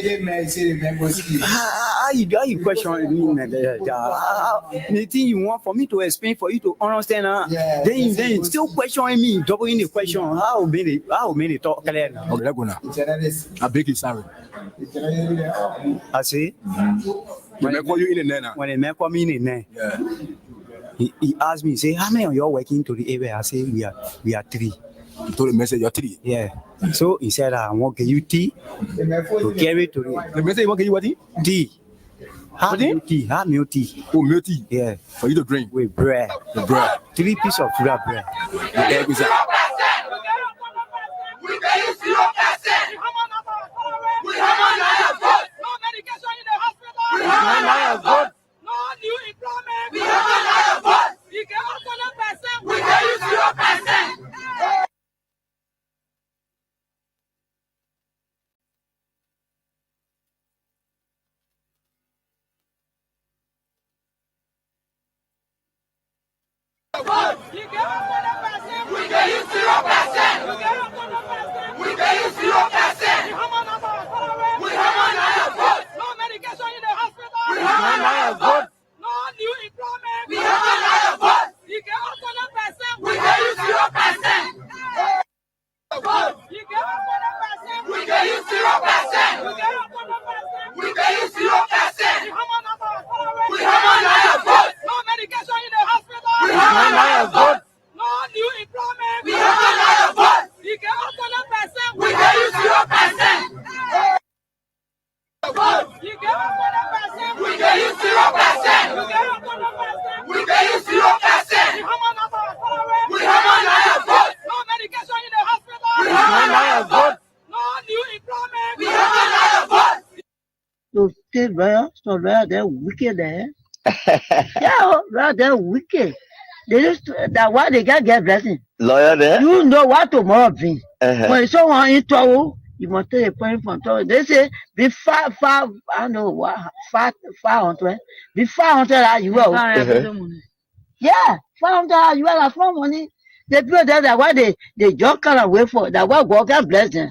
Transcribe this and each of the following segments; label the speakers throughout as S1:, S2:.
S1: How you question me? Anything you want for me to explain for you to understand? Then still questioning me, doubling the question. How many talk clear now?
S2: Okay, let's go now. I beg you, sorry.
S1: I see.
S2: When I call you in the night,
S1: when they call me in the
S2: yeah.
S1: He asked me, say, how many of you are working to the area? I say, we are 3.
S2: You told the message you're 3.
S1: Yeah. So he said, I want you tea to carry to the
S2: message. What can you what?
S1: Tea. Have milk tea.
S2: Oh, milk tea.
S1: Yeah.
S2: For you to drink
S1: with bread.
S2: The bread.
S1: 3 pieces of bread.
S2: The egg is that.
S3: We pay you 0%. We have another vote. No medication in the hospital. We have another vote. No new employment. We have another vote. You get 100%. We pay you 0%. You get 100%. We pay you 0%. You get 100%. We pay you 0%. We have another vote. No medication in the hospital. We have another vote. No new employment. We have another vote. You get 100%. We pay you 0%. You get 100%. We pay you 0%. You get 100%. We pay you 0%. We have another vote. No medication in the hospital. We have another vote. No new employment. We have another vote. You get 100%. We pay you 0%. You get 100%. We pay you 0%. You get 100%. We pay you 0%. We have another vote. No medication in the hospital. We have another vote. No new employment. We have another vote.
S4: So stay there, so they're wicked there. Yeah, they're wicked. They used to, that why they can't get blessing.
S5: Lawyer there?
S4: You know what tomorrow be. When someone in trouble, you must take a point from trouble. They say, be far, I don't know what, far on be 500 as you will. Yeah, 500 as you will, that's more money. The people that why they just kind of wait for, that why God can bless them.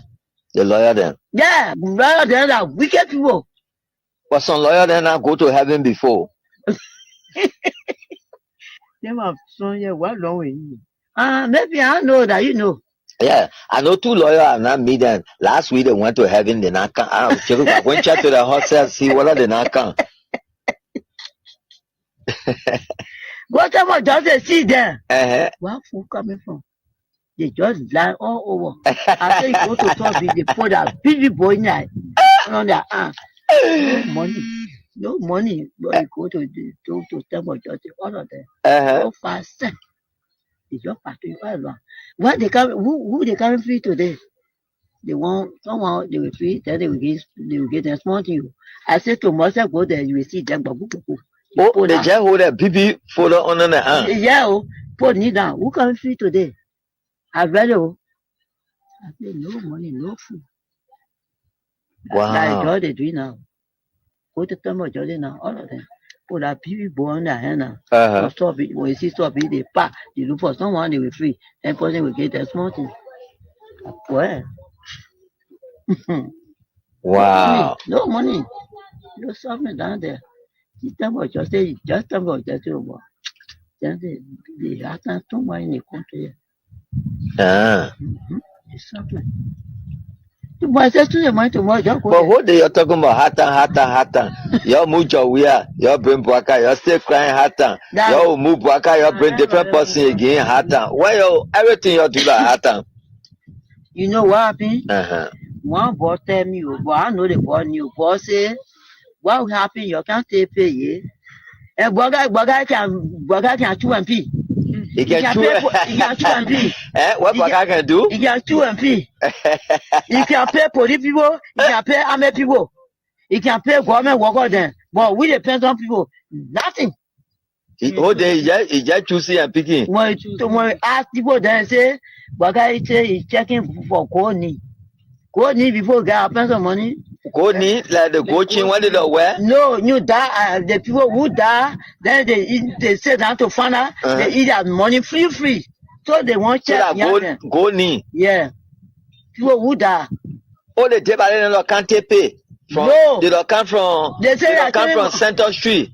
S5: The lawyer then?
S4: Yeah, lawyer then are wicked people.
S5: But some lawyer then now go to heaven before.
S4: Them have some yeah, what long with you? Maybe I know that you know.
S5: Yeah, I know 2 lawyers have not met them. Last week they went to heaven, they not come. I went to the hotel, see what they not come.
S4: What about just see them? Where food coming from? They just lie all over. After you go to talk, they put a big boy in there on their arm. No money. But you go to temple justice, all of them. So fast. They just pass you quite long. What they come? Who they coming free today? They want someone they will free. Then they will get them small to you. I said to myself, go there, you will see them.
S5: Oh, they just hold a BB folder on the arm.
S4: Yeah, put me down. Who coming free today? I read it. I said no money, no food.
S5: Wow.
S4: That's all they do now. Go to temple justice now, all of them. Put a PV boy on their hand now. Stop it. When you see stop it, they pack. They look for someone, they will free. Then person will get their small thing. Well.
S5: Wow.
S4: No money. No something down there. The temple justice, just temple justice over. Then they have too much in the country. It's something. But
S5: what they are talking about, hatan. Your mujo we are, your bring Bwaka, you're still crying hatan. Your move Bwaka, your bring different person again, hatan. Why you everything you do like hatan?
S4: You know what happened? One boy tell me, but I know the boy knew. Boy say, what happened? You can't pay ye. And Bwaka can chew and pee.
S5: He can chew
S4: and pee.
S5: What Bwaka can do?
S4: He can chew and pee. He can pay police people. He can pay army people. He can pay government workers then. But we depend on people. Nothing.
S5: He just choosing and picking.
S4: When we ask people then say, Bwaka say he's checking for cold knee. Cold knee before get a pension money.
S5: Cold knee like the coaching what did they wear?
S4: No, you die. The people who die, then they sit down to find out they eat that money free. So they want check.
S5: Gold knee.
S4: Yeah. People who die.
S5: Oh, the table can't pay.
S4: No.
S5: They don't come from.
S4: They say
S5: don't come from Center Street.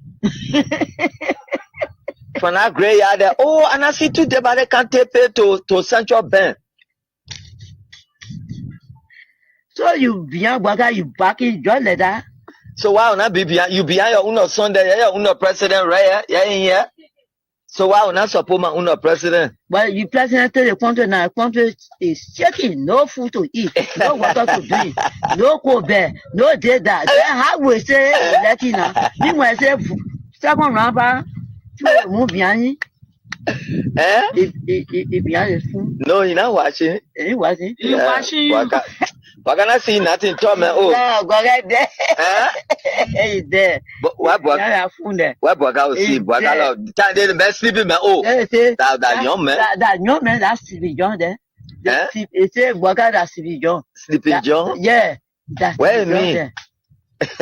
S5: From that graveyard there. Oh, and I see today, but they can't take pay to Central Bank.
S4: So you behind Baga, you back in just like that.
S5: So why not be behind you behind your own Sunday, your own president, right? Yeah. So why not support my own president?
S4: But you president tell the country now, the country is shaking, no food to eat, no water to drink, no cold bed, no data. Then how we say letting now? Meanwhile, say second round, move behind. If behind the phone.
S5: No, you're not watching.
S4: You watching?
S3: You watching?
S5: Why can I see nothing? Tell me, oh.
S4: No, go right there. Hey, there.
S5: But why Boga will see Boga? Time they the best sleeping man. Oh, that young man.
S4: That young man, that's Sleepy John there. It say Boga that's Sleepy John.
S5: Sleepy John?
S4: Yeah. That's
S5: where you mean?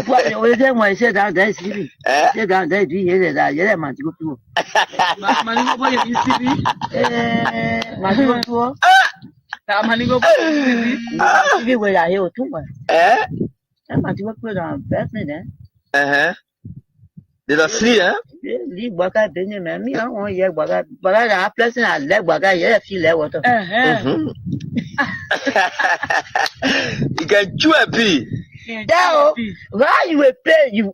S4: What the when I say down there is sleepy. Say down there, do you hear that? Yeah, man, go to. Man, go you sleepy? Man, go to. Manigo, where I hear too much. I'm not going to put on president.
S5: Did I see,
S4: Leave Waka Benjamin. Me, I want you, but I have pleasant. I let Waka, yeah, feel that water.
S5: You can chew a pea.
S4: Now, why you will play you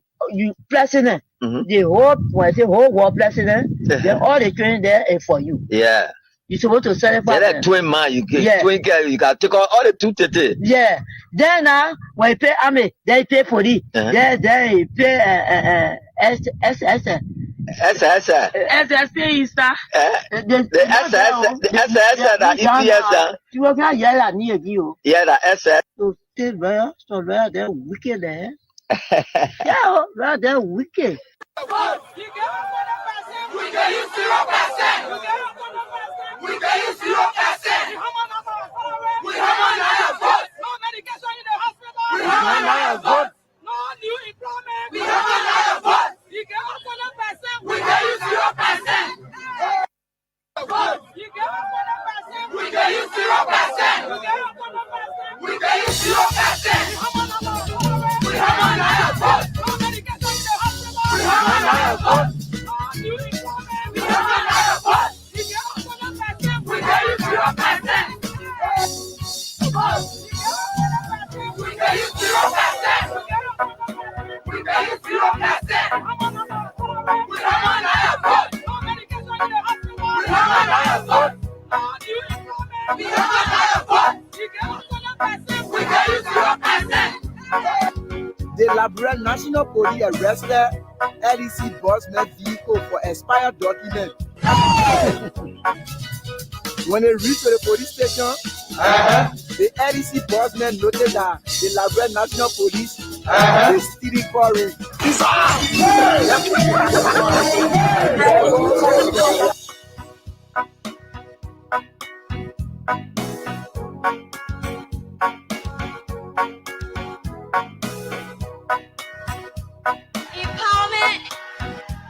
S4: president? The whole, when I say whole world president, then all the training there is for you.
S5: Yeah.
S4: You're supposed to sell it for
S5: that twin man, you get twin girl, you got to take all the two today.
S4: Yeah. Then now, when you pay army, they pay for it. Then you pay SSS is that? The SSS that EPS. You are not yelling near you.
S5: Yeah, the SS.
S4: So where they're wicked there. Yeah, where they're wicked.
S3: We can use 0%. We can use 0%. We have another vote. No medication in the hospital. We have another vote. No new employment. We have another vote. You can use 100%. We can use 0%. You can use 100%. We can use 0%. We can use 0%. We have another vote. No medication in the hospital. We have another vote. No new employment. We have another vote. You can use 100%. We can use 0%. We can use 0%. We can use 0%. We have another vote. No medication in the hospital. We have another vote. No new employment. We have another vote. You can use 100%. We can use 0%.
S6: The Labrador National Police arrested LEC busman vehicle for expired document. When they reached the police station, the LEC busman noted that the Labrador National Police is still calling.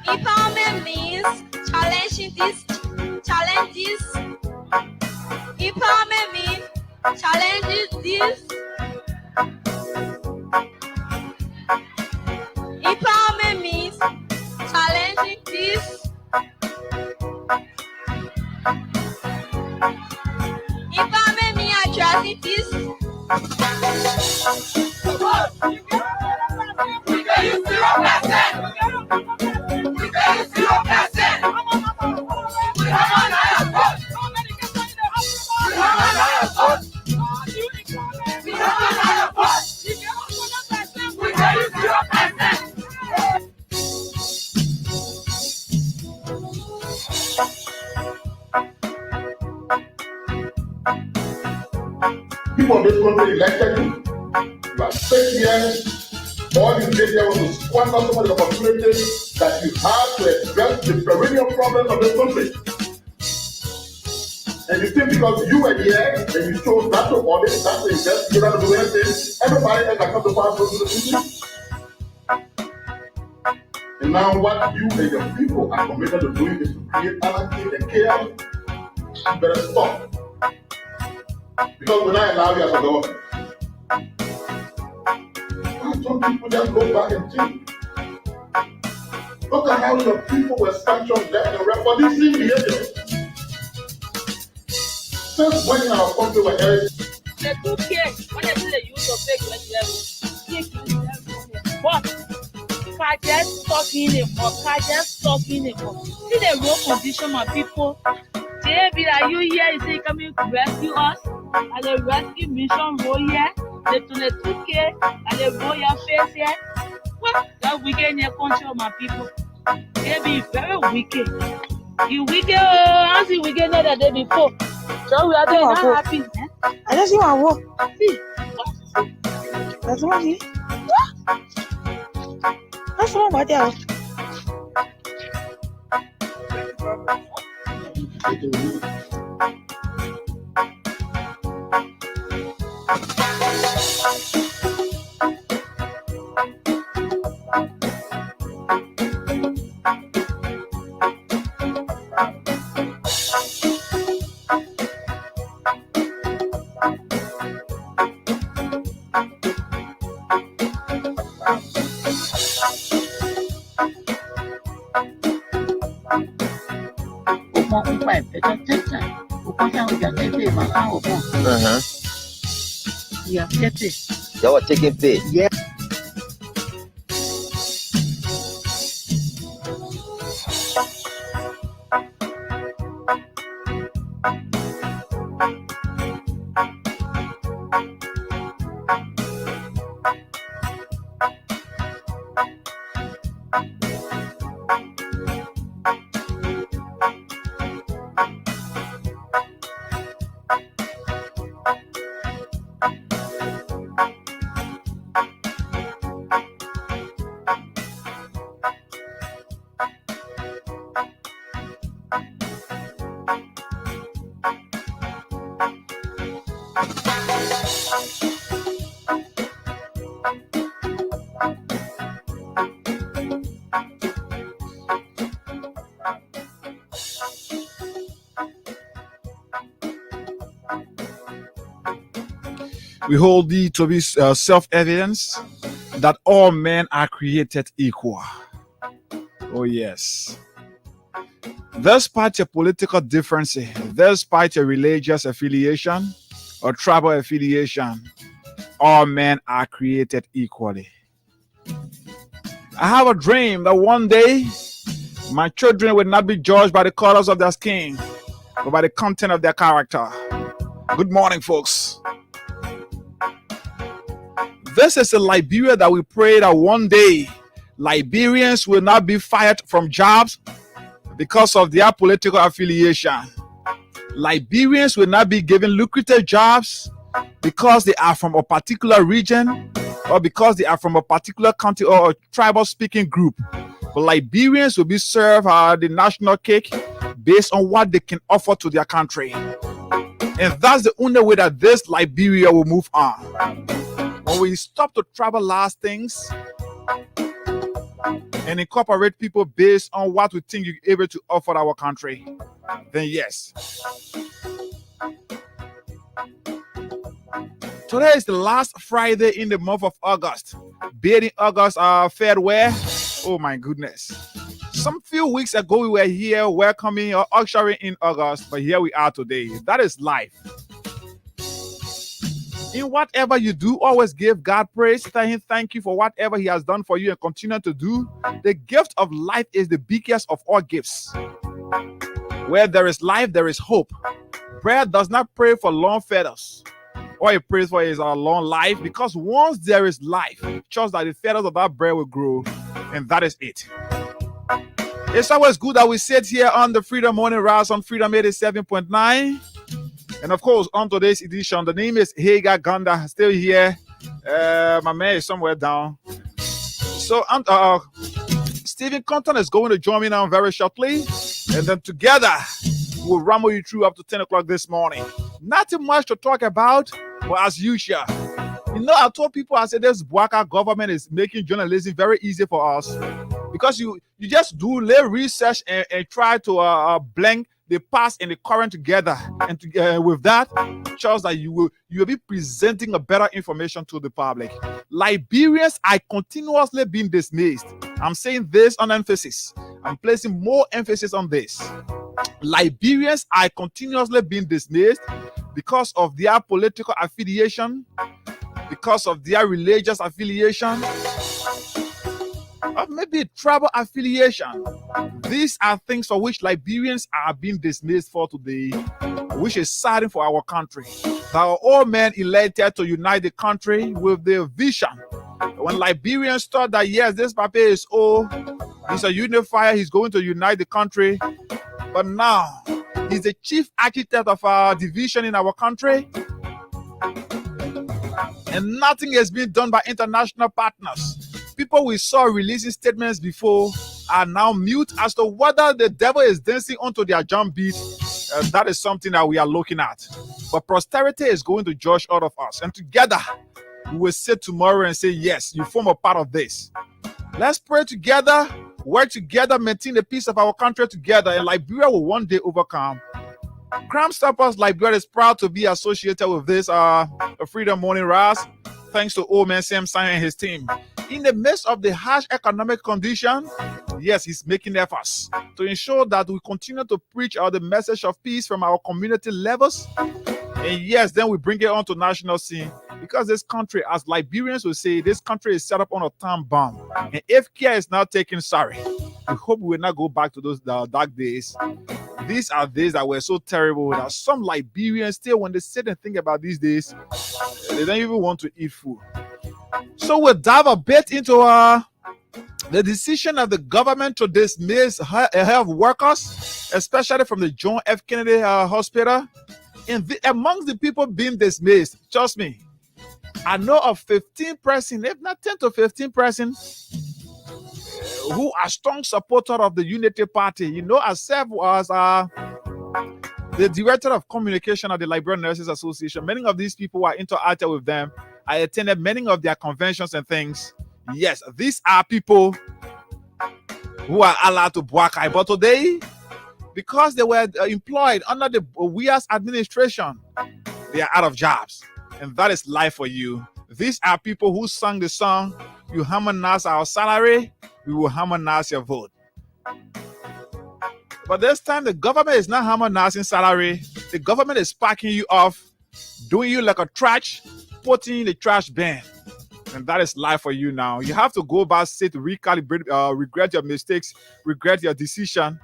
S7: Empowerment means challenging these challenges. Empowerment means challenging this. Empowerment means challenging this. Empowerment means addressing this.
S3: We can use 0%. We can use 0%. We have another vote. No medication in the hospital. We have another vote. No new employment. We have another vote. You can use 100%. We can use 0%.
S8: People of this country elected you. You are 6 years. All you did here was to squander some of the opportunities that you have to address the perennial problems of this country. And you think because you were here and you chose not to audit, not to invest, you don't do anything, everybody else that comes to pass goes to the future. And now what you and your people are committed to doing is to create anarchy and chaos. You better stop. Because when I allow you as a government, I told good people just go back and think. Look at how your people were sanctioned left and right for this same behavior. Since when in our country were held?
S3: They took care when they do the use of fake legislation. But just talking about see the road condition, my people. They be like, you here, you say coming to rescue us, and the rescue mission roll here, they to the 2K, and they roll your face here. What? That wicked in your country, my people. They be very wicked. You wicked, I see wicked know that they before. So we are very not happy. Eh?
S9: I just want to walk.
S3: See,
S9: That's what he. That's what my dad.
S4: Yeah, that's it.
S5: Y'all are taking pay.
S4: Yeah.
S10: We hold thee to be self-evidence that all men are created equal. Oh yes. Despite your political differences, despite your religious affiliation or tribal affiliation, all men are created equally. I have a dream that one day my children will not be judged by the colors of their skin, but by the content of their character. Good morning, folks. This is a Liberia that we pray that one day Liberians will not be fired from jobs because of their political affiliation. Liberians will not be given lucrative jobs because they are from a particular region or because they are from a particular country or a tribal speaking group. But Liberians will be served the national cake based on what they can offer to their country. And that's the only way that this Liberia will move on. When we stop to tribalize things and incorporate people based on what we think you're able to offer our country, then yes. Today is the last Friday in the month of August. Bathing August fared well. Oh my goodness. Some few weeks ago we were here welcoming or ushering in August, but here we are today. That is life. In whatever you do, always give God praise. Tell him thank you for whatever he has done for you and continue to do. The gift of life is the biggest of all gifts. Where there is life, there is hope. Prayer does not pray for long feathers. All it prays for is a long life, because once there is life, just that the feathers of that bread will grow, and that is it. It's always good that we sit here on the Freedom Morning Rise on Freedom 87.9. And of course, on today's edition, the name is Hagar Ganda, still here. My man is somewhere down. So Stephen Compton is going to join me now very shortly. And then together, we'll rumble you through up to 10 o'clock this morning. Nothing much to talk about, but as usual. You know, I told people, I said this Bwaka government is making journalism very easy for us. because you just do little research and try to blend the past and the current together, and with that shows that you will be presenting a better information to the public. Liberians are continuously being dismissed. I'm saying this on emphasis. I'm placing more emphasis on this. Liberians are continuously being dismissed because of their political affiliation, because of their religious affiliation, or maybe tribal affiliation. These are things for which Liberians are being dismissed for today, which is saddening for our country. Our old men elected to unite the country with their vision. When Liberians thought that, yes, this Papa is old, he's a unifier, he's going to unite the country, but now he's the chief architect of our division in our country, and nothing has been done by international partners. People we saw releasing statements before are now mute as to whether the devil is dancing onto their drum beat. That is something that we are looking at. But posterity is going to judge all of us. And together, we will sit tomorrow and say, yes, you form a part of this. Let's pray together, work together, maintain the peace of our country together, and Liberia will one day overcome. Crime Stoppers Liberia is proud to be associated with this Freedom Morning Rise, thanks to old man Sam Simon and his team. In the midst of the harsh economic condition, yes, he's making efforts to ensure that we continue to preach the message of peace from our community levels. And yes, then we bring it on to national scene, because this country, as Liberians will say, this country is set up on a time bomb. And if care is not taken, sorry, we hope we will not go back to those dark days. These are days that were so terrible that some Liberians still, when they sit and think about these days, they don't even want to eat food. So we'll dive a bit into the decision of the government to dismiss health workers, especially from the John F. Kennedy Hospital. And amongst the people being dismissed, trust me, I know of 15%, if not 10 to 15%, who are strong supporters of the Unity Party. You know, I serve as the director of communication at the Liberian Nurses Association. Many of these people are interacting with them. I attended many of their conventions and things. Yes, these are people who are allowed to Buakai. But today, because they were employed under the WIA's administration, they are out of jobs. And that is life for you. These are people who sang the song, "You harmonize our salary, we will harmonize your vote." But this time, the government is not harmonizing salary. The government is packing you off, doing you like a trash, putting in the trash bin. And that is life for you now. You have to go back, sit, recalibrate, regret your mistakes, regret your decision,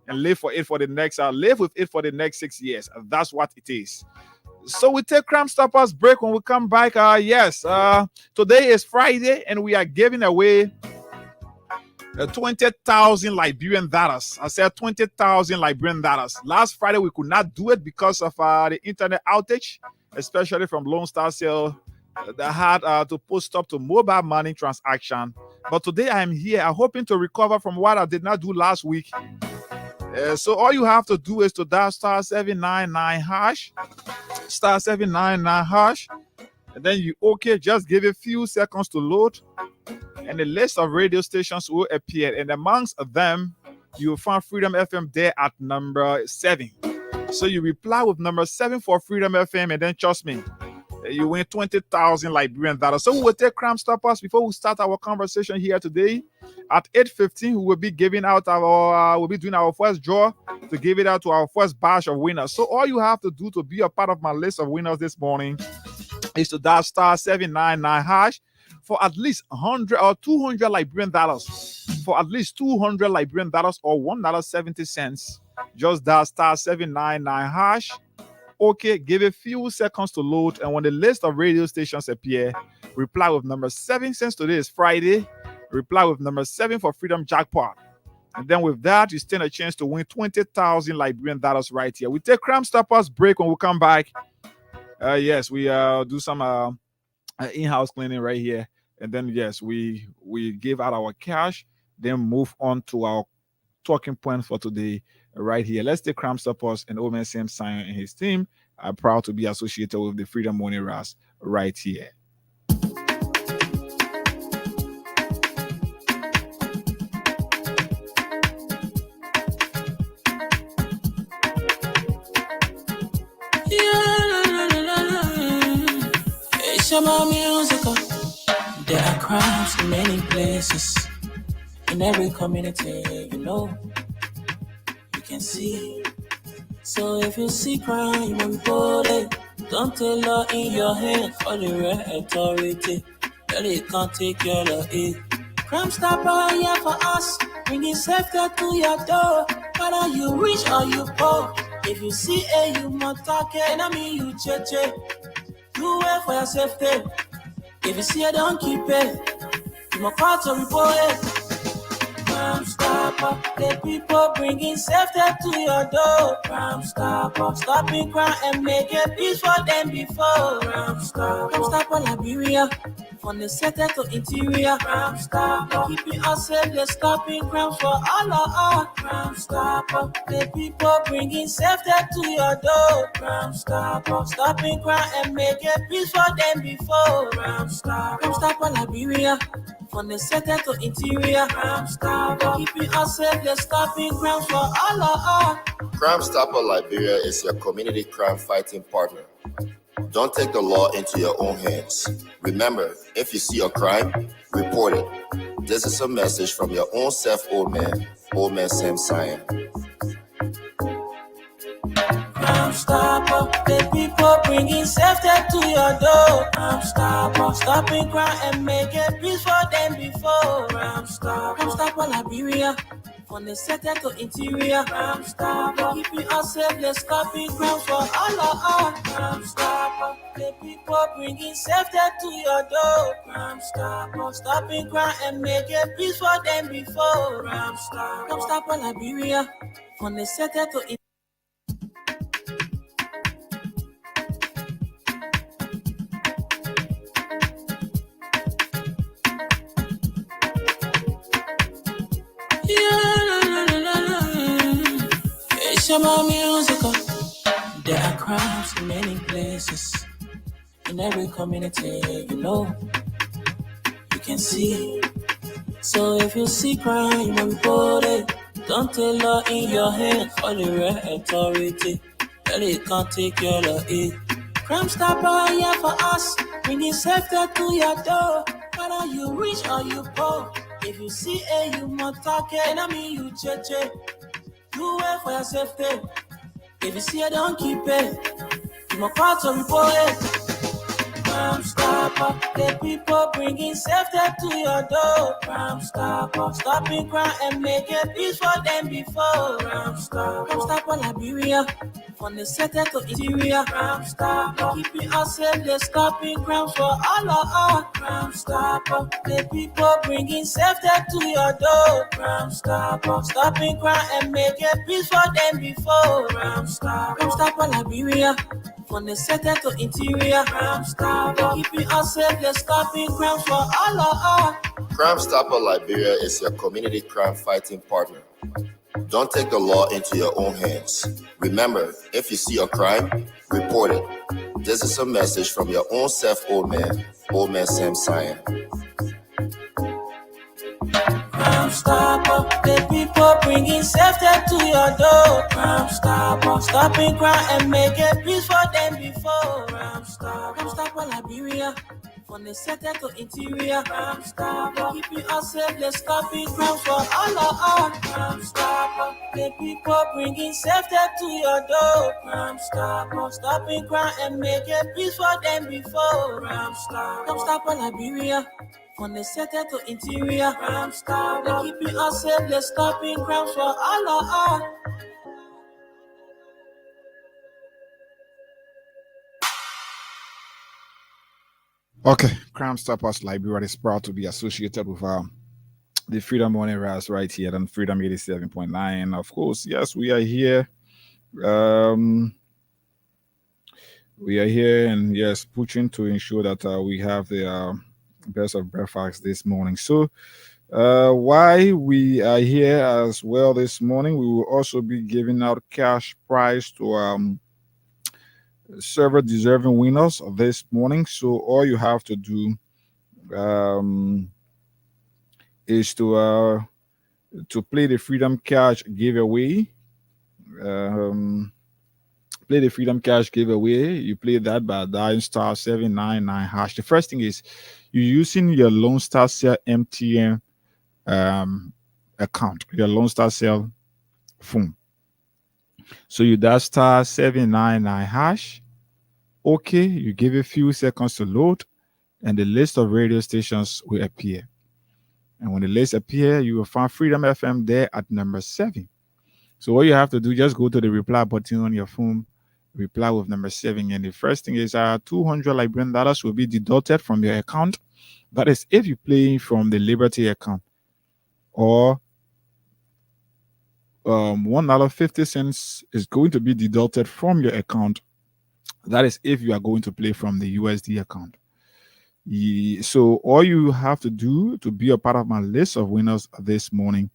S10: and live with it for the next 6 years. That's what it is. So we take Crime Stoppers break. When we come back, today is Friday, and we are giving away 20,000 Liberian dollars. I said 20,000 Liberian dollars. Last Friday, we could not do it because of the internet outage, especially from Lone Star Cell that had to put stop to mobile money transaction. But today I am here. I'm hoping to recover from what I did not do last week. So all you have to do is to dial star 799 hash, star 799 hash, and then you just give it a few seconds to load, and the list of radio stations will appear. And amongst them, you will find Freedom FM there at number 7. So you reply with number 7 for Freedom FM, and then trust me, you win 20,000 Liberian dollars. So we will take Crime Stoppers before we start our conversation here today. At 8:15, we will be giving out we'll be doing our first draw to give it out to our first batch of winners. So all you have to do to be a part of my list of winners this morning is to dial star 799 hash for at least 100 or 200 Liberian dollars. For at least 200 Liberian dollars or $1.70. Just dial star 799 hash. Give a few seconds to load, and when the list of radio stations appear, reply with number 7. Since today is Friday, reply with number 7 for Freedom Jackpot. And then with that, you stand a chance to win 20,000 Liberian dollars right here. We take Crime Stoppers break. When we come back, yes, we do some in-house cleaning right here. And then, yes, we give out our cash, then move on to our talking point for today right here. Let's take Crime Stoppers and Omen Sam Simon and his team are proud to be associated with the Freedom Morning Ras right here.
S11: crimes in many places, in every community, you can see. So if you see crime, you will report it. Don't take law in your hand for the real authority. Girl, you can't take your law in. Crime Stopper here for us, bringing safety to your door. Whether you rich or you poor, if you see a you must talk it, I mean you cheche. You wait for your safety. If you see it, don't keep it. You must call to report it. Crime Stopper, the people bringing safety to your door. Crime Stopper, stopping crime and making peace for them before. Crime Stopper, Liberia, from the center to interior. Crime Stopper, keeping us safe, they're stopping crimes for all of us. Crime Stopper, the people bringing safety to your door. Crime Stopper, stopping crime and making peace for them before. Crime Stopper, Liberia, from the center to interior. Crime Stopper, keeping us safe, they're stopping crimes for all of us.
S12: Crime Stopper Liberia is your community crime fighting partner. Don't take the law into your own hands. Remember, if you see a crime, report it. This is a message from your own self, old man Sam Cyan.
S11: Crime Stopper, the people bringing safety to your door. Crime Stopper, stopping crime and making peace for them before. Crime Stopper Liberia, from the center to interior. Crime Stopper, keeping us safe, they're stopping crimes for all of us. Crime Stopper, the people bringing safety to your door. Crime Stopper, stopping crime and making peace for them before. Crime Stopper Liberia, from the center to interior. It's about musical. There are crimes in many places, in every community, you can see. So if you see crime, you will report it. Don't take law in your hand for the real authority. Girl, you can't take your law in. Crime Stopper here for us, bringing safety to your door. Whether you rich or you poor, if you see a you must talk it, I mean you cheche. You wait for your safety. If you see it, don't keep it. You must call to report it. Crime Stopper, the people bringing safety to your door. Crime Stopper, stopping crime and making peace for them before. Crime Stopper Liberia, from the center to interior. Crime Stopper, keeping us safe, they're stopping crimes for all of us. Crime Stopper, the people bringing safety to your door. Crime Stopper, stopping crime and making peace for them before. Crime Stopper Liberia, from the center to interior. Crime Stopper, keeping us safe, they're stopping crimes for all of us.
S12: Crime Stopper Liberia is your community crime fighting partner. Don't take the law into your own hands. Remember, if you see a crime, report it. This is a message from your own self, old man Sam Cyan.
S11: Crime Stopper, the people bringing safety to your door. Crime Stopper, stopping crime and making peace for them before. Crime Stopper Liberia, from the center to interior. Crime Stopper, keeping us safe, they're stopping crimes for all of us. Crime Stopper, the people bringing safety to your door. Crime Stopper, stopping crime and making peace for them before. Crime Stopper Liberia, from the center to interior. Crime Stopper, keeping us safe, they're stopping crimes for all of us.
S10: Okay, Crime Stoppers Liberia is proud to be associated with the Freedom Morning Rise right here on Freedom 87.9. Of course, yes, we are here. We are here and yes, pushing to ensure that we have the best of breakfast this morning. So, why we are here as well this morning, we will also be giving out cash prize to several deserving winners this morning. So all you have to do is to play the Freedom Cash giveaway. play the Freedom Cash giveaway. You play that by dialing star 799 hash. The first thing is you're using your Lone Star Cell MTN account, your Lone Star Cell phone. So you dial star 799 hash. Okay, you give it a few seconds to load, and the list of radio stations will appear. And when the list appear, you will find Freedom FM there at number 7. So all you have to do, just go to the reply button on your phone, reply with number 7. And the first thing is $200 Liberian dollars will be deducted from your account. That is if you play from the Liberty account. Or $1.50 is going to be deducted from your account. That is if you are going to play from the USD account. So all you have to do to be a part of my list of winners this morning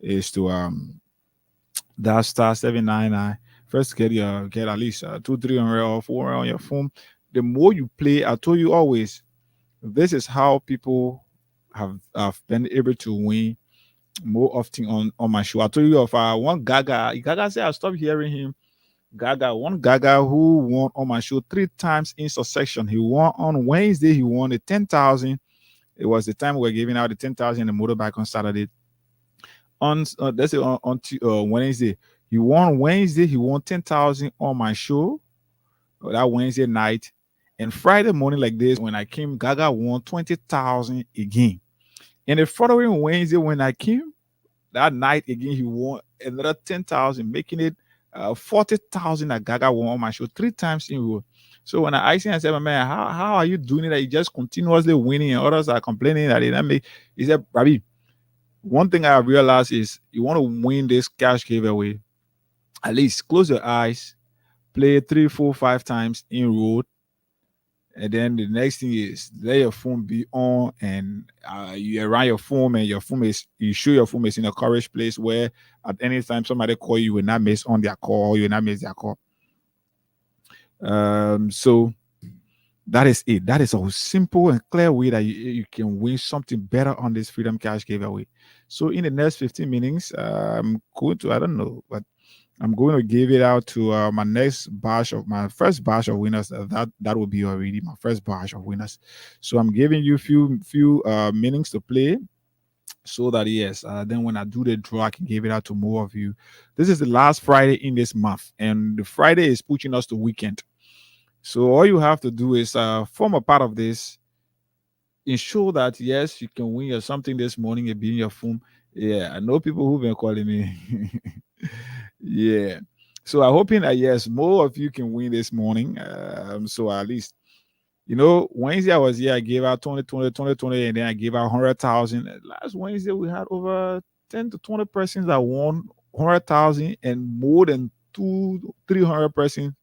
S10: is to dial star 799. First get at least 200-300 or 400 on your phone. The more you play, I told you always, this is how people have been able to win more often on my show. I told you of one Gaga. Gaga said I stopped hearing him. One Gaga who won on my show 3 times in succession. He won on Wednesday. He won the 10,000. It was the time we were giving out the 10,000 in the motorbike on Saturday. On Wednesday, he won Wednesday. He won 10,000 on my show that Wednesday night. And Friday morning, like this, when I came, Gaga won 20,000 again. And the following Wednesday, when I came, that night again, he won another 10,000, making it 40,000 that Gaga won on my show 3 times in a row. So when I asked him, I said, man, how are you doing it? That you just continuously winning and others are complaining that they don't make. He said, Rabi, one thing I realized is you want to win this cash giveaway, at least close your eyes, play 3, 4, 5 times in a row. And then the next thing is let your phone be on, and you around your phone, and you show your phone is in a courage place where at any time somebody call you will not miss on their call, or you will not miss their call. So that is it. That is a simple and clear way that you can win something better on this Freedom Cash giveaway. So in the next 15 minutes, I'm going to give it out to my first batch of winners. That will be already my first batch of winners. So I'm giving you few minutes to play, so that then when I do the draw, I can give it out to more of you. This is the last Friday in this month, and the Friday is pushing us to weekend. So all you have to do is form a part of this. Ensure that yes, you can win something this morning and be in your phone. Yeah, I know people who've been calling me. Yeah. So I'm hoping that yes, more of you can win this morning. So at least, Wednesday I was here, I gave out 20, and then I gave out 100,000. Last Wednesday we had over 10 to 20 persons that won 100,000, and more than 200-300 persons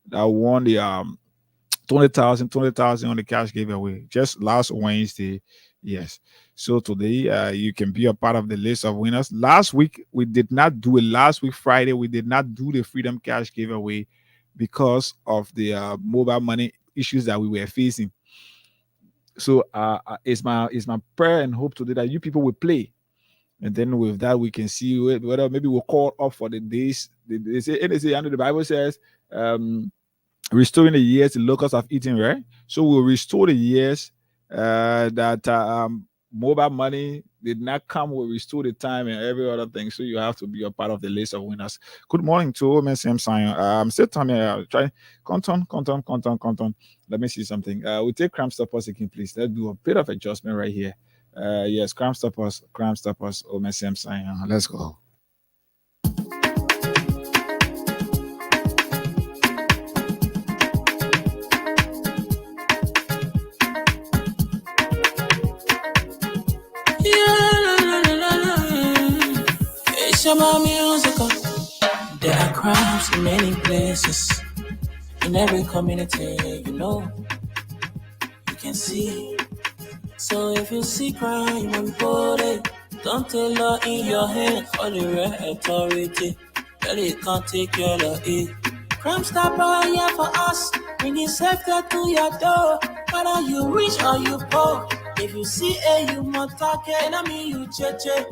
S10: that won the 20,000 on the cash giveaway just last Wednesday. Yes. So today you can be a part of the list of winners. Last week we did not do it. Last week Friday we did not do the Freedom Cash giveaway because of the mobile money issues that we were facing. So it's my prayer and hope today that you people will play, and then with that we can see whether maybe we'll call up for the days. They say the Bible says restoring the years the locusts have eaten, right? So we'll restore the years that mobile money did not come. We'll restore the time and every other thing. So you have to be a part of the list of winners. Good morning to MSM Sion. I'm still telling you, try content. Let me see something. We'll take Cram Stoppers again, please. Let's do a bit of adjustment right here. Yes, Cram Stoppers, MSM Sion. Let's go.
S11: It's about musical. There are crimes in many places, in every community, you can see. So if you see crime, report it. Don't take law in your hands for the right authority. Well, it can't take care of it. Crime Stopper here for us, bringing safety to your door. Whether you rich or you poor, if you see you must talk it. And I mean you cheche.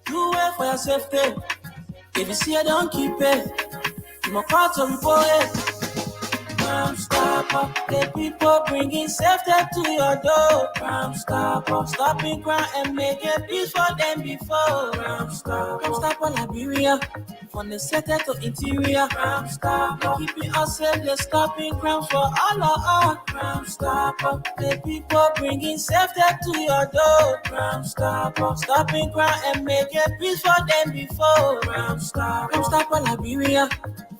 S11: Do it for your safety. If you see it, don't keep it. Democrats report it. Crime Stopper, the people bringing safety to your door. Crime Stopper, stopping crime and making peace for them before. Crime Stopper, Liberia, from the center to interior. Crime Stopper, keeping us safe, they're stopping crimes for all of us. Crime Stopper, the people bringing safety to your door. Crime Stopper, stopping crime and making peace for them before. Crime Stopper, Liberia.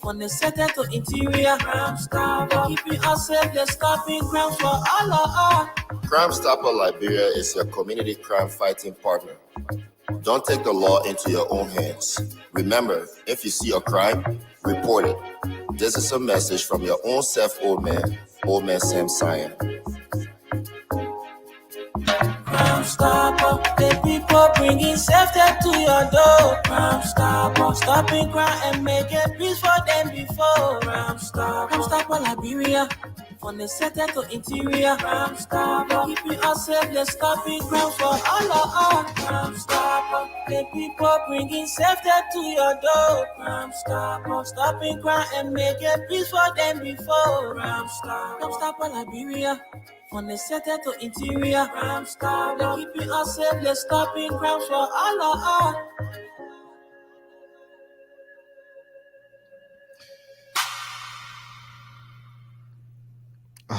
S11: From the center to interior, Crime Stopper, keeping us safe, they're stopping crimes for all of us.
S12: Crime Stopper Liberia is your community crime fighting partner. Don't take the law into your own hands. Remember, if you see a crime, report it. This is a message from your own self, Old Man Sam Cyan.
S11: Crime Stopper, the people bringing safety to your door. Crime Stopper, stopping crime and making peace for them before. Crime Stopper, Liberia, from the center to interior. Crime Stopper, keeping us safe, they're stopping crimes for all of us. Crime Stopper, the people bringing safety to your door. Crime Stopper, stopping crime and making peace for them before. Crime Stopper, Liberia. From the center to interior, Crime Stopper, keeping us safe, they're stopping crimes for all of us.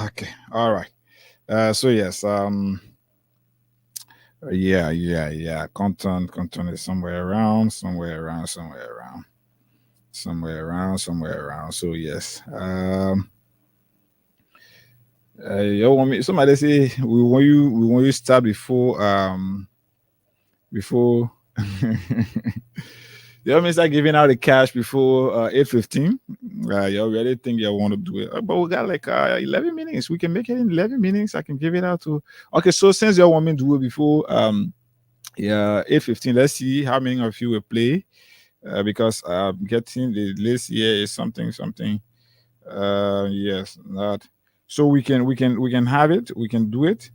S10: Okay, all right. So yes, yeah. Content is somewhere around. So yes, you want me? Somebody say we want you start before. You want me to start giving out the cash before 8:15? You already think you want to do it, but we got like 11 minutes. We can make it in 11 minutes. I can give it out to. Okay, so since you want me to do it before 8:15, let's see how many of you will play. Because getting the list here is something. Yes, not. So we can have it. We can do it.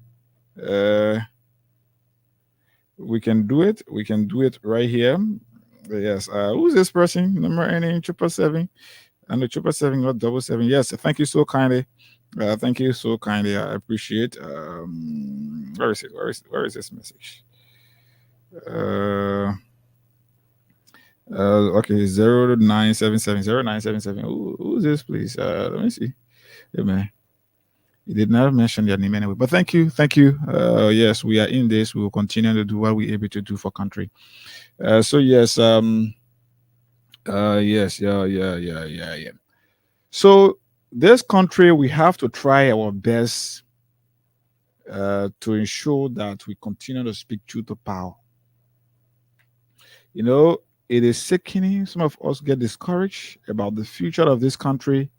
S10: We can do it right here. Yes. Who's this person? Number ending 777 and the 777 got 777. Yes. Thank you so kindly. I appreciate. Where is it? Where is this message? Okay, 0977. Who's this, please? Let me see. Yeah, man. You did not mention their name anyway, but thank you. Yes, we are in this. We will continue to do what we're able to do for country. So yes, yes, yeah. So this country, we have to try our best to ensure that we continue to speak truth to power. You know, it is sickening. Some of us get discouraged about the future of this country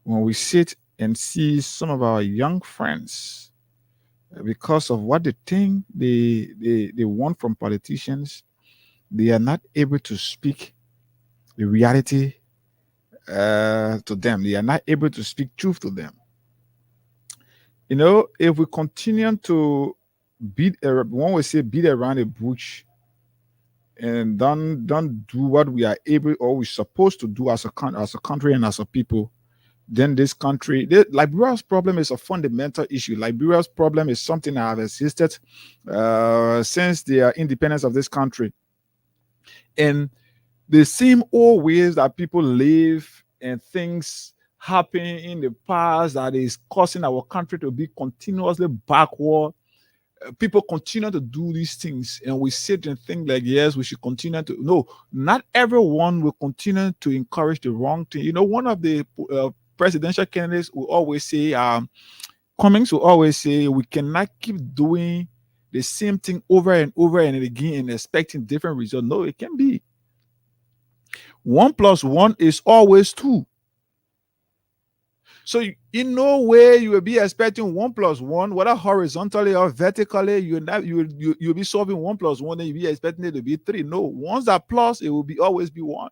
S10: when we sit and see some of our young friends, because of what they think they want from politicians, they are not able to speak the reality to them. They are not able to speak truth to them. You know, if we continue to beat around the bush and don't do what we are able or we're supposed to do as a country and as a people, then this country, Liberia's problem is a fundamental issue. Liberia's problem is something that has existed since the independence of this country. And the same old ways that people live and things happen in the past that is causing our country to be continuously backward. People continue to do these things, and we sit and think like, yes, we should continue to. No, not everyone will continue to encourage the wrong thing. You know, one of the presidential candidates will always say, Cummings will always say, we cannot keep doing the same thing over and over and again and expecting different results. No, it can be. 1 + 1 is always 2. So in no way you will be expecting 1 + 1, whether horizontally or vertically, you'll be solving 1 + 1 and you'll be expecting it to be 3. No, once that plus, it will be always be 1.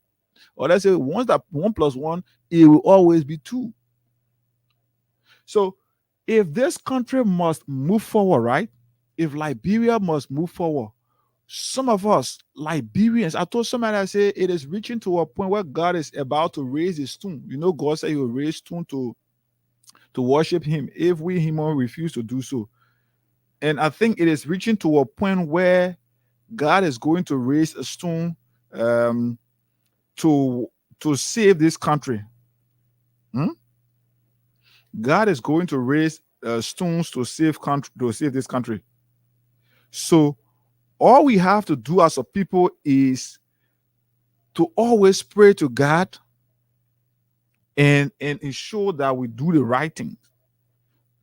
S10: Or let's say once that 1 + 1, it will always be 2. So if this country must move forward, right? If Liberia must move forward, Some of us, Liberians, I told somebody, I say it is reaching to a point where God is about to raise a stone. You know, God said he will raise stone to worship him if we human refuse to do so. And I think it is reaching to a point where God is going to raise a stone to save this country. God is going to raise stones to save this country. So all we have to do as a people is to always pray to God and ensure that we do the right thing.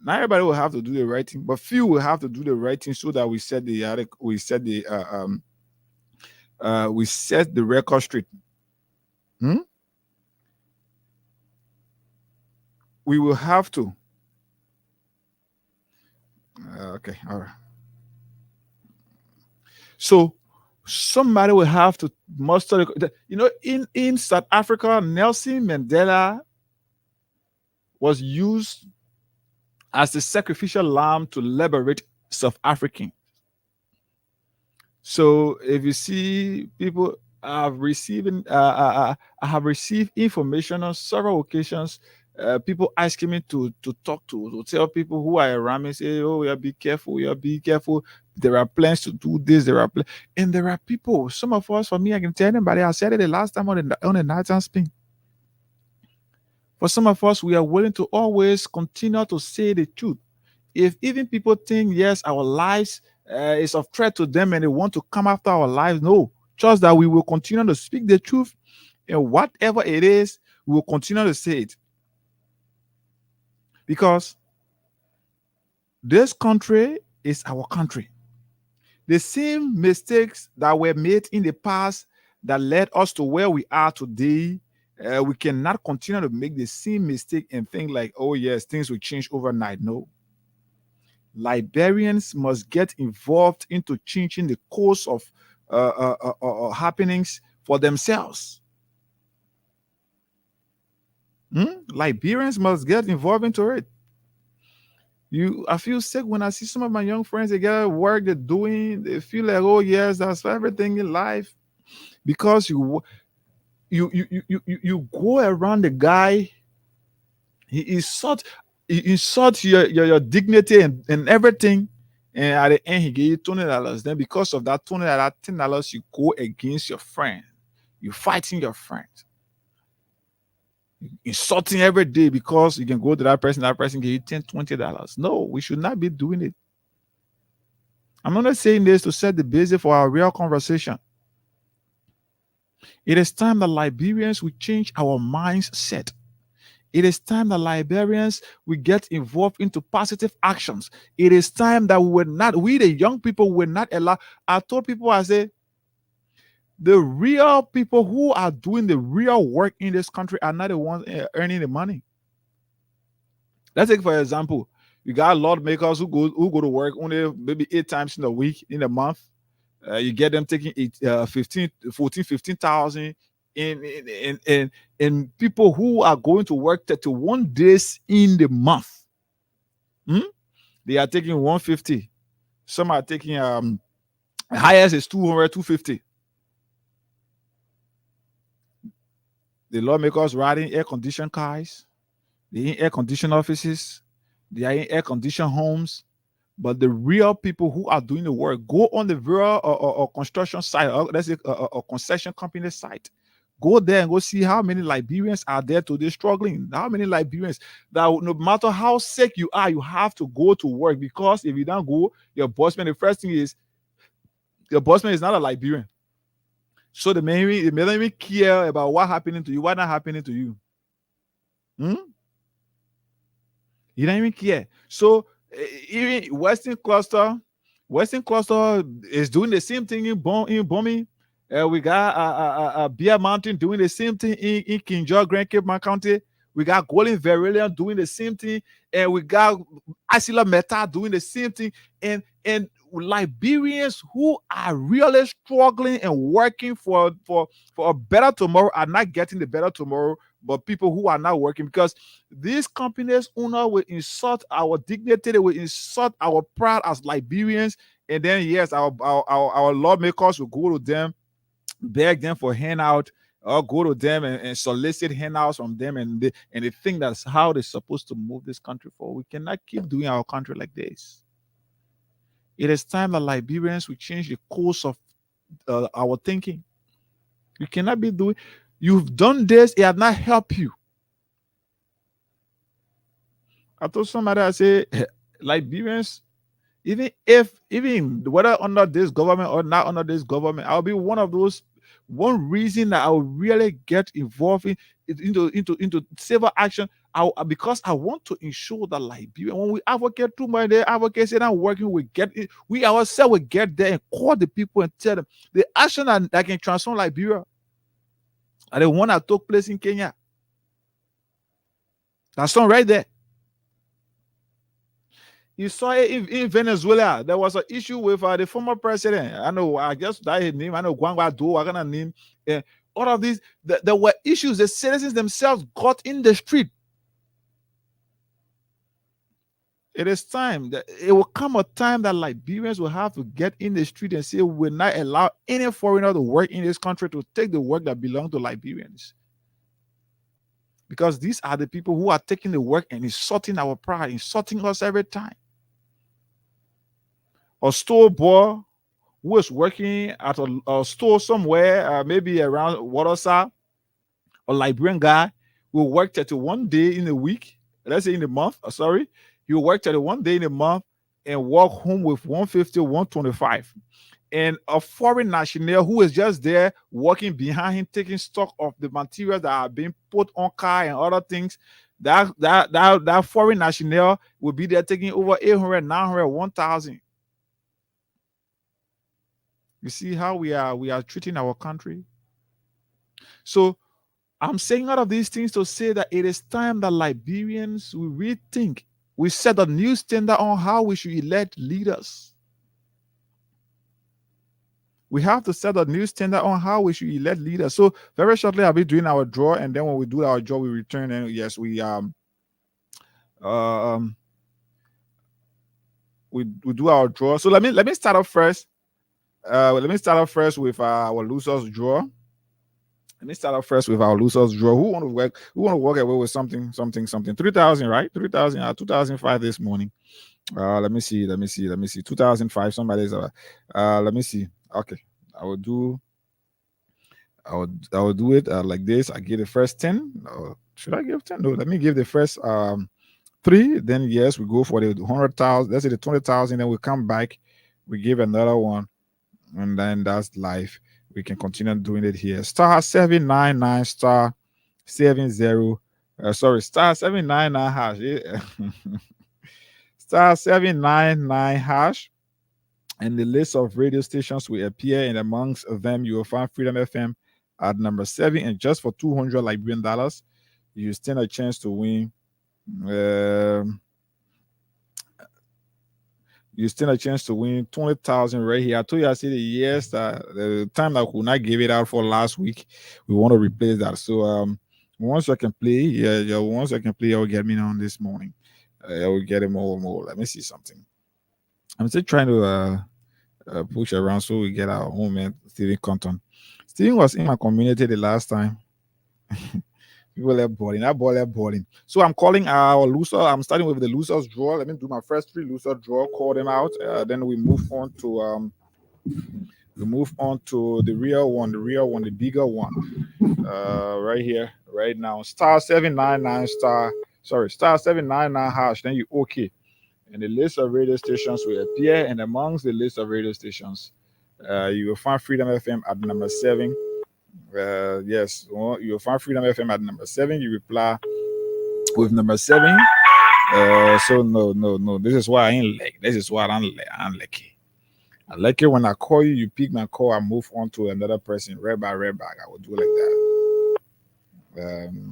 S10: Not everybody will have to do the right thing, but few will have to do the right thing so that we set the record straight. We will have to. Okay, all right. So somebody will have to muster. You know, in South Africa, Nelson Mandela was used as the sacrificial lamb to liberate South Africans. So if you see people have I have received information on several occasions. People asking me to talk to tell people who are around me, say, oh, yeah, be careful, yeah, be careful. There are plans to do this. And there are people. Some of us, for me, I can tell anybody. I said it the last time on the nighttime spin. For some of us, we are willing to always continue to say the truth. If even people think, yes, our lives is of threat to them and they want to come after our lives, no. Trust that we will continue to speak the truth, and whatever it is, we will continue to say it. Because this country is our country. The same mistakes that were made in the past that led us to where we are today, we cannot continue to make the same mistake and think like, oh yes, things will change overnight. No. Liberians must get involved into changing the course of happenings for themselves. Liberians must get involved into it. I feel sick when I see some of my young friends, they get work they're doing, they feel like, oh yes, that's everything in life. Because you go around the guy, he insults your dignity and everything, and at the end he gave you $20. Then because of that $10, you go against your friend, you fighting your friend, insulting every day because you can go to that person give you $10-20. No, we should not be doing it. I'm not saying this to set the basis for our real conversation. It is time that Liberians will change our mindset. It is time that Liberians will get involved into positive actions. It is time that we the young people will not allow. I told people, I say, the real people who are doing the real work in this country are not the ones earning the money. Let's take, for example, you got lawmakers who go to work only maybe 8 times in a week, in a month. You get them taking 15,000 in people who are going to work 31 days in the month. They are taking 150. Some are taking highest is 200, 250. The lawmakers riding air-conditioned cars, they in air-conditioned offices, they are in air-conditioned homes. But the real people who are doing the work, go on the real construction site, let's say a concession company site. Go there and go see how many Liberians are there today struggling. How many Liberians that no matter how sick you are, you have to go to work, because if you don't go, your bossman, the first thing is your bossman is not a Liberian. So they may not even care about what happening to you, what not happening to you. You don't even care. So even Western Cluster is doing the same thing in Bomi. We got Bear Mountain doing the same thing in King George, Grand Cape County. We got Golden Verilion doing the same thing, and we got Asila Meta doing the same thing. And Liberians who are really struggling and working for a better tomorrow are not getting the better tomorrow, but people who are not working, because these companies owner will insult our dignity, they will insult our pride as Liberians, And then yes, our lawmakers will go to them, beg them for handout, or go to them and solicit handouts from them, and they think that's how they're supposed to move this country forward. We cannot keep doing our country like this. It is time that Liberians will change the course of our thinking. You cannot be doing. You've done this; it has not helped you. I told somebody, I say, Liberians, even whether under this government or not under this government, I'll be one of those. One reason that I will really get involved into civil action, because I want to ensure that Liberia, when we advocate too much, the advocacy and working, we ourselves will get there and call the people and tell them the action that can transform Liberia, and the one that took place in Kenya. That's one right there. You saw it in Venezuela. There was an issue with the former president. I know, I just died his name. I know Guangwa, I gonna name. All of these, there were issues. The citizens themselves got in the street. It is time that it will come a time that Liberians will have to get in the street and say, we will not allow any foreigner to work in this country, to take the work that belongs to Liberians. Because these are the people who are taking the work and insulting our pride, insulting us every time. A store boy who is working at a store somewhere, maybe around Waterside, a Liberian guy will work 31 day in a week, let's say in the month, he will work 31 day in a month and walk home with 150, 125. And a foreign national who is just there working behind him, taking stock of the materials that are being put on car and other things, that foreign national will be there taking over 800, 900, 1,000. You see how we are treating our country? So I'm saying all of these things to say that it is time that Liberians will rethink. We set a new standard on how we should elect leaders. We have to set a new standard on how we should elect leaders. So very shortly, I'll be doing our draw, and then when we do our draw, we return. And yes, we do our draw. So let me start off first. Let me start off first with our losers draw. Let me start off first with our losers draw. Who want to walk away with something? 3,000, right? 3,000, 2005 this morning. Let me see. 2005. Somebody's let me see. Okay. I will do it like this. I give the first 10. Should I give 10? No, let me give the first 3. Then yes, we go for the 100,000. Let's say the 20,000. Then we come back. We give another one. And then that's life. We can continue doing it here. Star 799 star 70. Star 799 hash. Yeah. Star 799 hash. And the list of radio stations will appear, and amongst them you will find Freedom FM at number 7. And just for $200 Liberian dollars, you stand a chance to win. You stand a chance to win 20,000 right here. I told you, I said yes. The time that we not gave it out for last week, we want to replace that. So once I can play, once I can play, I will get me on this morning. I will get it more. Let me see something. I'm still trying to push around so we get our own man, Steven Compton. Steven was in my community the last time. People are balling. So I'm calling our loser. I'm starting with the losers draw. Let me do my first 3 loser draw. Call them out. Then we move on to the real one, the bigger one. Right here, right now. Star 799 star 799 hash. Then you okay. And the list of radio stations will appear, and amongst the list of radio stations, you will find Freedom FM at number 7. Yes, you'll find Freedom FM at number 7. You reply with number 7. So no. This is why I ain't like. This is why I'm lucky. I like it when I call you, you pick my call, I move on to another person, red back. I will do like that.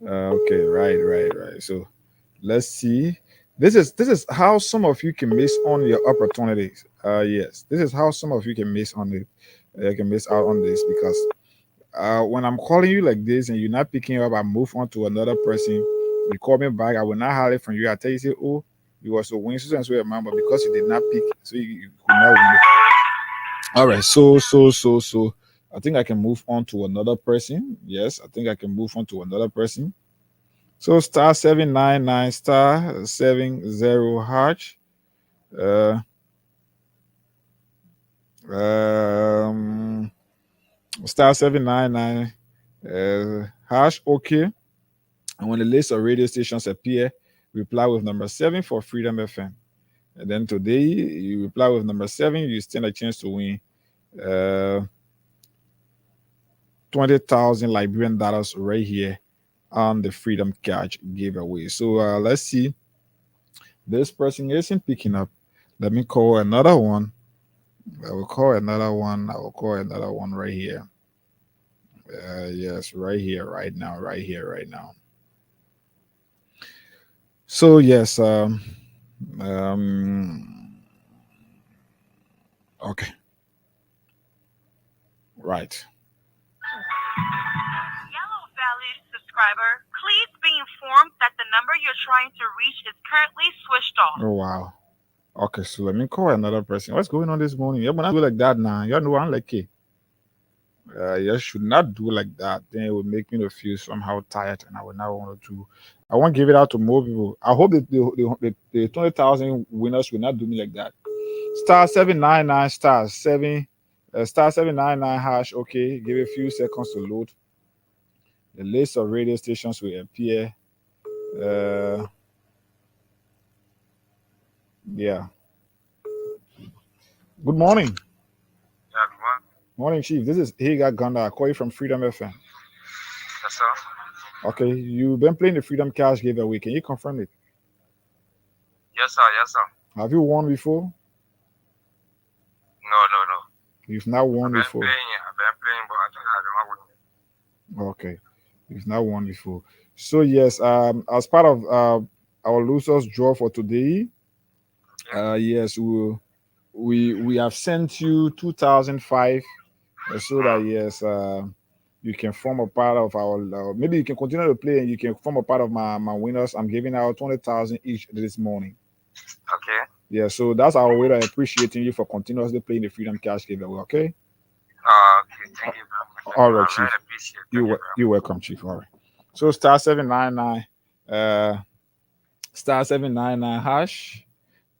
S10: Okay, right. So let's see. This is how some of you can miss on your opportunities. Yes, this is how some of you can miss on it. You can miss out on this because when I'm calling you like this and you're not picking up, I move on to another person. You call me back, I will not have it from you. I tell you, say, oh, You also win so and so amount, but because you did not pick, so you could not win. All right, so I think I can move on to another person. Yes, I think I can move on to another person. So star 799 star 70 hash. Star 799 hash. Okay. And when the list of radio stations appear, reply with number 7 for Freedom FM. And then today you reply with number 7, you stand a chance to win 20,000 Liberian dollars right here on the Freedom Catch giveaway. So let's see. This person isn't picking up. Let me call another one. I will call another one right here. Yes, right here, right now. So yes, okay. Right.
S13: Yellow Valley subscriber, please be informed that the number you're trying to reach is currently switched off.
S10: Oh wow. Okay, so let me call another person. What's going on this morning? Yeah, but not do like that now. You know I'm like it. You should not do like that. Then it will make me feel somehow tired, and I will not want to do. I want to give it out to more people. I hope that the 20,000 winners will not do me like that. Star 799 star 7 star 799 hash. Okay, give it a few seconds to load. The list of radio stations will appear. Yeah. Good morning.
S14: Yeah, good morning.
S10: Morning, Chief. This is Higa Ganda. I call you from Freedom FM.
S14: Yes, sir.
S10: Okay, you've been playing the Freedom Cash giveaway. Can you confirm it?
S14: Yes, sir. Yes, sir.
S10: Have you won before?
S14: No.
S10: You've not won
S14: I've
S10: before.
S14: been playing, but I think I don't know.
S10: Okay, you've not won before. So yes, as part of our losers draw for today, yes, we have sent you 2005, so that yes, you can form a part of our. Maybe you can continue to play and you can form a part of my winners. I'm giving out 20,000 each this morning.
S14: Okay.
S10: Yeah, so that's our way of appreciating you for continuously playing the Freedom Cash giveaway. Okay.
S14: Okay. Thank you very much.
S10: All right,
S14: I
S10: Chief.
S14: really appreciate it.
S10: You're welcome, Chief. All right. So star 799, star 799 hash.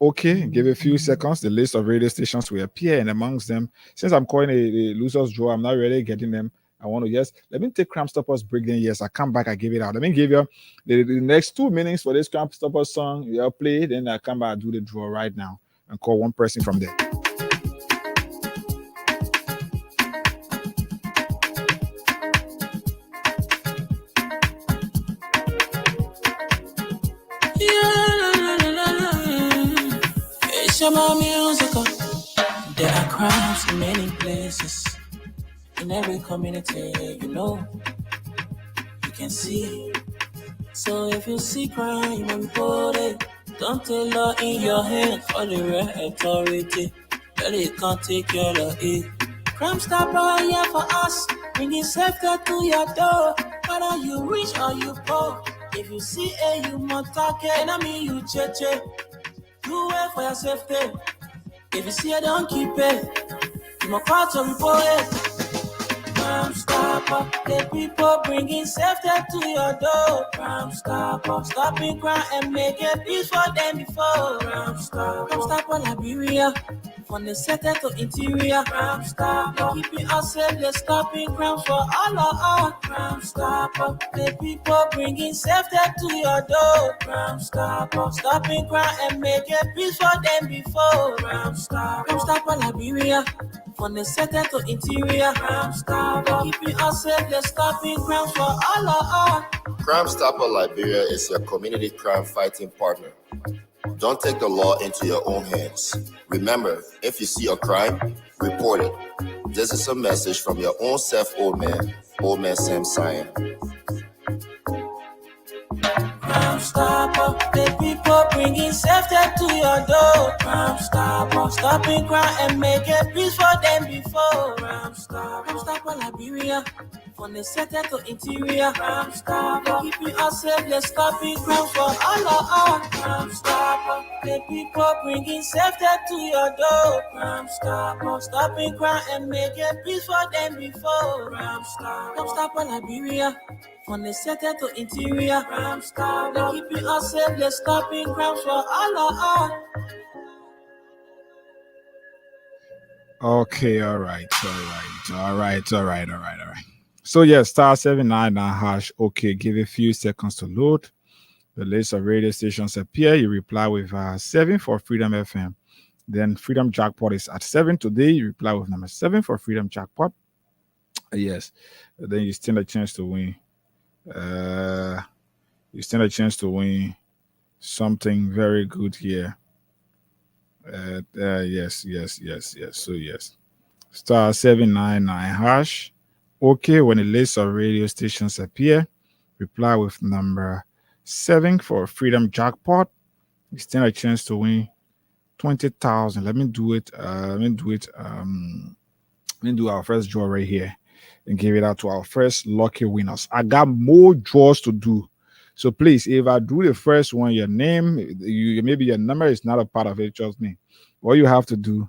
S10: Okay, give it a few seconds. The list of radio stations will appear, and amongst them, since I'm calling a losers draw, I'm not really getting them. I want to let me take Cram Stoppers break. Then yes, I come back, I give it out. Let me give you the next 2 minutes for this Cram Stoppers song. You'll play, then I come back, do the draw right now, and call one person from there.
S11: Shabba musical. There are crimes in many places, in every community, you can see. So if you see crime, report it. Don't take law in your hands for the real authority. But it can't take care of it. Crime Stopper here for us, bringing safety to your door. Whether you rich or you poor, if you see a human target, enemy you cheche. Do it for your safety. If you see it, don't keep it. You must call to report it. Crime Stopper, the people bringing safety to your door. Crime Stopper, stopping crime and making peace for them before. Crime Stopper, Liberia, from the center to interior. Crime Stopper, keeping us safe, they're stopping crime for all of us. Crime Stopper, the people bringing safety to your door. Crime Stopper, stopping crime and making peace for them before. Crime Stopper, Liberia, from the center to interior. Crime Stopper, keeping us safe, they're stopping crime for all of us.
S12: Crime Stopper Liberia is your community crime fighting partner. Don't take the law into your own hands. Remember, if you see a crime, report it. This is a message from your own self, old man Sam Cyan.
S11: Crime Stopper, the people bringing safety to your door. Crime Stopper, stopping crime and making peace for them before. Crime Stopper, Liberia, From the center to interior, Crime Stopper. Keeping us safe, let's stop it. Crime for all of us. Crime Stopper. The people bringing safety to your door. Crime Stopper. Stopping crime and making peace for them before. Crime Stopper. Crime Stopper Liberia. From the center to interior, Crime Stopper. Keeping us safe, let's stop it. Crime for all of us.
S10: Okay, all right. So yes, star 799 hash. Okay, give a few seconds to load. The list of radio stations appear. You reply with 7 for Freedom FM. Then Freedom Jackpot is at 7 today. You reply with number 7 for Freedom Jackpot. Yes. Then you stand a chance to win. You stand a chance to win something very good here. Yes. So yes. Star 799 hash. Okay, when the list of radio stations appear, reply with number 7 for Freedom Jackpot. You stand a chance to win 20,000. Let me do our first draw right here and give it out to our first lucky winners. I got more draws to do. So please, if I do the first one, your name, maybe your number is not a part of it, trust me. All you have to do,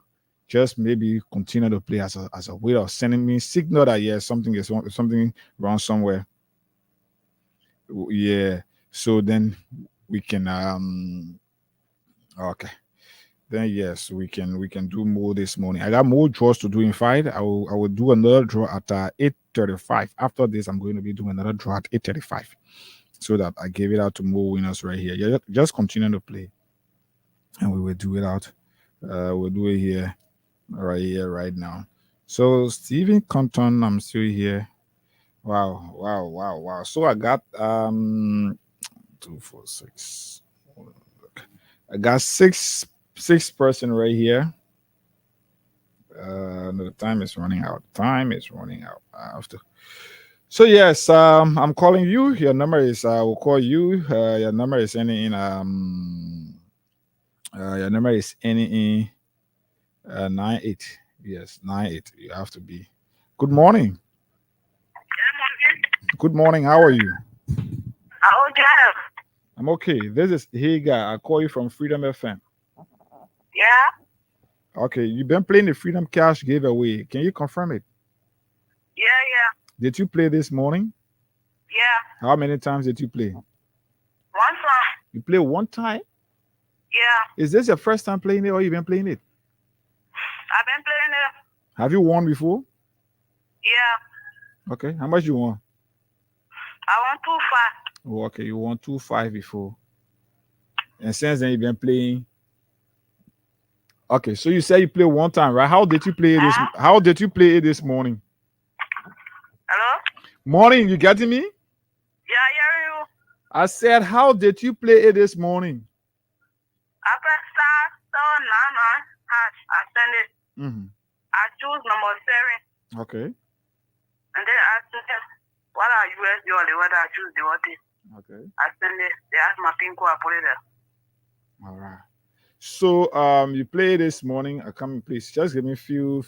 S10: just maybe continue to play as a way of sending me signal that yes, something wrong somewhere. Yeah. So then we can okay. Then yes, we can do more this morning. I got more draws to do. In fact, I will do another draw at 8:35. After this, I'm going to be doing another draw at 8:35, so that I gave it out to more winners right here. Just continue to play, and we will do it out. We'll do it here, right now. So Stephen Compton, I'm still here. Wow. So I got 2, 4, 6. I got six person right here. No, the time is running out. I have to. So yes, I'm calling you. Your number is we'll call you. Your number is ending in 98. Yes, 98. You have to be. Good morning. Good morning. How are you?
S15: How are you?
S10: I'm okay. This is Hagar. I call you from Freedom FM.
S15: Yeah.
S10: Okay, you've been playing the Freedom Cash giveaway. Can you confirm it?
S15: Yeah.
S10: Did you play this morning?
S15: Yeah.
S10: How many times did you play?
S15: One time.
S10: You play one time?
S15: Yeah.
S10: Is this your first time playing it or you've been playing it?
S15: I've been playing it.
S10: Have you won before?
S15: Yeah.
S10: Okay, how much you won?
S15: I won 2-5.
S10: Oh, okay, you won 2-5 before. And since then you've been playing. Okay, so you said you played one time, right? How did you play it this morning?
S15: Hello?
S10: Morning, you getting me?
S15: Yeah, I hear you.
S10: I said, how did you play it this morning?
S15: I press star 99 hash. I send it.
S10: Mm-hmm.
S15: I choose number 7.
S10: Okay.
S15: And then I send it. What are USD or the weather? I choose the what is.
S10: Okay.
S15: I send it. They ask my pin code. I put it there.
S10: All right. So you played this morning. Please just give me a few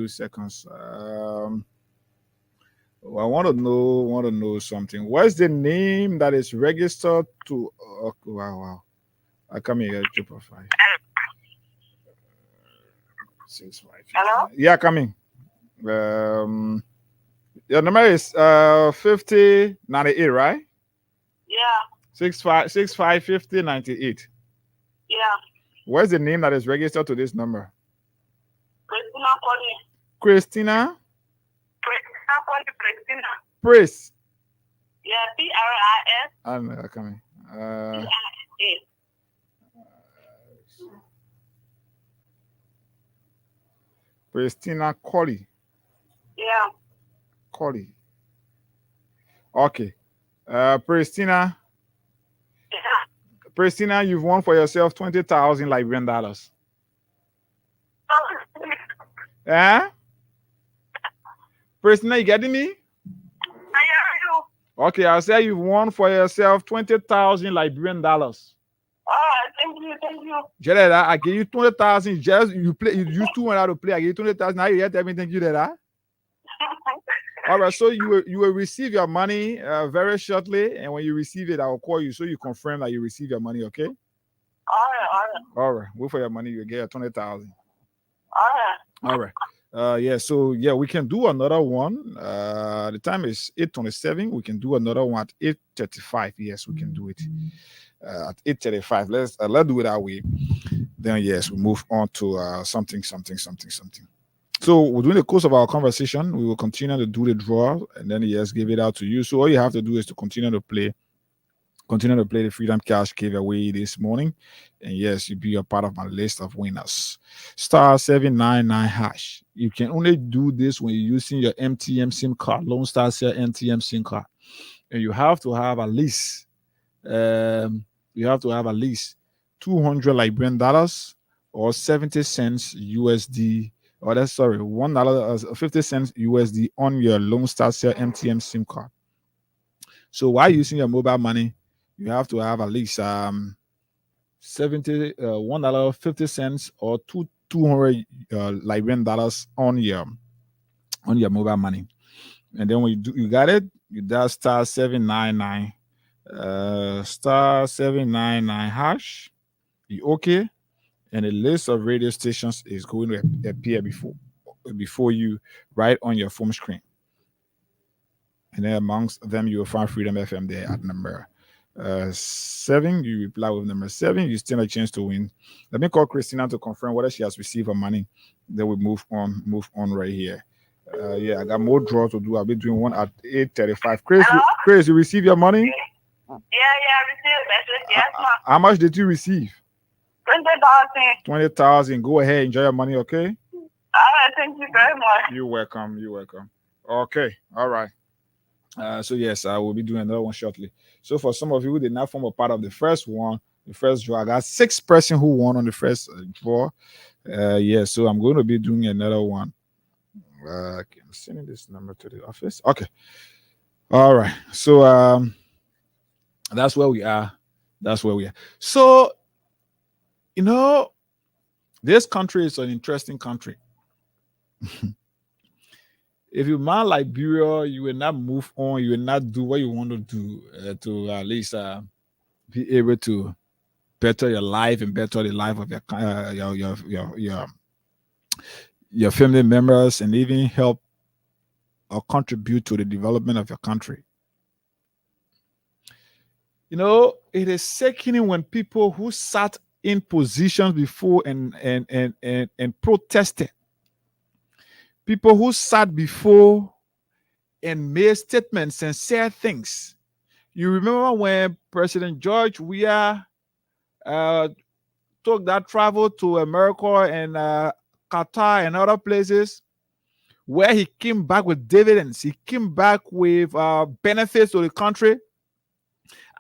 S10: seconds. I want to know something. What's the name that is registered to? Wow. I come here. 555. 65.
S15: Hello?
S10: Yeah, coming. Your number is 5098, right?
S15: Yeah.
S10: 655098.
S15: Yeah.
S10: What's the name that is registered to this number?
S15: Christina calling.
S10: Christina?
S15: Christina.
S10: Pris.
S15: Yeah, PRIS.
S10: I know, coming. Christina Colley.
S15: Yeah.
S10: Colley. Okay. Christina.
S15: Yeah.
S10: Christina, you've won for yourself 20,000 Liberian dollars. Yeah? Christina, you getting me?
S15: I hear you.
S10: Okay, I say you've won for yourself 20,000 Liberian dollars.
S15: All right, thank you.
S10: Jeddah, I give you 20,000. Just you used 200 to play. I give you 20,000. Now you get everything you did, huh? All right, so you will receive your money very shortly, and when you receive it, I will call you so you confirm that you receive your money. Okay. All right. Wait for your money. You get 20,000. All right. Yeah. So yeah, we can do another one. The time is 8:27. We can do another one at 8:35. Yes, we can do it at 8:35. Let's do it that way. Then yes, we move on to something. So during the course of our conversation, we will continue to do the draw, and then yes, give it out to you. So all you have to do is to continue to play the Freedom Cash giveaway this morning, and yes, you'll be a part of my list of winners. *799#. You can only do this when you're using your MTM SIM card, Lone Star Cell MTM SIM card, and you have to have at least $200 Liberian dollars or 70 cents USD. Or that's sorry, $1.50 USD on your Lone Star Cell MTM SIM card. So while using your mobile money, you have to have at least $1.50 or 200 Liberian dollars on your mobile money. And then when you got it, you dial *799 *799#. You okay, and a list of radio stations is going to appear before you right on your phone screen. And then amongst them, you will find Freedom FM there at number 7. You reply with number 7. You stand a chance to win. Let me call Christina to confirm whether she has received her money. Then we move on right here. Yeah, I got more draw to do. I'll be doing one at 8:35. Chris, you received your money?
S15: Yeah, I received a message. Yes, ma'am.
S10: How much did you receive?
S15: 20,000.
S10: 20,000. Go ahead, enjoy your money, okay?
S15: All right, thank you very much.
S10: You're welcome. Okay, all right. So yes, I will be doing another one shortly. So for some of you who did not form a part of the first draw, I got 6 person who won on the first draw. So I'm going to be doing another one. I'm sending this number to the office. Okay. All right. So that's where we are. So this country is an interesting country. If you man Liberia, you will not move on. You will not do what you want to do to at least be able to better your life and better the life of your family members, and even help or contribute to the development of your country. It is sickening when people who sat in positions before and protested, people who sat before and made statements and said things. You remember when President George Weah took that travel to America and Qatar and other places, where he came back with dividends. He came back with benefits to the country.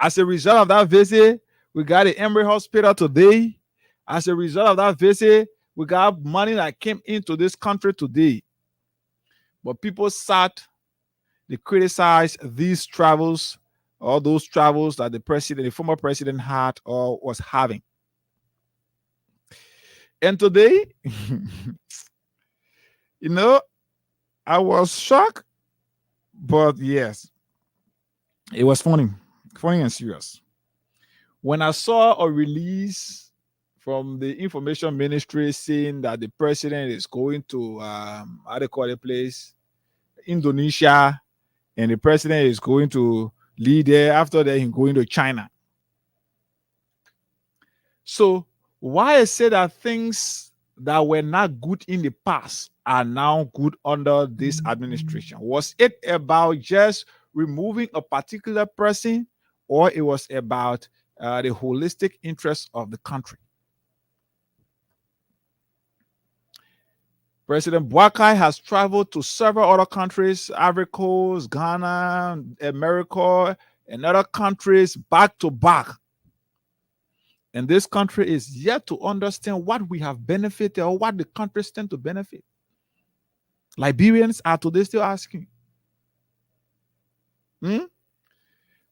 S10: As a result of that visit, we got the Emory Hospital today. As a result of that visit, we got money that came into this country today. But people they criticized these travels, or those travels that the former president had or was having. And today, I was shocked, but yes, it was funny and serious. When I saw a release from the information ministry saying that the president is going to, how they call the place, Indonesia, and the president is going to lead there, after that he's going to China. So why I say that things that were not good in the past are now good under this administration? Was it about just removing a particular person, or it was about the holistic interest of the country? President Boakai has traveled to several other countries, Ivory Coast, Ghana, America, and other countries back to back. And this country is yet to understand what we have benefited or what the country stand to benefit. Liberians are today still asking.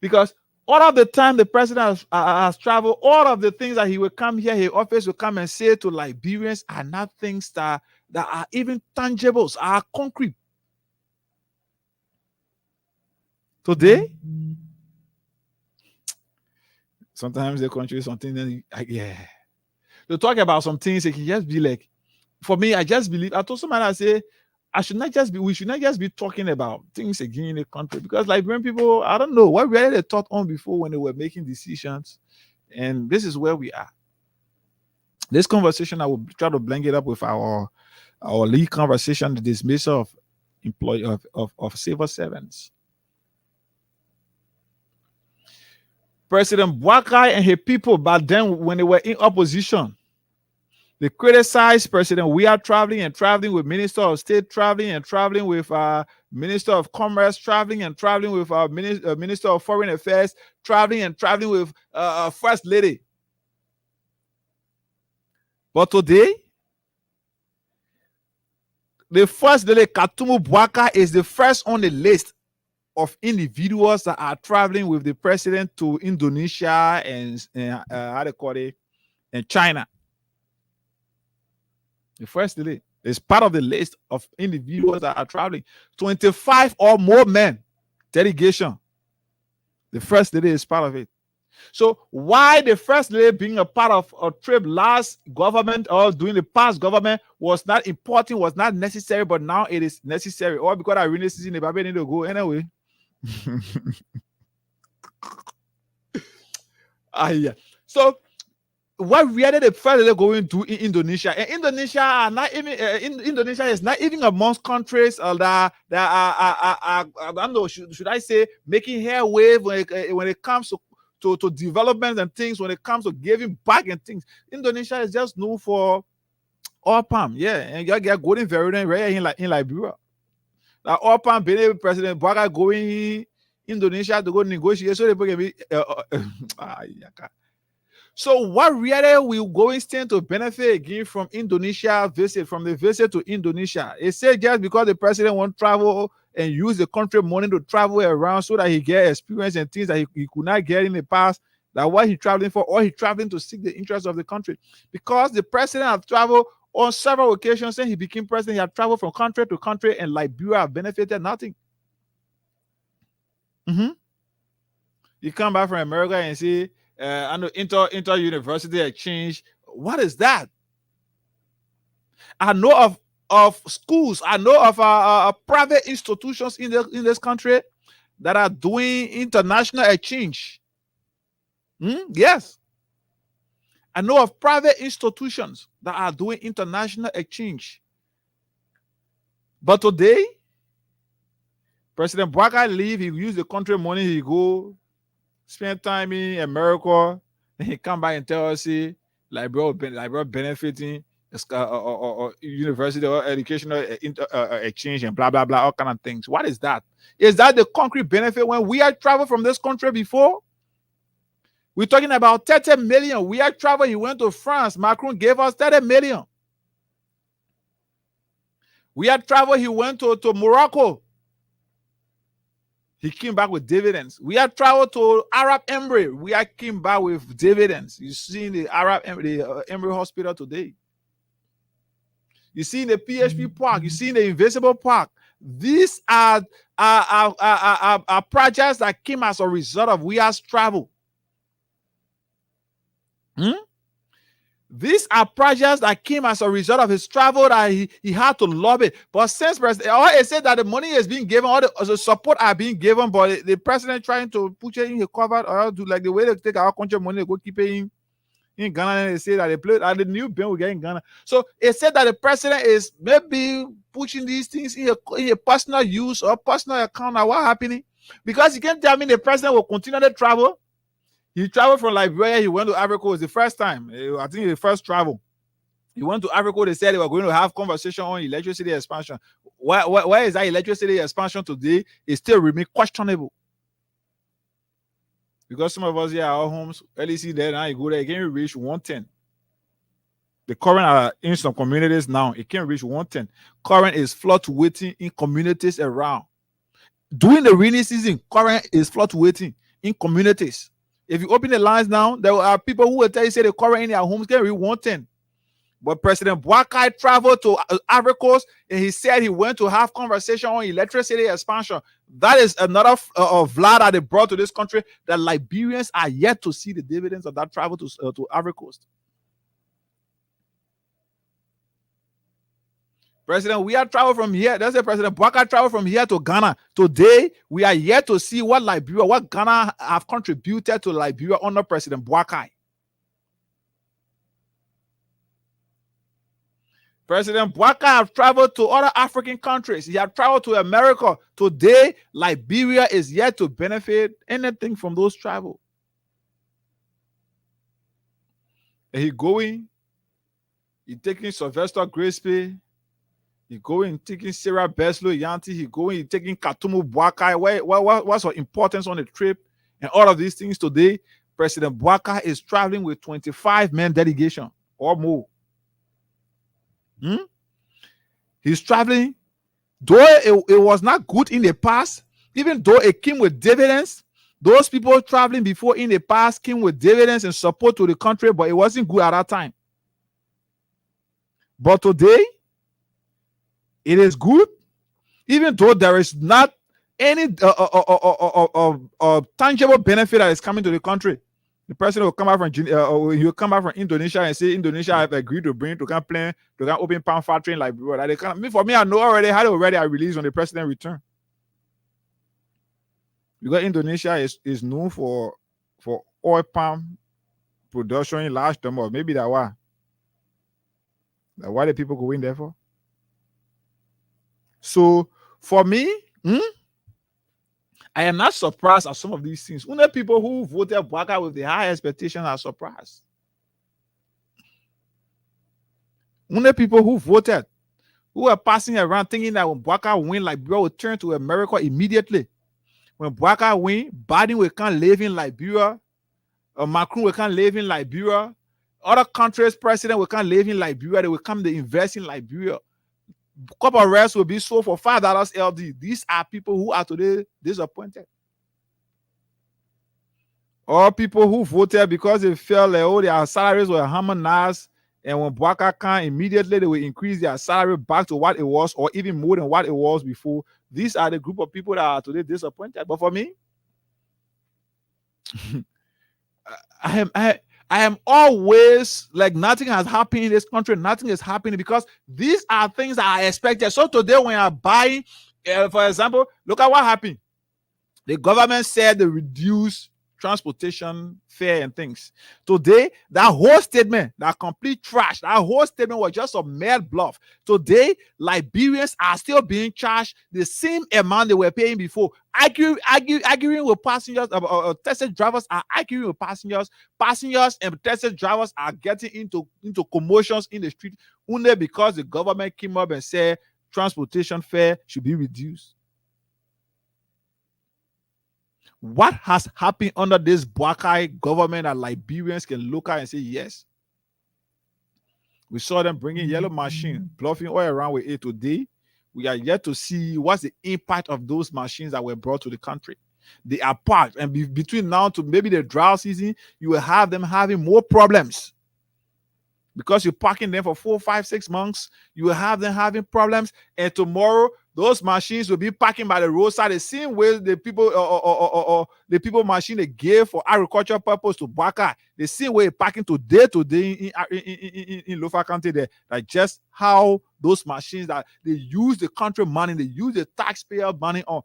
S10: Because all of the time the president has traveled, all of the things that he will come here, his office will come and say to Liberians are not things that are even tangibles, are concrete. Today, sometimes the country is something then to talk about some things, it can just be like, for me, I just believe, I told somebody, I say, we should not just be talking about things again in the country, because like when people, I don't know what really they thought on before when they were making decisions, and this is where we are. This conversation, I will try to blend it up with our lead conversation, the dismissal of employee of civil servants. President Boakai and his people back then, when they were in opposition, they criticized President. We are traveling with Minister of State, traveling with Minister of Commerce, traveling with our Minister of Foreign Affairs, traveling with First Lady. But today, the First Lady, Katumu Boakai, is the first on the list of individuals that are traveling with the president to Indonesia and how they call it, and China. The First Lady is part of the list of individuals that are traveling. 25 or more men delegation. The First Lady is part of it. So why the First Lady being a part of a trip last government or during the past government was not important, was not necessary, but now it is necessary, or because I really see the baby need to go anyway. Yeah. So what really the First Lady going to in Indonesia? And Indonesia are not even Indonesia is not even amongst countries that are I don't know, should I say making headway when it comes to development and things, when it comes to giving back and things. Indonesia is just known for oil palm, and you get golden variant right in Liberia. Now oil palm, President Boakai going Indonesia to go negotiate, so they can be so what really will going stand to benefit again from Indonesia visit, from the visit to Indonesia? It said just because the president won't travel and use the country money to travel around so that he get experience and things that he could not get in the past, that what he traveling for, or he traveling to seek the interests of the country. Because the president have traveled on several occasions since he became president, he had traveled from country to country, and Liberia have benefited nothing. You come back from America and see, I know inter-university exchange. What is that? I know of schools. I know of private institutions in this country that are doing international exchange. Yes. I know of private institutions that are doing international exchange. But today, President Boakai leave, he use the country money, he go spend time in America, then he come back and tell us, see, Liberia benefiting or university or educational exchange and blah, blah, blah, all kind of things. What is that? Is that the concrete benefit when we had traveled from this country before? We're talking about 30 million. We had traveled, he went to France. Macron gave us 30 million. We had traveled, he went to Morocco. He came back with dividends. We had traveled to Arab Emirates. We had came back with dividends. You see in the Arab Emirates Hospital today. You see in the PHP Park. You see in the Invisible Park. These are projects that came as a result of we has traveled. These are projects that came as a result of his travel that he had to lobby. But since president, it said that the money is being given, all the support are being given, but the president trying to put it in the cover or do like the way they take our country money, they go keep it in Ghana, and they say that they play the new bill we get in Ghana. So it said that the president is maybe pushing these things in a personal use or personal account. Now what happening? Because you can't tell me the president will continue to travel. He traveled from Liberia. He went to Africa. It was the first time. I think the first travel. He went to Africa. They said they were going to have conversation on electricity expansion. Why is that electricity expansion today? It still remain questionable. Because some of us here at our homes, LEC there, now you go there, it can reach 110. The current are in some communities now, it can reach 110. Current is fluctuating in communities around. During the rainy season, current is fluctuating in communities. If you open the lines now, there are people who will tell you, say the current in their homes can reach 110. But President Boakai traveled to Ivory Coast, and he said he went to have conversation on electricity expansion. That is another vlad that they brought to this country, that Liberians are yet to see the dividends of that travel to Ivory Coast. President, we are travel from here. That's the President Boakai travel from here to Ghana. Today, we are yet to see what Ghana have contributed to Liberia under President Boakai. President Boakai have traveled to other African countries. He have traveled to America. Today, Liberia is yet to benefit anything from those travel. And he going, he taking Sylvester Grisby, he going taking Sarah Beslow Yanti, he going, he taking Katumu Boakai. What's the importance on the trip? And all of these things today, President Boakai is traveling with 25-man delegation or more. He's traveling, though it was not good in the past, even though it came with dividends. Those people traveling before in the past came with dividends and support to the country, but it wasn't good at that time. But today, it is good, even though there is not any tangible benefit that is coming to the country. The person will come out from he'll come back from Indonesia and say Indonesia have agreed to bring to come plan to come open palm factory in Liberia. That they for me, I know already how already I released when the president returned. Because Indonesia is known for oil palm production in large number. Maybe that's why. That's why the people go in there for. So for me, I am not surprised at some of these things. When the people who voted Boakai with the high expectations are surprised. When the people who voted, who are passing around thinking that when Boakai win, Liberia will turn to America immediately. When Boakai win, Biden will come live in Liberia. Macron will come live in Liberia. Other countries' president will come live in Liberia. They will come to invest in Liberia. Couple of rest will be sold for $5 LD. These are people who are today disappointed. Or people who voted because they felt like their salaries were harmonized, and when Boakai come, immediately they will increase their salary back to what it was, or even more than what it was before. These are the group of people that are today disappointed. But for me, I am always like nothing has happened in this country. Nothing is happening because these are things that I expected. So today when I'm buying, for example, look at what happened. The government said they reduce transportation fare and things. Today, that whole statement, that complete trash, that whole statement was just a mad bluff. Today, Liberians are still being charged the same amount they were paying before. Arguing with passengers, taxi drivers are arguing with passengers. Passengers and taxi drivers are getting into commotions in the street only because the government came up and said transportation fare should be reduced. What has happened under this Boakai government that Liberians can look at and say, yes? We saw them bringing yellow machine, bluffing all around with it today. We are yet to see what's the impact of those machines that were brought to the country. They are parked, and between now to maybe the drought season, you will have them having more problems. Because you're parking them for 4, 5, 6 months, you will have them having problems, and tomorrow those machines will be parking by the roadside the same way the people the people machine they gave for agricultural purpose to Boakai, the same way parking today in Lofa County there. Like just how those machines that they use the country money, they use the taxpayer money on,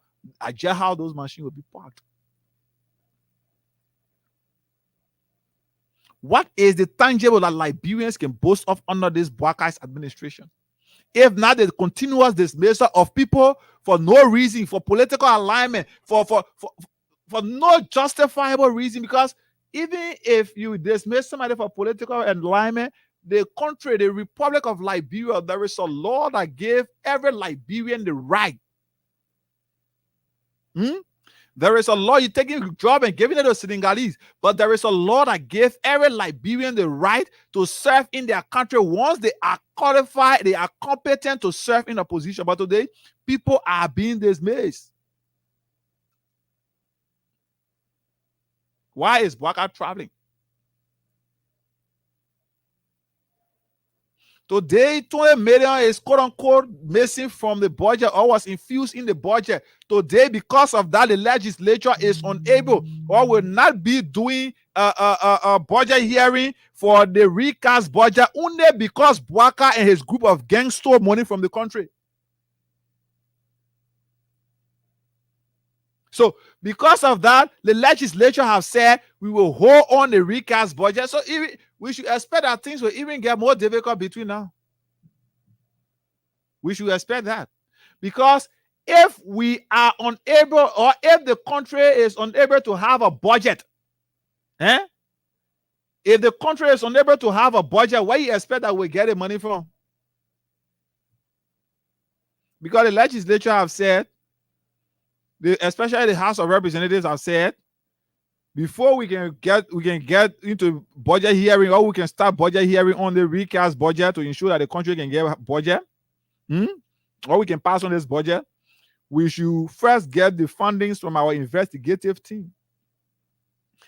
S10: just how those machines will be parked. What is the tangible that Liberians can boast of under this Boakai's administration? If not the continuous dismissal of people for no reason, for political alignment, for no justifiable reason, because even if you dismiss somebody for political alignment, the country, the Republic of Liberia, there is a law that gave every Liberian the right. There is a law, you're taking a job and giving it to Senegalese, but there is a law that gives every Liberian the right to serve in their country once they are qualified, they are competent to serve in a position. But today, people are being dismissed. Why is Boakai traveling? Today, 20 million is quote unquote missing from the budget or was infused in the budget. Today, because of that, the legislature is unable or will not be doing a budget hearing for the recast budget only because Bwaka and his group of gangs stole money from the country. So, because of that, the legislature have said we will hold on the recast budget. So, we should expect that things will even get more difficult between now. We should expect that. Because if we are unable, or if the country is unable to have a budget, if the country is unable to have a budget, where you expect that we get the money from? Because the legislature have said, especially the House of Representatives have said, before we can get into budget hearing, or we can start budget hearing on the recast budget to ensure that the country can get a budget, or we can pass on this budget, we should first get the fundings from our investigative team.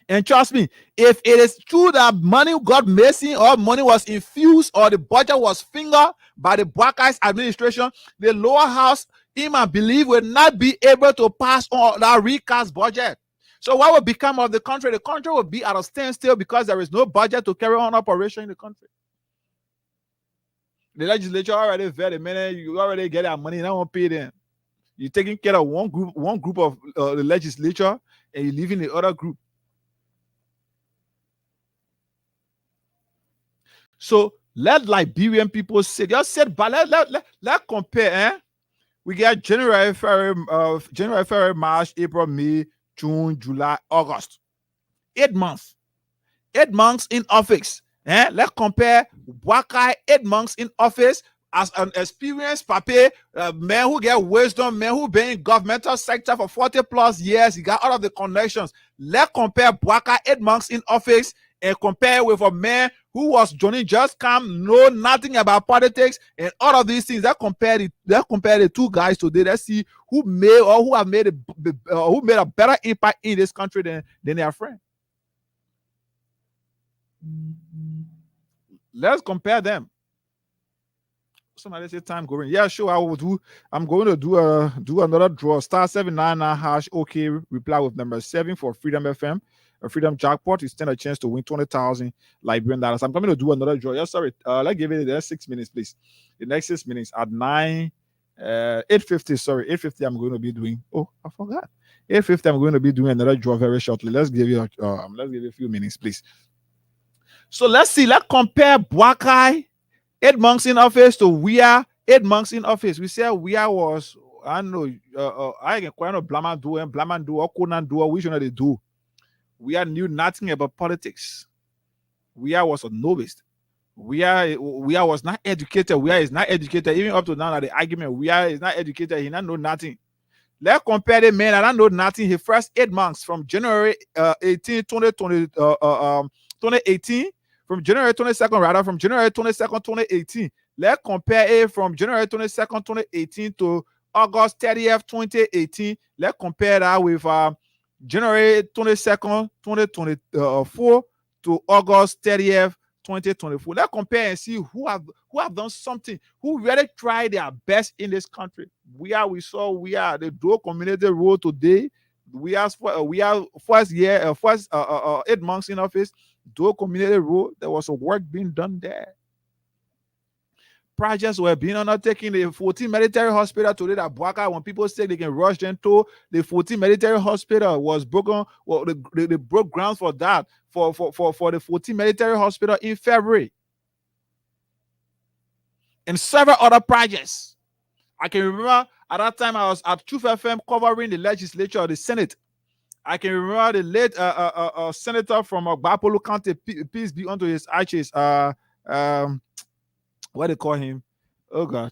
S10: And trust me, if it is true that money got missing or money was infused or the budget was fingered by the Bwaka's administration, the lower house, I believe, will not be able to pass on that recast budget. So what will become of the country? The country will be at a standstill because there is no budget to carry on operation in the country. The legislature already the minute you already get that money, now won't pay them. You're taking care of one group of the legislature, and you're leaving the other group. So let Liberian people say, just said, but let compare. We get January, February, March, April, May, June, July, August. 8 months. 8 months in office. Let's compare Bwaka 8 months in office as an experienced pape, man who get wisdom, man who been in governmental sector for 40 plus years. He got all of the connections. Let's compare Bwaka 8 months in office and compare with a man who was Johnny Just Come, know nothing about politics and all of these things. Let's compare the two guys today. Let's see who made or who have made who made a better impact in this country than their friend. Let's compare them. Somebody say time going. Yeah, sure. I will do. I'm going to do another draw. Star 799 hash. Okay, reply with number 7 for Freedom FM. A Freedom jackpot. You stand a chance to win 20,000 Liberian dollars. I'm coming to do another draw. Yeah, sorry. Let's give it the next 6 minutes, please. The next 6 minutes at 8:50. Sorry, 8:50. I'm going to be doing. Oh, I forgot. 8:50. I'm going to be doing another draw very shortly. Let's give you a few minutes, please. So let's see. Let's compare Bwaka 8 months in office to Wia 8 months in office. We said Wia was, I know, I can quite know Blaman do or Conan do or which one they do. Wia knew nothing about politics. Wia was a novice. Wia was not educated. Wia is not educated. Even up to now, the argument, Wia is not educated. He not know nothing. Let's compare the man. I don't know nothing. His first 8 months from January 18, 2018. From January 22nd, rather, from January 22nd, 2018. Let's compare it from January 22nd, 2018 to August 30th, 2018. Let's compare that with January 22nd, 2024 to August 30th, 2024. Let's compare and see who have done something, who really tried their best in this country. We saw the Dual Community Road today. We are first 8 months in office. Dual Community Road, there was a work being done there. Projects were being undertaken. The 14 military hospital today that Bwaka, when people say they can rush them to the 14 military hospital was broken. Well, they broke ground for that for the 14 military hospital in February. And several other projects. I can remember at that time I was at Truth FM covering the legislature of the Senate. I can remember the late senator from Bapolo County, peace be unto his ashes. What they call him? Oh God,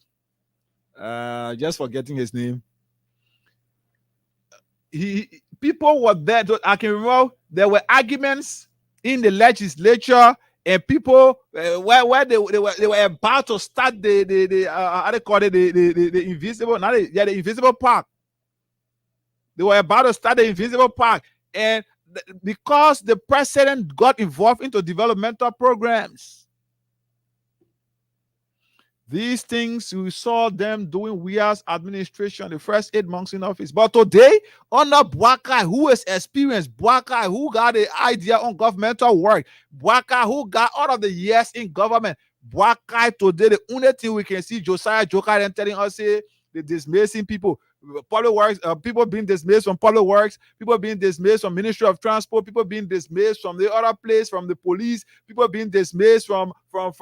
S10: just forgetting his name. People were there. I can remember there were arguments in the legislature, and people where they were about to start the how they call it the invisible, the invisible park. They were about to start the invisible park, and because the president got involved into developmental programs, These things we saw them doing Weir's administration, the first 8 months in office. But today, under Boakai, who is experienced, Boakai, who got the idea on governmental work, Boakai, who got all of the years in government, Boakai today, the only thing we can see Josiah Joker and telling us, say, the dismissing people, public works, people being dismissed from public works, people being dismissed from Ministry of Transport, people being dismissed from the other place, from the police, people being dismissed from the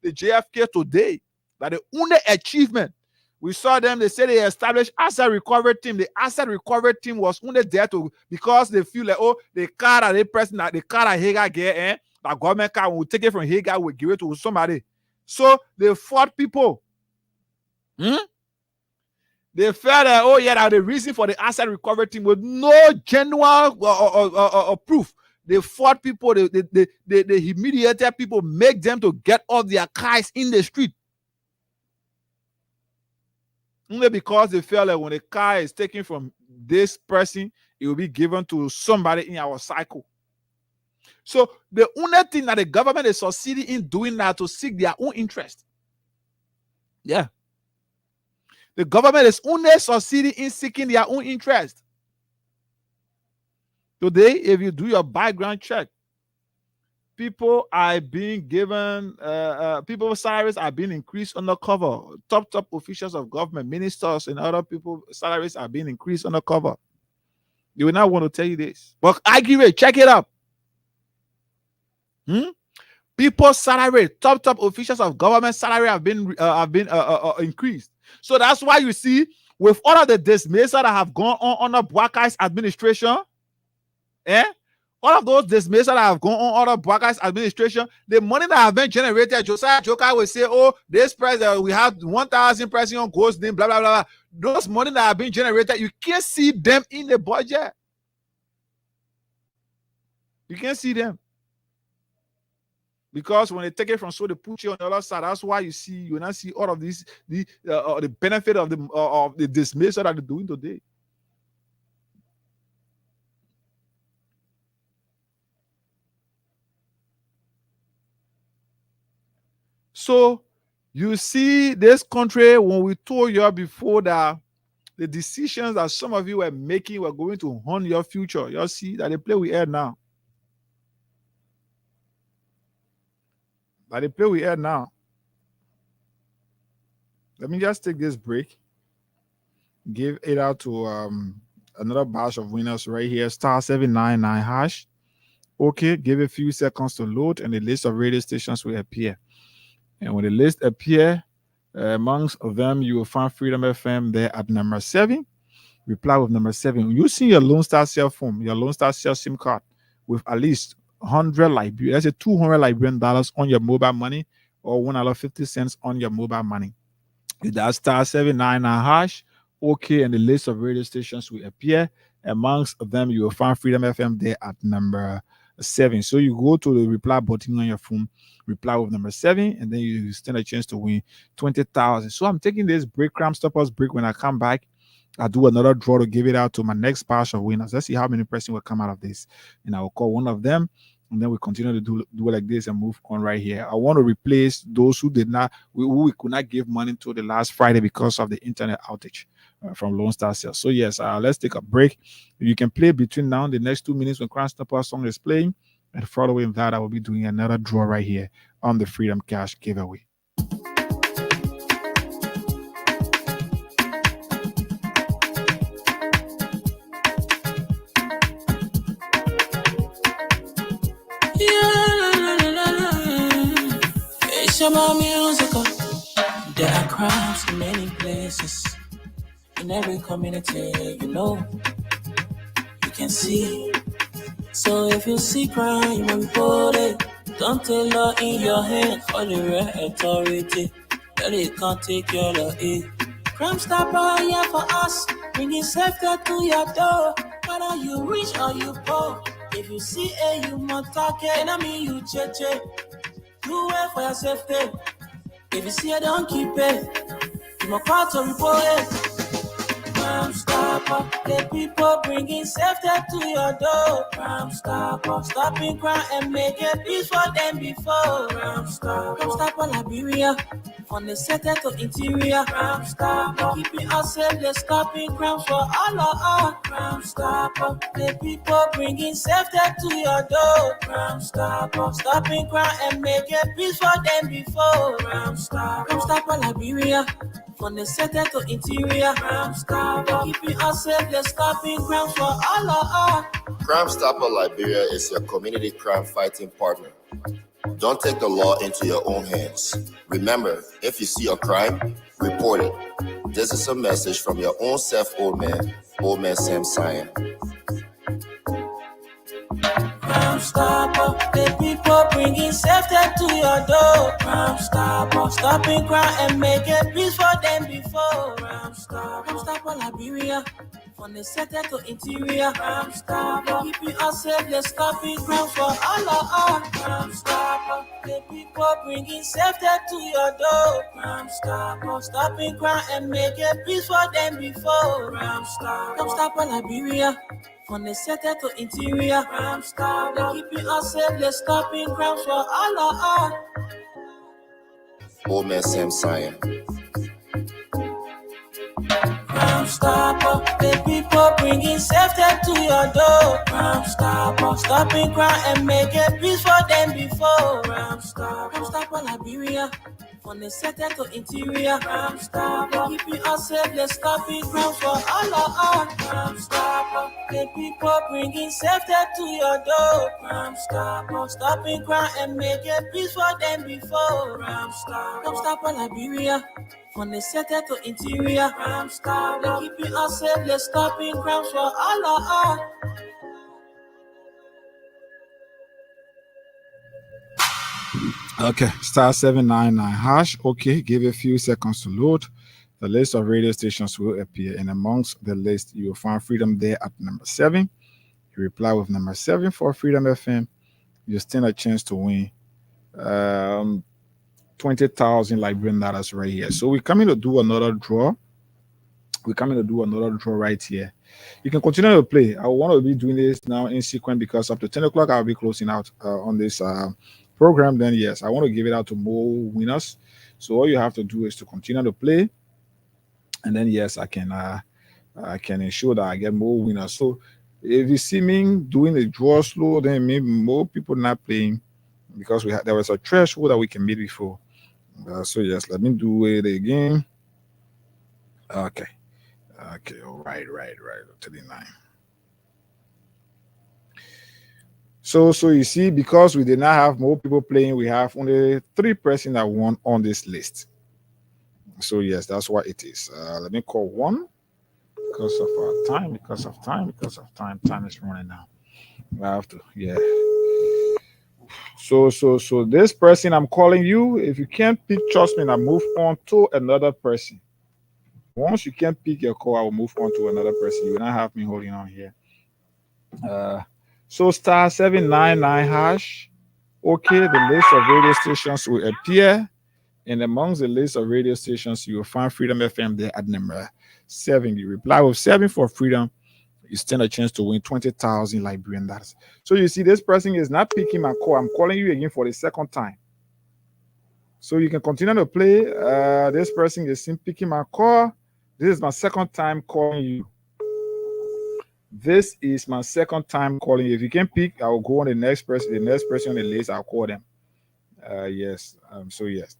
S10: JFK today. That the only achievement we saw them. They said they established asset recovery team. The asset recovery team was only there to because they feel like, oh, the car that they present, the car that Hagar get, the government car will take it from Hagar, will give it to somebody. So they fought people. They felt that, oh yeah, that the reason for the asset recovery team with no genuine proof. They fought people, they humiliated people, make them to get all their cars in the street. Only because they felt like when the car is taken from this person, it will be given to somebody in our cycle. So the only thing that the government is succeeding in doing now to seek their own interest. Yeah. The government is only succeeding in seeking their own interest. Today, if you do your background check, people are being given, people's salaries are being increased undercover. Top officials of government, ministers and other people's salaries are being increased undercover. They will not want to tell you this. But I give it, check it up. People's salary, top officials of government salary have been increased. So that's why you see, with all of the dismissals that have gone on under Boakai's administration, all of those dismissals that have gone on under Boakai's administration, the money that have been generated, Josiah Joker will say, oh, this president, we have 1,000 president on Ghost name, blah, blah, blah, blah. Those money that have been generated, you can't see them in the budget. You can't see them. Because when they take it from so they put you on the other side, that's why you will not see all of these the benefit of the dismissal that they're doing today. So you see this country, when we told you before that the decisions that some of you were making were going to haunt your future. You see that they play with air now. Let me just take this break. Give it out to another batch of winners right here. *799#. Okay, give it a few seconds to load, and the list of radio stations will appear. And when the list appear, amongst them you will find Freedom FM there at number 7. Reply with number 7. Using your Lone Star cell phone, your Lone Star cell SIM card with at least 100 Liberian, let's say $200 Liberian on your mobile money, or $1.50 on your mobile money. That's *799#. Okay, and the list of radio stations will appear. Amongst them, you will find Freedom FM there at number 7. So you go to the reply button on your phone, reply with number 7, and then you stand a chance to win 20,000. So I'm taking this break, stop us break. When I come back, I'll do another draw to give it out to my next batch of winners. Let's see how many person will come out of this. And I will call one of them. And then we continue to do it like this and move on right here. I want to replace those who did not, who we could not give money to the last Friday because of the internet outage from Lone Star Sales. So yes, let's take a break. You can play between now and the next 2 minutes when Crown Stopper song is playing. And following that, I will be doing another draw right here on the Freedom Cash giveaway.
S11: It's about musical. There are crimes in many places, in every community, you know. You can see. So if you see crime, you report it. Don't take law in your hand for the real authority. That it can't take care of it. Crime Stopper here for us, bringing safety to your door. Whether you rich or you poor, if you see a human target, I mean you check. Do it for your safety. If you see it, don't keep it. You must call to report it. Crime Stopper. Stopper, the people bringing safety to your door. Crime Stopper, stopping crime and making peace for them before. Crime Stopper, Liberia, from the center to interior. Crime Stopper, keeping us safe, they're stopping crimes for all of us. Crime Stopper, the people bringing safety to your door. Crime Stopper, stopping crime and making peace for them before. Crime Stopper, Liberia, from the center to interior. Crime Stopper, keeping us safe, they're stopping crimes for all of us.
S12: Crime Stopper Liberia is your community crime fighting partner. Don't take the law into your own hands. Remember, if you see a crime, report it. This is a message from your own self, old man Sam Cyan.
S11: Crime Stopper, the people bringing safety to your door. Crime Stopper, stopping crime and making peace for them before. Crime Stopper, Liberia, from the center to interior. Crime Stopper, keeping us safe, they're stopping crime for all of us. Crime Stopper, the people bringing safety to your door. Crime Stopper, stopping crime and making peace for them before. Crime Stopper, Liberia, from the center to interior. Crime Stopper, keeping us safe, they're stopping crimes for all of us.
S12: Old man Sam Cyan.
S11: Crime Stopper, the people bringing safety to your door. Crime Stopper, stopping crime and making peace for them before. Crime Stopper, Liberia, from the center to interior. Crime Stopper, keeping us safe, they're stopping crimes for all of us. Crime Stopper, the people bringing safety to your door. Crime Stopper, stopping crime and making peace for them before. Crime Stopper, Liberia, from the center to interior. Crime Stopper, keeping us safe, they're stopping crimes for all of us.
S10: Okay, star 799 hash. Okay, give a few seconds to load. The list of radio stations will appear, and amongst the list, you will find Freedom there at number 7. You reply with number 7 for Freedom FM. You stand a chance to win 20,000 Liberian dollars right here. So we're coming to do another draw. Right here. You can continue to play. I want to be doing this now in sequence because up to 10 o'clock I'll be closing out on this program. Then yes, I want to give it out to more winners. So all you have to do is to continue to play, and then yes, I can ensure that I get more winners. So if you see me doing the draw slow, then maybe more people not playing because there was a threshold that we can meet before. So yes, let me do it again. Okay, all right, 39. So you see, because we did not have more people playing, we have only 3 persons that won on this list. So yes, that's what it is. Let me call one because of our time. Time is running now. I have to, yeah. So this person I'm calling you, if you can't pick, trust me, I move on to another person. Once you can't pick your call, I will move on to another person. You will not have me holding on here. So star 799 hash. Okay, the list of radio stations will appear. And amongst the list of radio stations, you will find Freedom FM there at number 7. You reply with 7 for Freedom. You stand a chance to win 20,000 Liberian dollars. So you see, this person is not picking my call. I'm calling you again for the second time. So you can continue to play. This person is picking my call. This is my second time calling you. If you can pick, I will go on the next person. The next person on the list, I'll call them. Yes. So yes.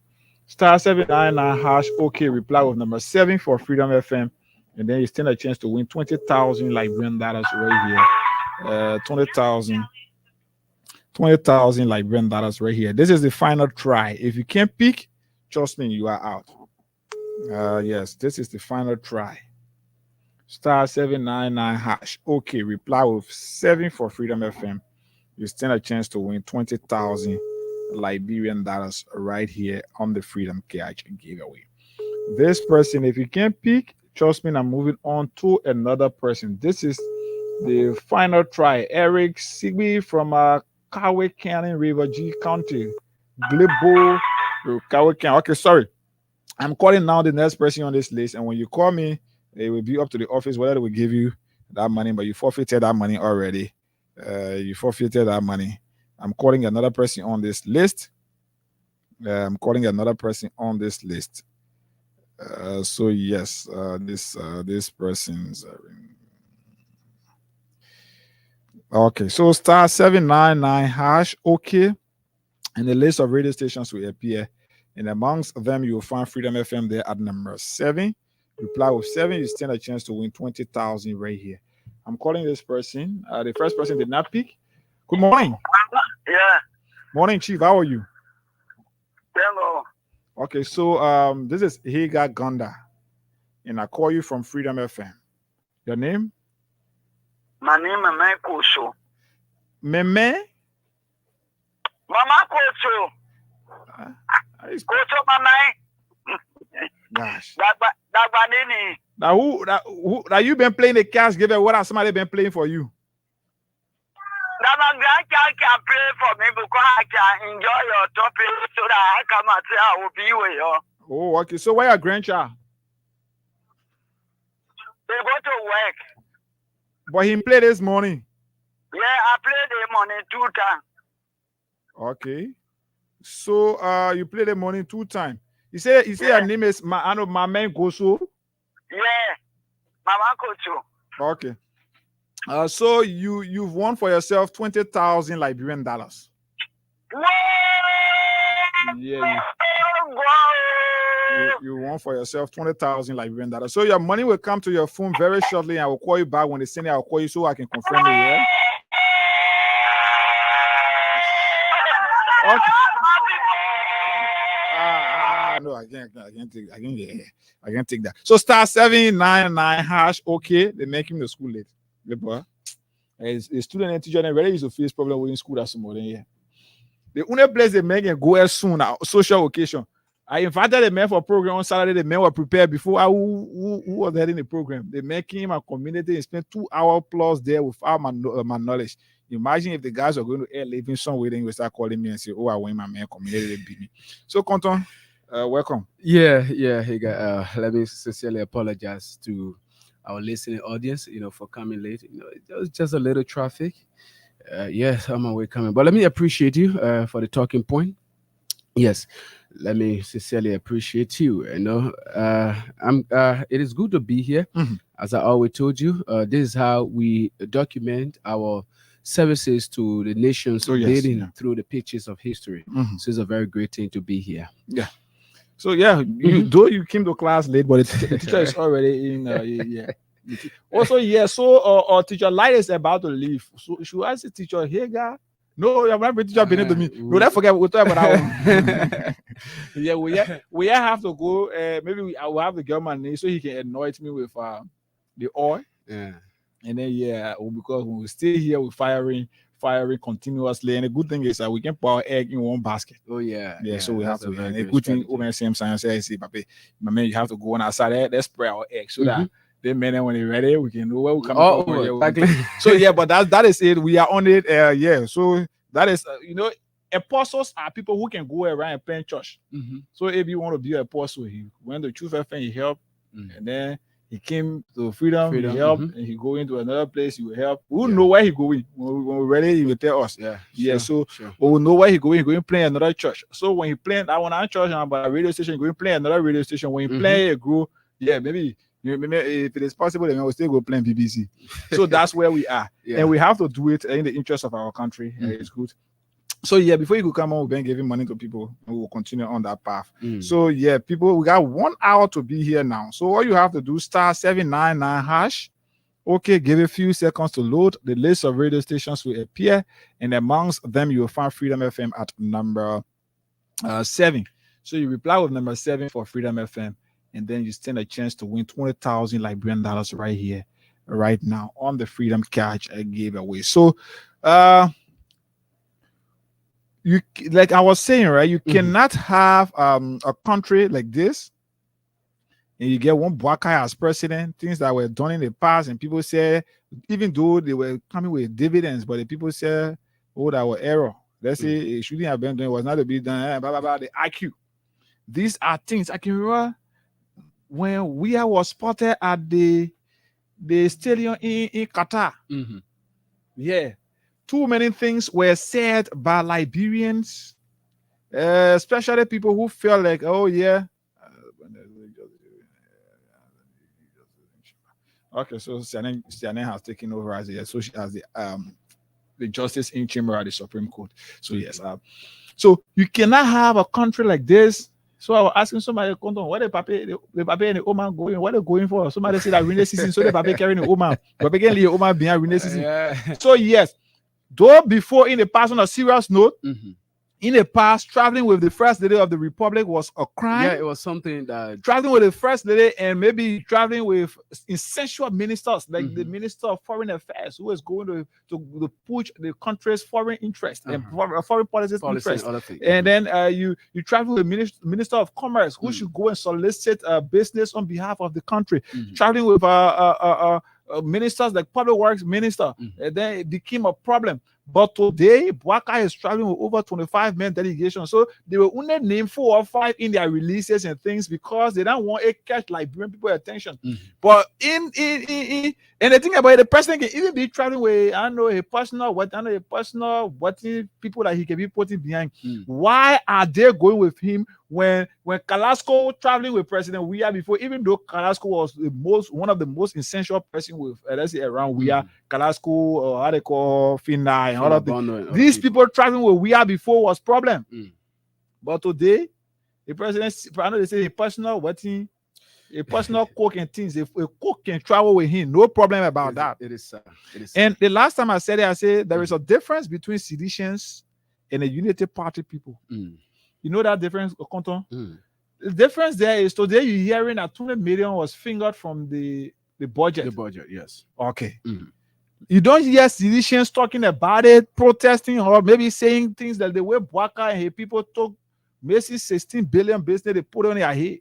S10: Star 799 hash. Okay, reply with number 7 for Freedom FM. And then you stand a chance to win 20,000 Liberian dollars right here. 20,000 Liberian dollars right here. This is the final try. If you can't pick, trust me, you are out. Yes, this is the final try. Star 799 hash. Okay, reply with 7 for Freedom FM. You stand a chance to win 20,000 Liberian dollars right here on the Freedom Catch giveaway. This person, if you can't pick, trust me, I'm moving on to another person. This is the final try. Eric Sigby from Kawe County, River G County, Glebo, Kawe County. Okay, sorry. I'm calling now the next person on this list, and when you call me, It will be up to the office whether they will give you that money, but you forfeited that money already. You forfeited that money. I'm calling another person on this list. So yes, this person's. Okay, so star 799 hash. Okay, and the list of radio stations will appear, and amongst them you will find Freedom FM there at number 7. Reply with 7, you stand a chance to win 20,000 right here. I'm calling this person. The first person did not pick. Good morning.
S15: Yeah.
S10: Morning, Chief. How are you?
S15: Hello.
S10: Okay, so this is Higa Gonda, and I call you from Freedom FM. Your name?
S15: My name is Meme Koso.
S10: Meme?
S15: Mama Koso. Koso Mama.
S10: Gosh.
S15: Now
S10: who you been playing the cash giver? What has somebody been playing for you?
S15: Now my grandchild can play for me because I can enjoy your topic so that I come and say I will be with you.
S10: Oh, okay. So where your grandchild?
S15: They go to work.
S10: But he played this morning.
S15: Yeah, I played the morning 2 times.
S10: Okay. So you played the morning 2 times. You say your name is Mame Goso?
S15: Yeah, Mama Koso.
S10: Okay. So you've won for yourself 20,000 Liberian dollars. Yeah. You won for yourself 20,000 Liberian dollars. So your money will come to your phone very shortly, and I will call you back when they send it. I'll call you so I can confirm it. Yeah. Okay. No, I can't take that. So star 799 hash. Okay, they make him the school late. The boy, as a student and teacher, and really used to face problem within school that some more than yeah. The only place they make him go as soon as social occasion. I invited the man for a program on Saturday. The men were prepared before who was heading the program. They make him a community and spend 2 hours plus there without my knowledge. Imagine if the guys are going to air living somewhere, then you start calling me and say, "Oh, I want my man community to beat me." So, Conton, welcome.
S16: Yeah. Hey, guys. Let me sincerely apologize to our listening audience, for coming late. It was just a little traffic. Yes, I'm on my way coming. But let me appreciate you for the talking point. Yes, let me sincerely appreciate you. It is good to be here.
S10: Mm-hmm.
S16: As I always told you, this is how we document our services to the nations through the pictures of history.
S10: Mm-hmm.
S16: So it's a very great thing to be here.
S10: Yeah. So though you came to class late, but the teacher is already in. Also, so teacher Light is about to leave. So should I say teacher Hagar? No, you're not teacher Benin to me. No, don't forget we'll talk about that one. we have to go. Maybe I will have to get my name so he can anoint me with the oil.
S16: Yeah.
S10: And then because we will stay here with firing continuously. And the good thing is that we can put our egg in one basket.
S16: Oh yeah.
S10: So we have to. And the good thing, over same science says, "Papi, my man, you have to go on outside. Let's spray our egg so that the men when they're ready, we can know where we come from."
S16: Exactly.
S10: So but that is it. We are on it. So that is apostles are people who can go around and plant church.
S16: Mm-hmm.
S10: So if you want to be an apostle, he went to Truth FM, he helped, and then he came to Freedom, he helped, and he go into another place, he will help. We will know where he going. When we're ready, he will tell us.
S16: Sure.
S10: We will know where he going. He going to play another church. So when he play that one at church and about a radio station, he going to play another radio station. When he play a group, maybe if it is possible, then we'll still go play BBC. So that's where we are. And we have to do it in the interest of our country. It's good. So before you could come on, we've been giving money to people, and we will continue on that path. So people, we got 1 hour to be here now. So all you have to do, star 799 hash. Okay, give it a few seconds to load. The list of radio stations will appear, and amongst them you will find Freedom FM at number 7. So you reply with number 7 for Freedom FM, and then you stand a chance to win 20,000 Liberian dollars right here, right now on the Freedom Catch I gave away. So you, like I was saying, right? You cannot have a country like this, and you get one Buakai as president. Things that were done in the past, and people say, even though they were coming with dividends, but the people say, "Oh, that was error." Let's say it shouldn't have been done. It was not to be done. Blah blah blah. The IQ. These are things I can remember. when we was spotted at the stadium in Qatar.
S16: Mm-hmm.
S10: Yeah, too many things were said by Liberians, especially people who felt like, oh yeah. Okay, so Sianen has taken over as the the justice in chamber at the Supreme Court. So yes, so you cannot have a country like this. So I was asking somebody, what the papa and the Oman going? What they going for? Somebody said that rainy season, so the papa carrying the Oman. But again, the Oman behind rainy season.
S16: Yeah.
S10: So yes, though before in the past, on a serious note,
S16: Mm-hmm.
S10: in the past, traveling with the first lady of the republic was a crime.
S16: Yeah, it was something that
S10: traveling with the first lady and maybe traveling with essential ministers like the Minister of Foreign Affairs, who is going to push the country's foreign interest and foreign policies interest. And then you travel with Minister of Commerce, who should go and solicit business on behalf of the country. Traveling with ministers like Public Works Minister, and then it became a problem. But today, Bwaka is traveling with over 25 men delegation. So they will only name 4 or 5 in their releases and things because they don't want to catch Liberian people attention. But in and the thing about it, the president can even be traveling with what people that he can be putting behind. Why are they going with him when Kalasco traveling with President Weah before, even though Kalasco was one of the most essential person with let's say around Weah, Kalasco, how they call Finna and all of them. These people traveling with Weah before was problem. But today, the president, I know they say a personal wedding, a personal cook and things. If a cook can travel with him, no problem about that.
S16: It is.
S10: And the last time I said it, I said there is a difference between seditions and a unity party people. You know that difference, Okonton? The difference there is today you're hearing that 20 million was fingered from the budget.
S16: The budget, yes.
S10: Okay. You don't hear seditions talking about it, protesting, or maybe saying things that the way Bwaka and his people took Macy's 16 billion business they put on their head.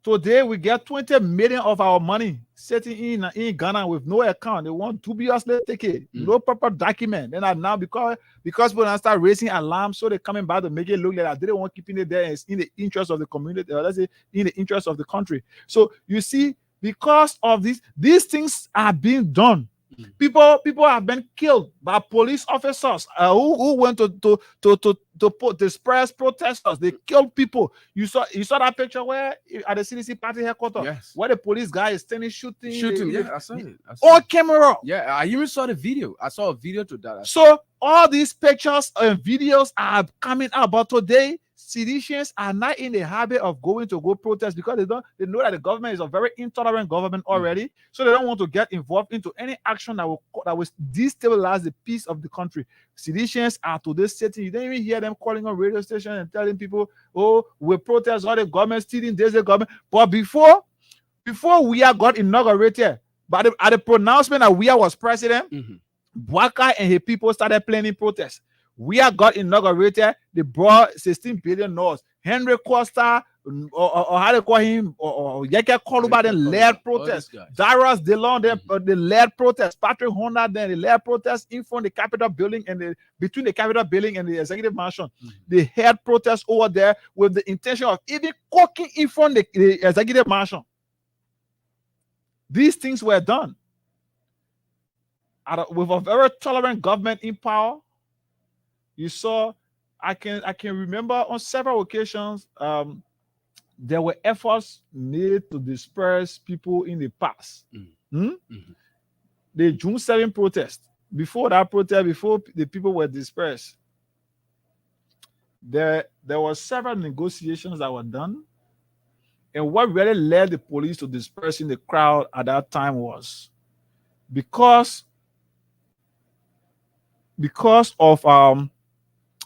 S10: Today we get 20 million of our money sitting in Ghana with no account. They want dubiously take it, no proper document. Then now because people now start raising alarm, so they're coming back to make it look like that they don't want keeping it there in the interest of the community, or let's say in the interest of the country. So you see, because of these things are being done. People have been killed by police officers who went to disperse protesters. They killed people. You saw that picture where at the CDC party headquarters, where the police guy is standing shooting.
S16: Yeah, I saw it.
S10: On camera.
S16: Yeah, I even saw the video. I saw a video to that.
S10: So all these pictures and videos are coming out, but today seditions are not in the habit of going to go protest because they know that the government is a very intolerant government already, so they don't want to get involved into any action that will destabilize the peace of the country. Seditions are today sitting. You don't even hear them calling on radio station and telling people, "Oh, we protest all the government stealing this the government." But before Weah got inaugurated, but at the pronouncement that Weah was president, Bwaka and his people started planning protests. Weah got inaugurated, they brought 16 billion dollars. Henry Costa, or how they call him, or Yeke Koluba, then led protests. Darius DeLong, they led protests. Patrick Honda, then they led protests in front of the Capitol building and between the Capitol building and the Executive Mansion. They had protests over there with the intention of even cooking in front of the Executive Mansion. These things were done with a very tolerant government in power. You saw, I can remember on several occasions, there were efforts made to disperse people in the past. The June 7 protest, before that protest, before the people were dispersed, there were several negotiations that were done. And what really led the police to dispersing the crowd at that time was because of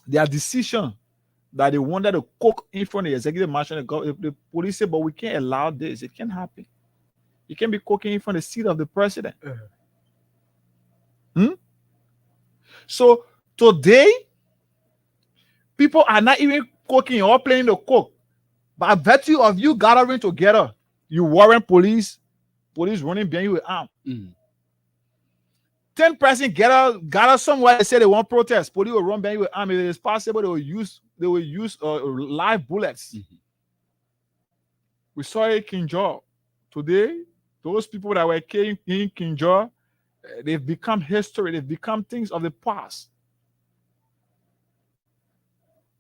S10: their decision that they wanted to cook in front of the executive mansion. The police said, but we can't allow this. It can't happen. You can't be cooking in front of the seat of the president. So today, people are not even cooking or planning to cook. By virtue of you gathering together, you warrant police running behind you with arms. 10 person gather somewhere, they say they want protest. Police will run behind you with arms. If it is possible, they will use live bullets. We saw it King Jaw. Today, those people that were in King Jaw, they've become history. They've become things of the past.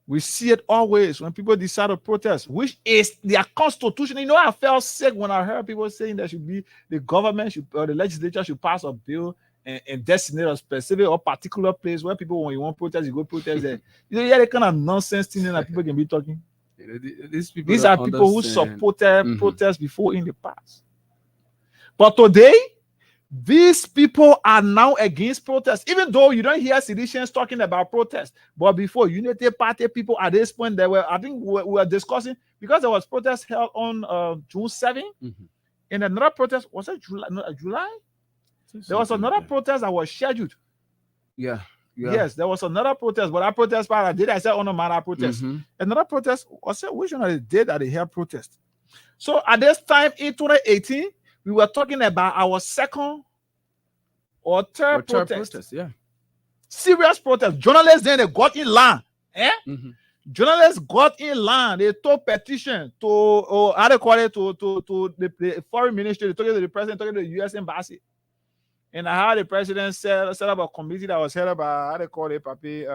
S10: We see it always when people decide to protest, which is their constitution. You know, I felt sick when I heard people saying that should be the government should or the legislature should pass a bill and designate a specific or particular place where people, when you want protest, you go protest there. You know, yeah, the kind of nonsense thing that people can be talking. These are people who supported protests before in the past. But today, these people are now against protests, even though you don't hear seditions talking about protests. But before, Unity Party people at this point, they were, I think we were discussing, because there was protests held on June 7th, and another protest, was it July? No, July? There was another protest that was scheduled.
S16: Yeah.
S10: Yes, there was another protest, but that protest part I did, I said, oh no, man, that protest. Another protest, was it which one of the did that they held protest? So at this time in 2018, we were talking about our second or third protest.
S16: Yeah.
S10: Serious protest. Journalists then they got in line. Journalists got in line. They took petition to how they call it to the foreign ministry. They took it to the president, took it to the U.S. embassy. And how the president set up a committee that was headed by how they call it, Papi,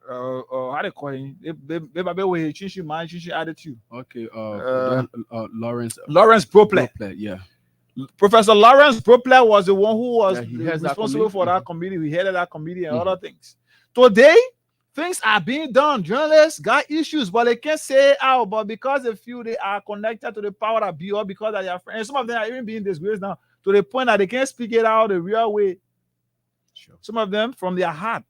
S10: how they call him? They change your mind, change your attitude.
S16: Okay. Lawrence
S10: Bropley.
S16: Yeah.
S10: Professor Lawrence Bropley was the one who was responsible for that committee. We headed that committee and other things. Today, things are being done. Journalists got issues, but they can't say out. But because they feel they are connected to the power that be, or because they are friends, and some of them are even being disgraced now to the point that they can't speak it out the real way. Sure. Some of them from their heart.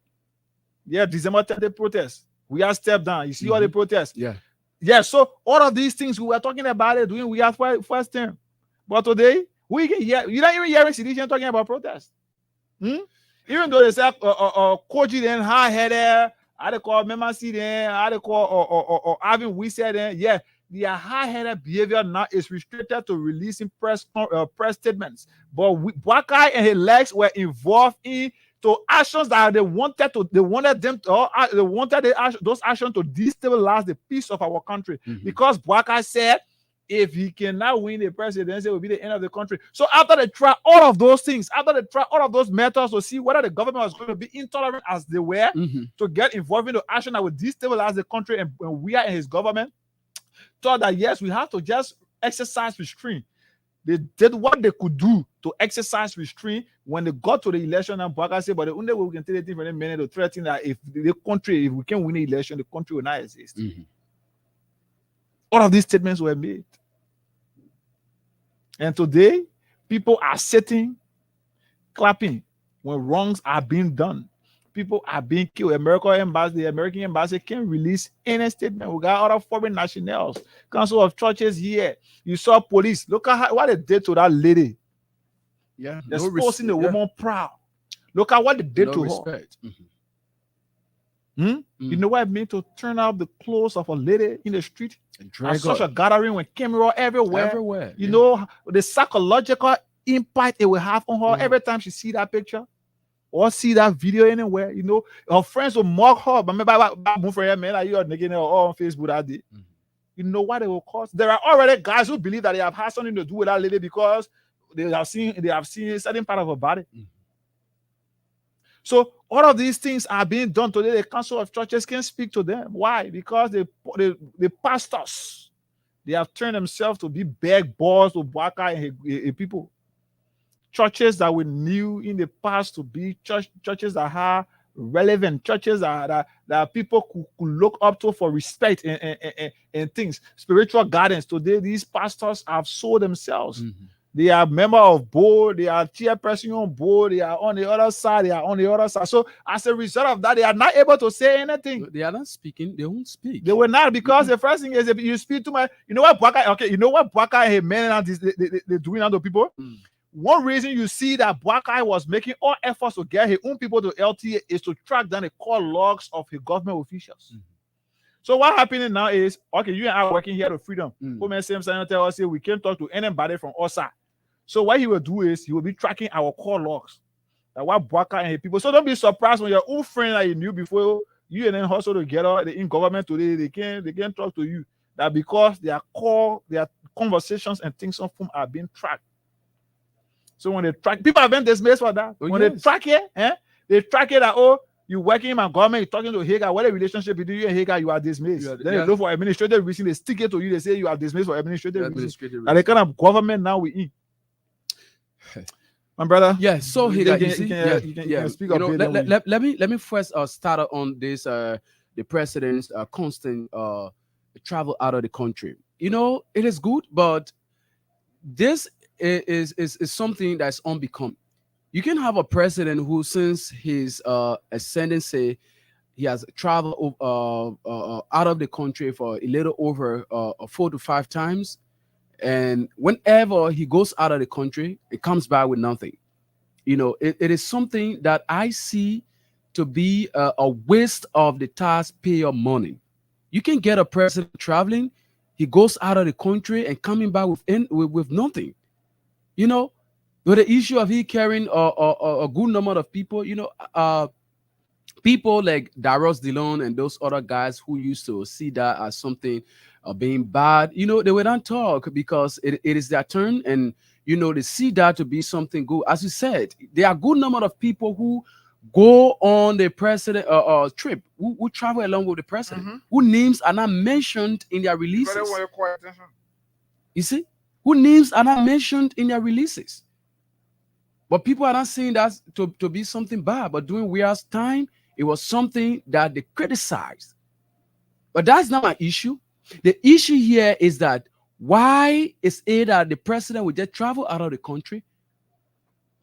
S10: Yeah, December 30th protest. We are stepped down. You see all the protests. Yeah. So all of these things we were talking about it doing. We are first term, but today we can hear. You're not even hearing citizens talking about protest. Even though they say Koji then high headed, how they call Memasi then, how they call or having we said then, yeah. Their high-headed behavior now is restricted to releasing press statements. But Bwakai and his legs were involved in actions that they wanted those actions to destabilize the peace of our country. Because Bwakai said, if he cannot win the presidency, it will be the end of the country. So after they try all of those things, after they try all of those methods to see whether the government was going to be intolerant as they were, to get involved in the action that would destabilize the country, and we are in his government, thought that yes, we have to just exercise restraint. They did what they could do to exercise restraint when they got to the election. And Bwakai said, but the only way we can take it for a minute to threaten that if we can win the election, the country will not exist. All of these statements were made. And today, people are sitting, clapping when wrongs are being done. People are being killed. The American embassy can't release any statement. We got other foreign nationals, Council of Churches here. You saw police. Look at what they did to that lady.
S16: Yeah,
S10: they're exposing the woman proud. Look at what they did to her. You know what it means to turn out the clothes of a lady in the street at such a gathering with camera everywhere. You know the psychological impact it will have on her every time she see that picture or see that video anywhere. You know, her friends will mock her. But remember, man, you are naked on Facebook that day. You know what it will cost? There are already guys who believe that they have had something to do with that lady because they have seen a certain part of her body. So all of these things are being done today. The Council of Churches can speak to them. Why? Because the pastors, they have turned themselves to be beg balls to Bwakai and people. Churches that we knew in the past to be churches that are relevant, churches that people could look up to for respect and things. Spiritual guidance. Today, these pastors have sold themselves. They are member of board, they are chairperson on board, they are on the other side, So as a result of that, they are not able to say anything.
S16: They are not speaking, they won't speak.
S10: They will not, because the first thing is if you speak to you know what Bwakai and men and they're doing other people? One reason you see that Bwakai was making all efforts to get his own people to LTA is to track down the call logs of his government officials. So what happening now is, okay, you and I are working here to Freedom. Tell us we can't talk to anybody from our side. So what he will do is he will be tracking our call logs. Like what Bwakai and his people. So don't be surprised when your own friend that you knew before, you and then hustle together in government today, they can't talk to you. that because their conversations and things of whom are being tracked. So when they track, people have been dismissed for that.
S16: Oh,
S10: when
S16: yes.
S10: they track it, they track it that, oh, you working in my government, you're talking to Hagar, what a relationship between you and Hagar, you are dismissed. Then they look for administrative reason, they stick it to you, they say you are dismissed for administrative reason. And the kind of government now we in. My brother.
S16: Yeah, so Hagar, you
S10: can speak
S16: you
S10: a
S16: know,
S10: bit.
S16: let me first start on this the president's constant travel out of the country. You know, it is good, but this is something that's unbecoming. You can have a president who, since his ascendancy, he has traveled out of the country for a little over 4 to 5 times, and whenever he goes out of the country, it comes back with nothing. You know, it is something that I see to be a waste of the taxpayer money. You can get a president traveling, he goes out of the country and coming back with nothing. You know, with the issue of he carrying a good number of people, you know, people like Darius Dillon and those other guys who used to see that as something being bad, you know, they would not talk because it is their turn, and you know, they see that to be something good. As you said, there are a good number of people who go on the president trip, who travel along with the president, who names are not mentioned in their releases. You see, who names are not mentioned in their releases. But people are not saying that to be something bad. But during Weir's time, it was something that they criticized. But that's not my issue. The issue here is that why is it that the president will just travel out of the country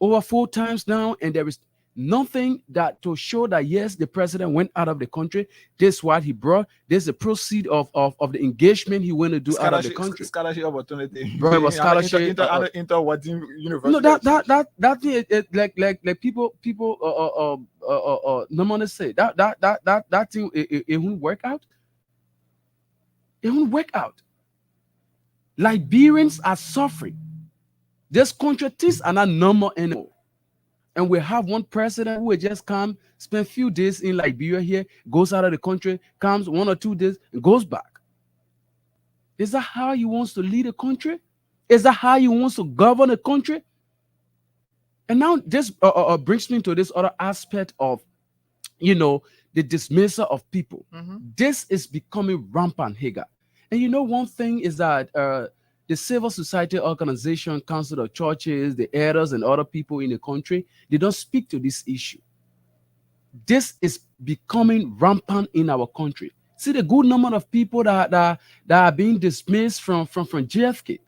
S16: over 4 times now, and there is nothing that to show that yes, the president went out of the country. This is what he brought. This is the proceed of the engagement he went to do out of the country.
S10: Scholarship opportunity.
S16: Bro, it was scholarship.
S10: Inter what university?
S16: No, that thing like people no money say that thing it won't work out. It won't work out. Liberians are suffering. This country things are not normal anymore. And we have one president who will just come, spend a few days in Liberia here, goes out of the country, comes 1 or 2 days, and goes back. Is that how he wants to lead a country? Is that how he wants to govern a country? And now this brings me to this other aspect of, you know, the dismissal of people. This is becoming rampant, Hagar. And you know, one thing is that the civil society organization, council of churches, the elders, and other people in the country, they don't speak to this issue. This is becoming rampant in our country. See the good number of people that are being dismissed from JFK.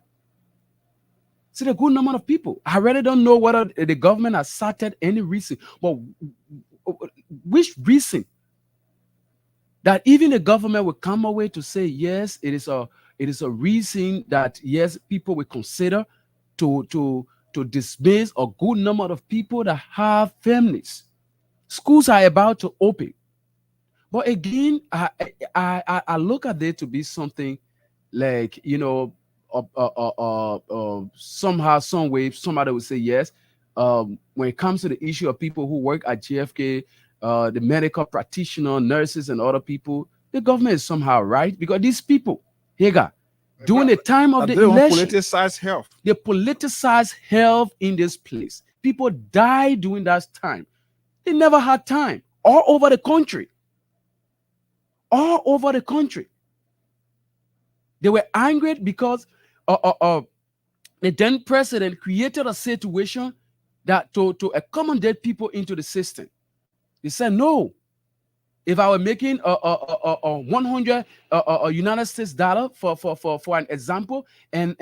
S16: See the good number of people. I really don't know whether the government has cited any reason, but which reason that even the government will come away to say yes, it is a reason that yes, people will consider to dismiss a good number of people that have families. Schools are about to open, but again, I look at it to be something like, you know, somehow, some way, somebody would say yes. When it comes to the issue of people who work at JFK, the medical practitioner, nurses, and other people, the government is somehow right, because these people, Hagar, during the time of the election, they politicized health in this place. People died during that time. They never had time. All over the country. All over the country. They were angry because the then president created a situation that to accommodate people into the system. He said, no, if I were making 100 United States dollar for an example, and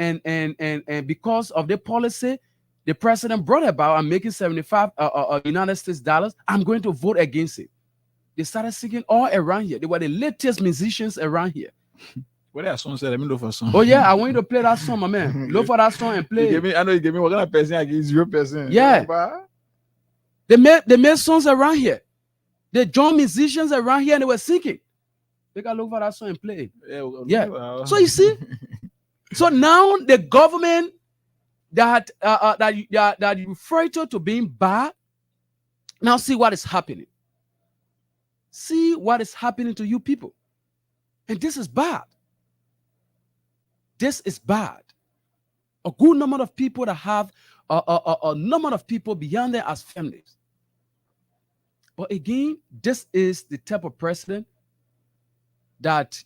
S16: because of the policy the president brought about, I'm making 75 United States dollars, I'm going to vote against it. They started singing all around here. They were the latest musicians around here.
S10: What that song said? Let me look for a song.
S16: Oh yeah, I want you to play that song, my man. Look for that song and play.
S10: I know you gave me what kind of person against 0%.
S16: Yeah. They made songs around here. They joined musicians around here and they were singing. They got look for that song and play it. Yeah. So you see, so now the government that you refer to being bad, now see what is happening. See what is happening to you people. And this is bad. this is bad. A good number of people that have a number of people beyond there as families. But again, this is the type of president that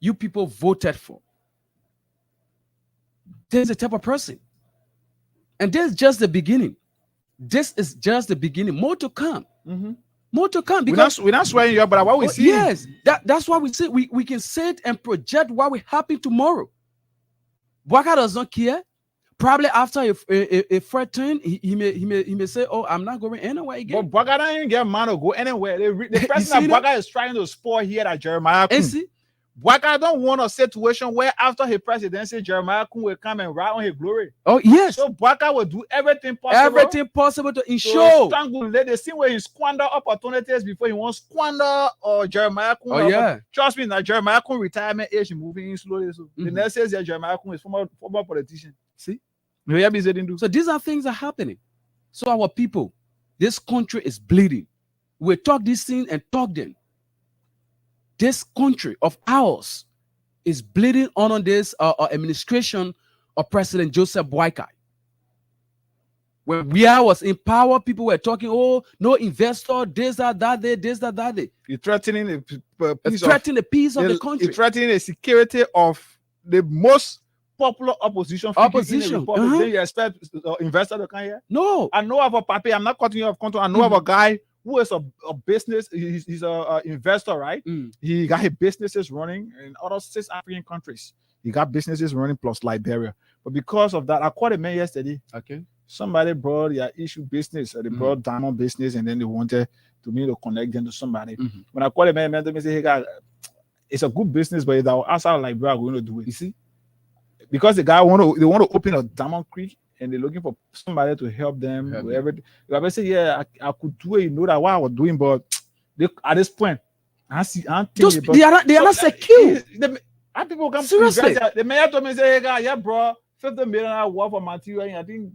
S16: you people voted for. This is the type of person. And this is just the beginning. This is just the beginning. More to come. More to come. Because
S10: we're not swearing you, but what we see.
S16: Yes, that's why we say we can sit and project what will happen tomorrow. Bwaka doesn't care. Probably after a third turn, he may say, "Oh, I'm not going anywhere again."
S10: But Bwaka don't even get man to go anywhere. The person that Bwaka is trying to spoil here at Jeremiah Kun. Bwaka don't want a situation where after his presidency, Jeremiah Kun will come and ride on his glory.
S16: Oh, yes.
S10: So Bwaka will do everything possible.
S16: Everything possible to ensure.
S10: Let the same way he squander opportunities before he wants squander or Jeremiah Kun.
S16: Oh, yeah.
S10: Trust me, now Jeremiah Kun retirement age is moving in slowly. So the next says that Jeremiah Kun is former politician.
S16: See? So these are things that are happening. So our people, this country is bleeding. We talk these things and talk them. This country of ours is bleeding on this administration of President Joseph Boakai. When we was in power, people were talking, "Oh, no investor, this, that, day, this, that, day."
S10: You're threatening the
S16: peace of the country.
S10: You're threatening the security of the most popular opposition.
S16: Opposition.
S10: Then you expect investor to come here?
S16: No.
S10: I know of a papi. I'm not cutting you off control. I know of a guy who is a business. He's a investor, right? He got his businesses running in other 6 African countries. He got businesses running plus Liberia. But because of that, I called a man yesterday.
S16: Okay.
S10: Somebody brought their issue business, or they brought diamond business, and then they wanted me to connect them to somebody. When I called a man told me, "Hey, guy, it's a good business, but outside Liberia, we're going to do it." You see? Because the guy want to open a diamond creek, and they're looking for somebody to help them with everything. I say, "Yeah, I could do it. You know that what I was doing, but at this point, they
S16: are not secure.
S10: People come
S16: seriously.
S10: The mayor told me, "Say, hey, guy, yeah, bro, $50 million worth of material, and I think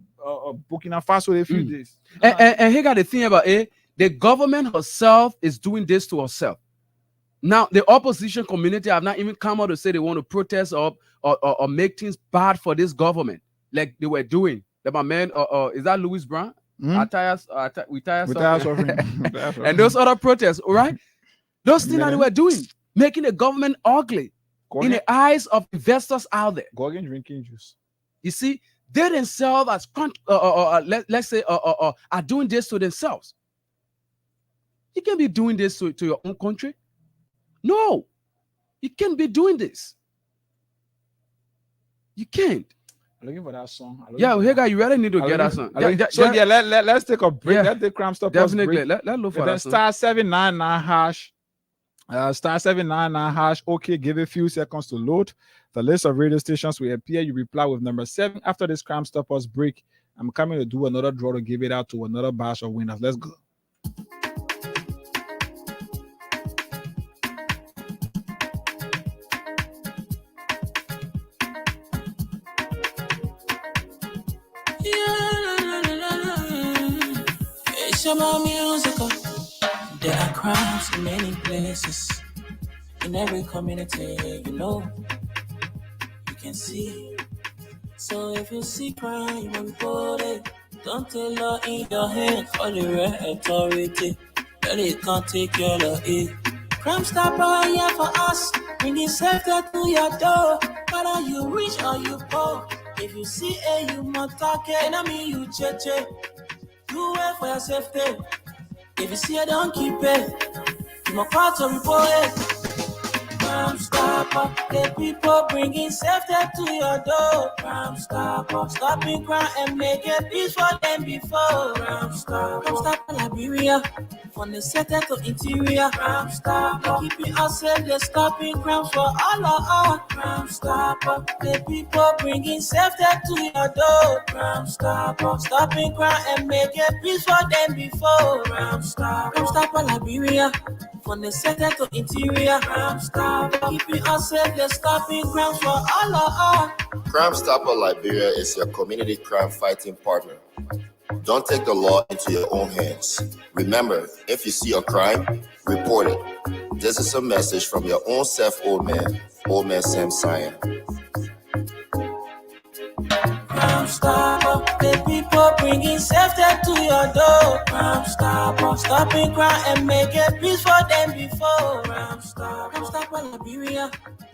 S10: Burkina Faso in a few days."
S16: And here got the thing about it: the government herself is doing this to herself. Now, the opposition community have not even come out to say they want to protest or make things bad for this government, like they were doing. That my man, is that Louis Brown? We tire suffering. And those other protests, all right? Those things that they were doing, making the government ugly in the eyes of investors out there.
S10: Gorgon drinking juice.
S16: You see, they themselves, as let's say, are doing this to themselves. You can't be doing this to your own country. No, you can't be doing this. You can't.
S10: I'm looking for that song.
S16: Hey guy, you really need to get that song.
S10: Let's take a break. Let's take Crime Stop.
S16: Definitely. Let's look for that song.
S10: Star 799 hash. Star 799 hash. Okay, give it a few seconds to load. The list of radio stations will appear. You reply with number 7 after this Crime Stoppers break. I'm coming to do another draw to give it out to another batch of winners. Let's go.
S11: About musical. There are crimes in many places, in every community, you can see. So if you see crime, report it. Don't take law in your hand for the right authority. Really can't take your law in. Crime Stopper here for us, bringing safety to your door. Whether you rich or you poor, if you see you must talk it, I mean you cheche. Do it for your safety. If you see it, don't keep it. You must call to report it. Crime Stopper, the people bringing safety to your door. Crime Stopper, stopping crime and making peace for them before. Crime Stopper, Liberia, from the center to interior. Crime Stopper, keeping us safe, they're stopping crimes for all of us. Crime Stopper, the people bringing safety to your door. Crime Stopper, stopping crime and making peace for them before. Crime Stopper, Liberia, from the center to interior. Crime Stopper, keeping us safe, they're stopping crimes for all of us.
S12: Crime Stopper Liberia is your community crime fighting partner. Don't take the law into your own hands. Remember, if you see a crime, report it. This is a message from your own self, old man Sam Cyan.
S11: Crime Stopper, the people bringing safety to your door. Crime Stopper, stopping crime and making peace for them before. Crime Stopper, Liberia.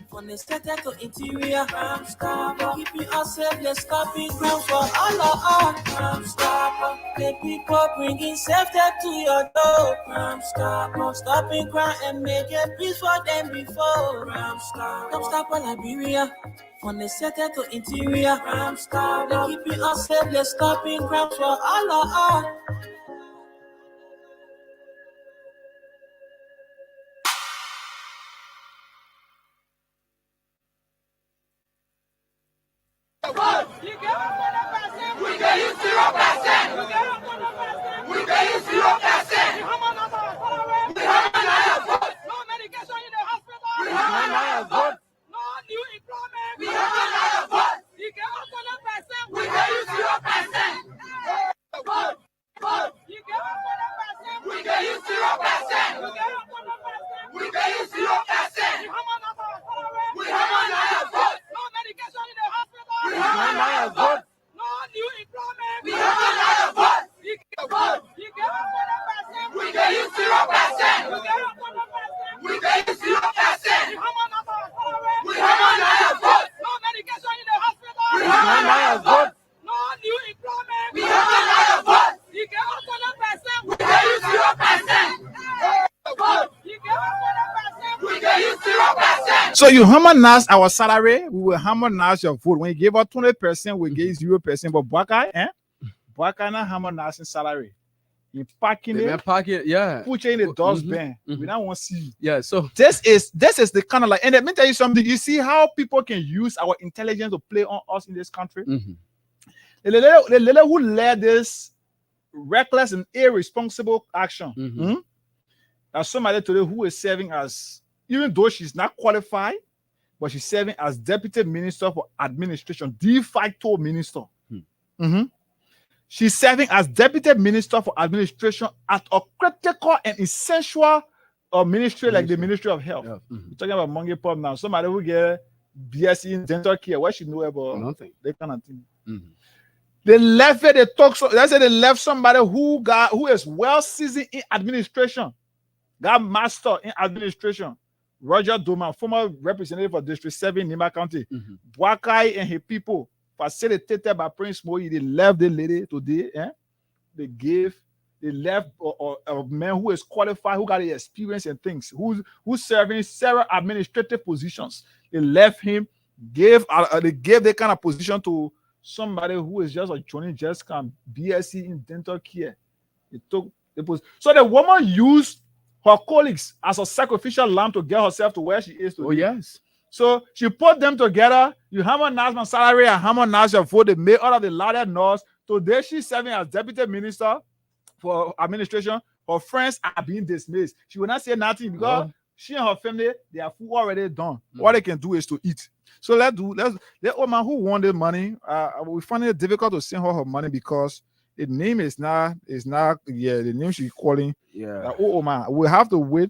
S11: From the center to interior, Crime Stopper, keeping us safe, let's stopping crime for all of us. Crime Stopper, the people bringing safety to your door. Crime Stopper, stopping crime and making peace for them before. Crime Stopper, Liberia. From the center to interior, Crime Stopper, keeping us safe, let's stopping crime for all of us.
S3: We can use 0%. We can use 0%. We harmonize vote. No medication in the hospital. We harmonize vote. No new employment. We harmonize vote. You can use 100%. We can use 0%. Vote. You can use 100%. We can use 0%. We can use 0%. We harmonize vote. No medication in the hospital. We harmonize vote. No new employment. We harmonize vote. You can vote. You can use 100%. We can use 0%. We can use 0%. We harmonize vote. No medication in the hospital. We harmonize vote. No new employment. We harmonize vote. You can use 100%. We can use 0%. Vote. You can use 100%. We can use 0%.
S10: So you harmonize our salary, we will harmonize your vote. When you give us 20%, we give 0%. But Buckeye, Buckeye not harmonizing salary. You packing it,
S16: yeah.
S10: put it in the dustbin. We don't want to see.
S16: Yeah, so
S10: this is the kind of like, and let me tell you something. You see how people can use our intelligence to play on us in this country. The little who led this reckless and irresponsible action. There's somebody today who is serving as, even though she's not qualified, but she's serving as Deputy Minister for Administration, de facto minister. She's serving as Deputy Minister for Administration at a critical and essential ministry like the Ministry of Health. We're talking about Monkey Pop now. Somebody who get BSc in dental care, what she know about
S16: nothing.
S10: That kind of thing. They left it, they talk so let's say they left somebody who is well seasoned in administration, got master in administration. Roger Doma, former representative for District 7 Nima County. Buakai and his people, facilitated by Prince Moyi, they left the lady today. They left a man who is qualified, who got the experience and things, who's serving several administrative positions. They left him, they gave that kind of position to somebody who is just a Johnny just come BSc in dental care. So the woman used her colleagues as a sacrificial lamb to get herself to where she is today.
S16: Oh, yes.
S10: So she put them together. You harmonize my salary and harmonize your vote. They made out of the ladder nurse. Today she's serving as Deputy Minister for Administration. Her friends are being dismissed. She will not say nothing because she and her family, they are full already done. What they can do is to eat. So let old man who won the money, we find it difficult to send her money because the name is not the name she's calling. Oh man, we have to wait.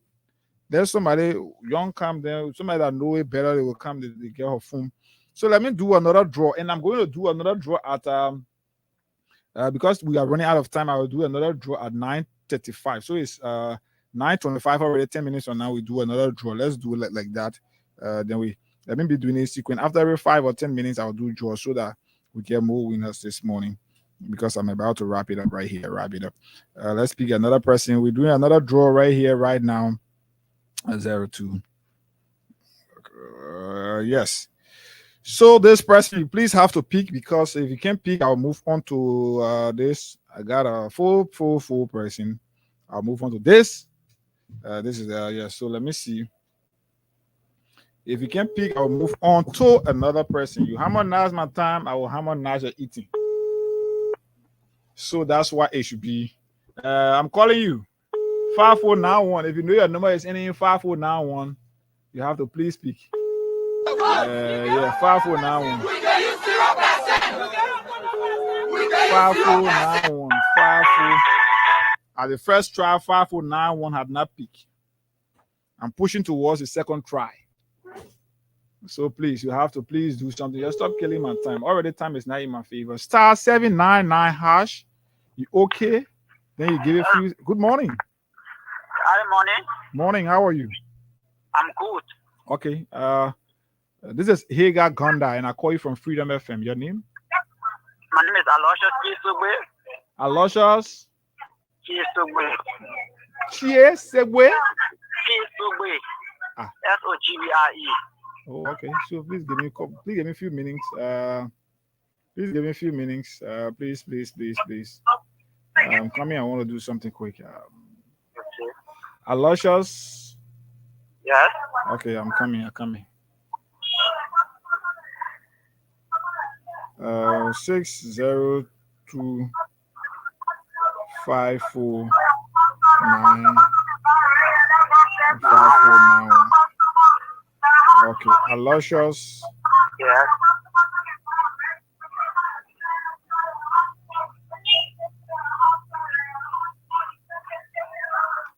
S10: There's somebody young come there, somebody that know it better, they will come, they get her phone. So let me do another draw, and I'm going to do another draw at because we are running out of time. I will do another draw at 9:35. So it's 9:25 already. 10 minutes from now, we do another draw. Let's do it like that. Then let me be doing a sequence. After every 5 or 10 minutes, I'll do draw so that we get more winners this morning. Because I'm about to wrap it up right here. Let's pick another person. We're doing another draw right here, right now. 02. Yes. So this person, you please have to pick because if you can't pick, I'll move on to this. I got a full person. I'll move on to this. This is So let me see. If you can't pick, I'll move on to another person. You harmonize my time, I will harmonize your eating. So that's what it should be. I'm calling you 5491. If you know your number is ending 5491, you have to please speak. 5491. 5491. 54. At the first try, 5491 had not picked. I'm pushing towards the second try. So please, you have to please do something. Just stop killing my time. Already time is not in my favor. Star 799 hash. You okay? Then you give a few. Good morning.
S15: Hi, morning.
S10: Morning. How are you?
S15: I'm good.
S10: Okay. This is Hagar Gonda, and I call you from Freedom FM. Your name?
S15: My name is Aloysius Kisugbe.
S10: Aloysius
S15: Kisugbe.
S10: Kisugbe.
S15: Kisugbe.
S10: Ah.
S15: SOGBRE.
S10: Oh, okay. So please give me a few minutes. Please give me a few minutes. Please. I'm coming. I want to do something quick.
S15: Okay.
S10: Aloysius.
S15: Yes.
S10: Okay, I'm coming. 602 549 5491. Okay, Aloysius.
S15: Yes.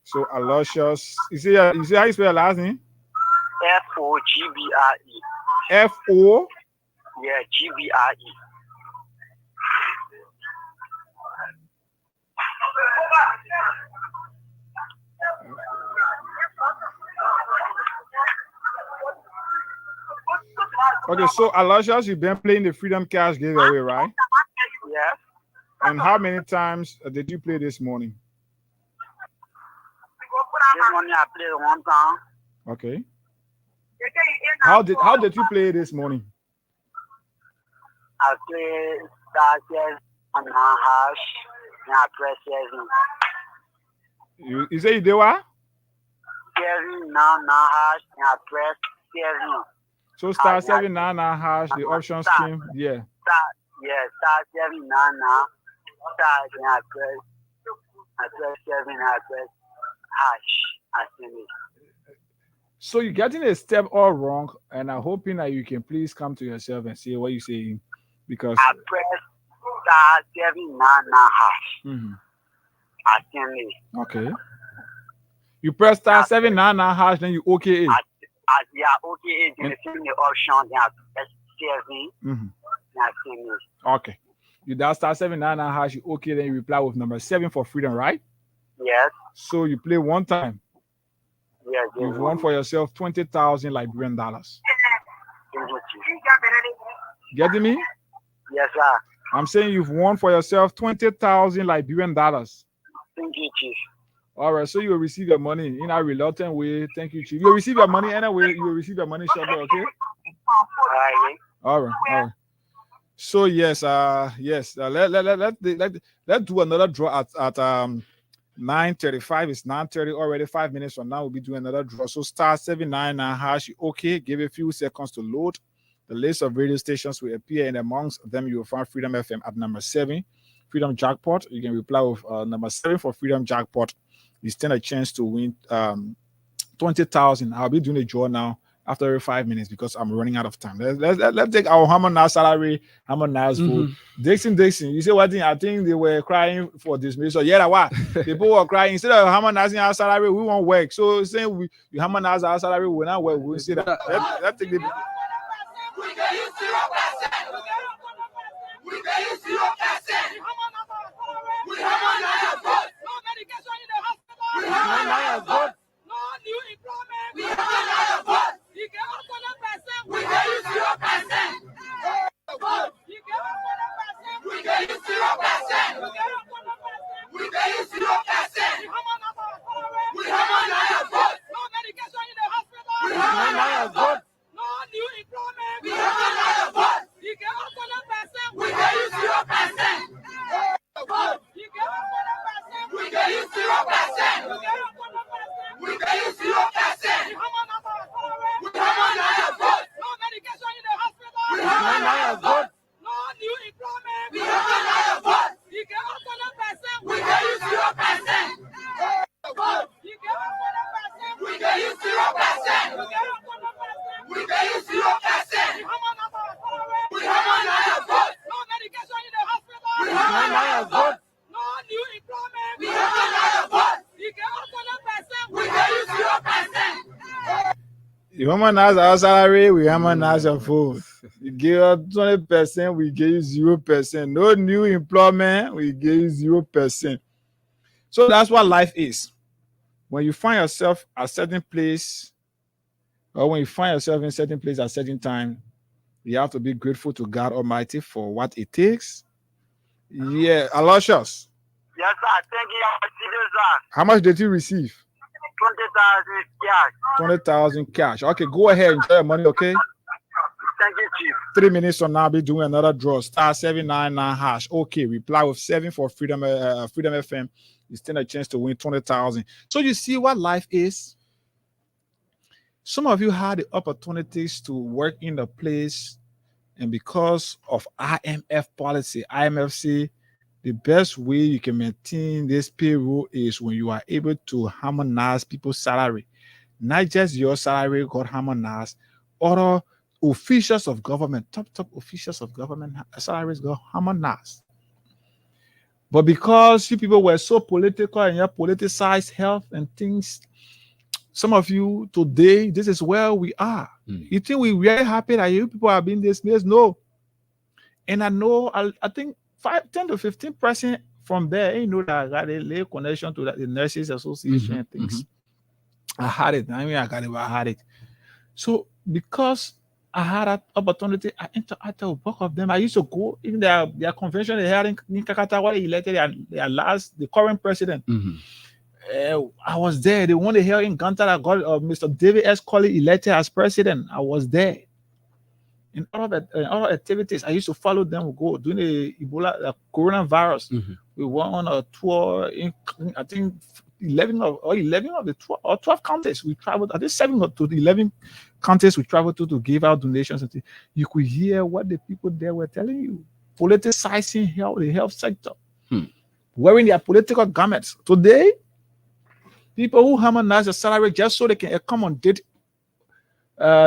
S10: So Aloysius, you see how you spell your last name?
S15: FOGBRE.
S10: FO.
S15: Yeah, GBRE.
S10: Okay, so Aloysius, you've been playing the Freedom Cash giveaway, right?
S15: Yes.
S10: And how many times did you play this morning?
S15: This morning I played one time.
S10: Okay. How did you play this morning?
S15: I played star 7 hash and I press 7.
S10: You say you did what?
S15: 7 hash and I press 7.
S10: So star 799 hash, the option scheme, yeah.
S15: Star 799 star and I press 7 and I press hash. I send it.
S10: So you're getting a step all wrong, and I'm hoping that you can please come to yourself and see what you're saying, because
S15: I press star 799 hash.
S10: Mm-hmm.
S15: I send it.
S10: Okay. You press star 799 hash, then you okay it.
S15: Yeah, okay. Then you send the option, then I press 7.
S10: Mm-hmm.
S15: I send it.
S10: Okay. You dial star 799 hash, you okay, then you reply with number 7 for freedom, right?
S15: Yes.
S10: So you play one time.
S15: Yes.
S10: You've won for yourself 20,000 Liberian dollars. Getting me?
S15: Yes, sir.
S10: I'm saying you've won for yourself 20,000 Liberian dollars.
S15: Thank you, Chief.
S10: All right, so you will receive your money in a reluctant way. Thank you, Chief. You'll receive your money anyway. You will receive your money shortly, okay? All right. So yes, let's do another draw at 9:35. It's 9:30 already. 5 minutes from now, we'll be doing another draw. So star 799 hash. Okay, give a few seconds to load. The list of radio stations will appear, and amongst them you will find Freedom FM at number 7. Freedom Jackpot. You can reply with number 7 for Freedom Jackpot. You stand a chance to win 20,000. I'll be doing a draw now after every 5 minutes because I'm running out of time. Let's take our Hammer Nas salary, Hammer Nas vote. Dixon, you say what thing? I think they were crying for dismissal. Yeah, what? People were crying. Instead of Hammer Nas our salary, we won't work. So saying you Hammer Nas our salary, we not work. We'll see that. Let's take the.
S3: We can use 0%. We can use 0%. We have another vote. No medication in the hospital. We have another vote. No new employment. We have another vote. You can also not percent. We can use 0%. You can also not percent. We can use 0%. We can use 0%. We have another vote. No medication in the hospital. We have another vote. No new employment. We have another vote.
S10: You harmonize our salary, we harmonize your phone. You give us 20%, we give you 0%. No new employment, we give you 0%. So that's what life is. When you find yourself at a certain place, or when you find yourself in a certain place at a certain time, you have to be grateful to God Almighty for what it takes. Yeah, Aloysius.
S15: Yes, sir. Thank you, sir.
S10: How much did you receive?
S15: 20,000 cash.
S10: 20,000 cash. Okay, go ahead, enjoy your money, okay?
S15: Thank you, Chief.
S10: 3 minutes from now, I'll be doing another draw. Star 799 hash. Okay, reply with 7 for Freedom FM. You stand a chance to win 20,000. So you see what life is? Some of you had the opportunities to work in the place, and because of IMF policy, IMF say the best way you can maintain this payroll is when you are able to harmonize people's salary. Not just your salary got harmonized, other officials of government, top officials of government salaries got harmonized. But because you people were so political and you politicized health and things, some of you today, this is where we are. You think we're really happy that you people are being dismissed? No. And I know, I think 10 to 15% from there, you know that I got a little connection to the Nurses Association and things. I had it. I mean, I had it. So because I had that opportunity, I interacted with both of them. I used to go in their convention they had in Kakata where they elected the current president. I was there. The one they held in Ganta that got Mr. David S. Colley elected as president. I was there. In all activities, I used to follow them. We go doing the Ebola, coronavirus. We went on a tour in I think 11 of the 12 or 12 counties. We traveled. I think 7 to 11 counties we traveled to give out donations. And you could hear what the people there were telling you. Politicizing the health sector, wearing their political garments. Today, people who harmonize the salary just so they can accommodate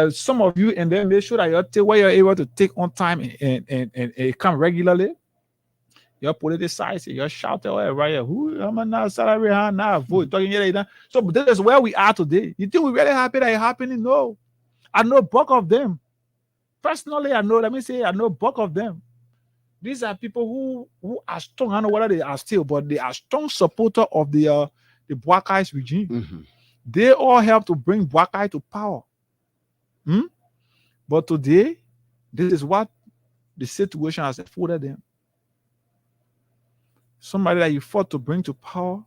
S10: some of you, and then make sure that you're able to take on time and come regularly. You're politicized, you're shouting right who harmonize salary now vote talking here. So this is where we are today. You think we're really happy that it's happening? No. I know bulk of them. Personally, I know bulk of them. These are people who are strong. I don't know whether they are still, but they are strong supporter of the Bwakai's regime. They all help to bring Bwakai to power. But today, this is what the situation has afforded them. Somebody that you fought to bring to power,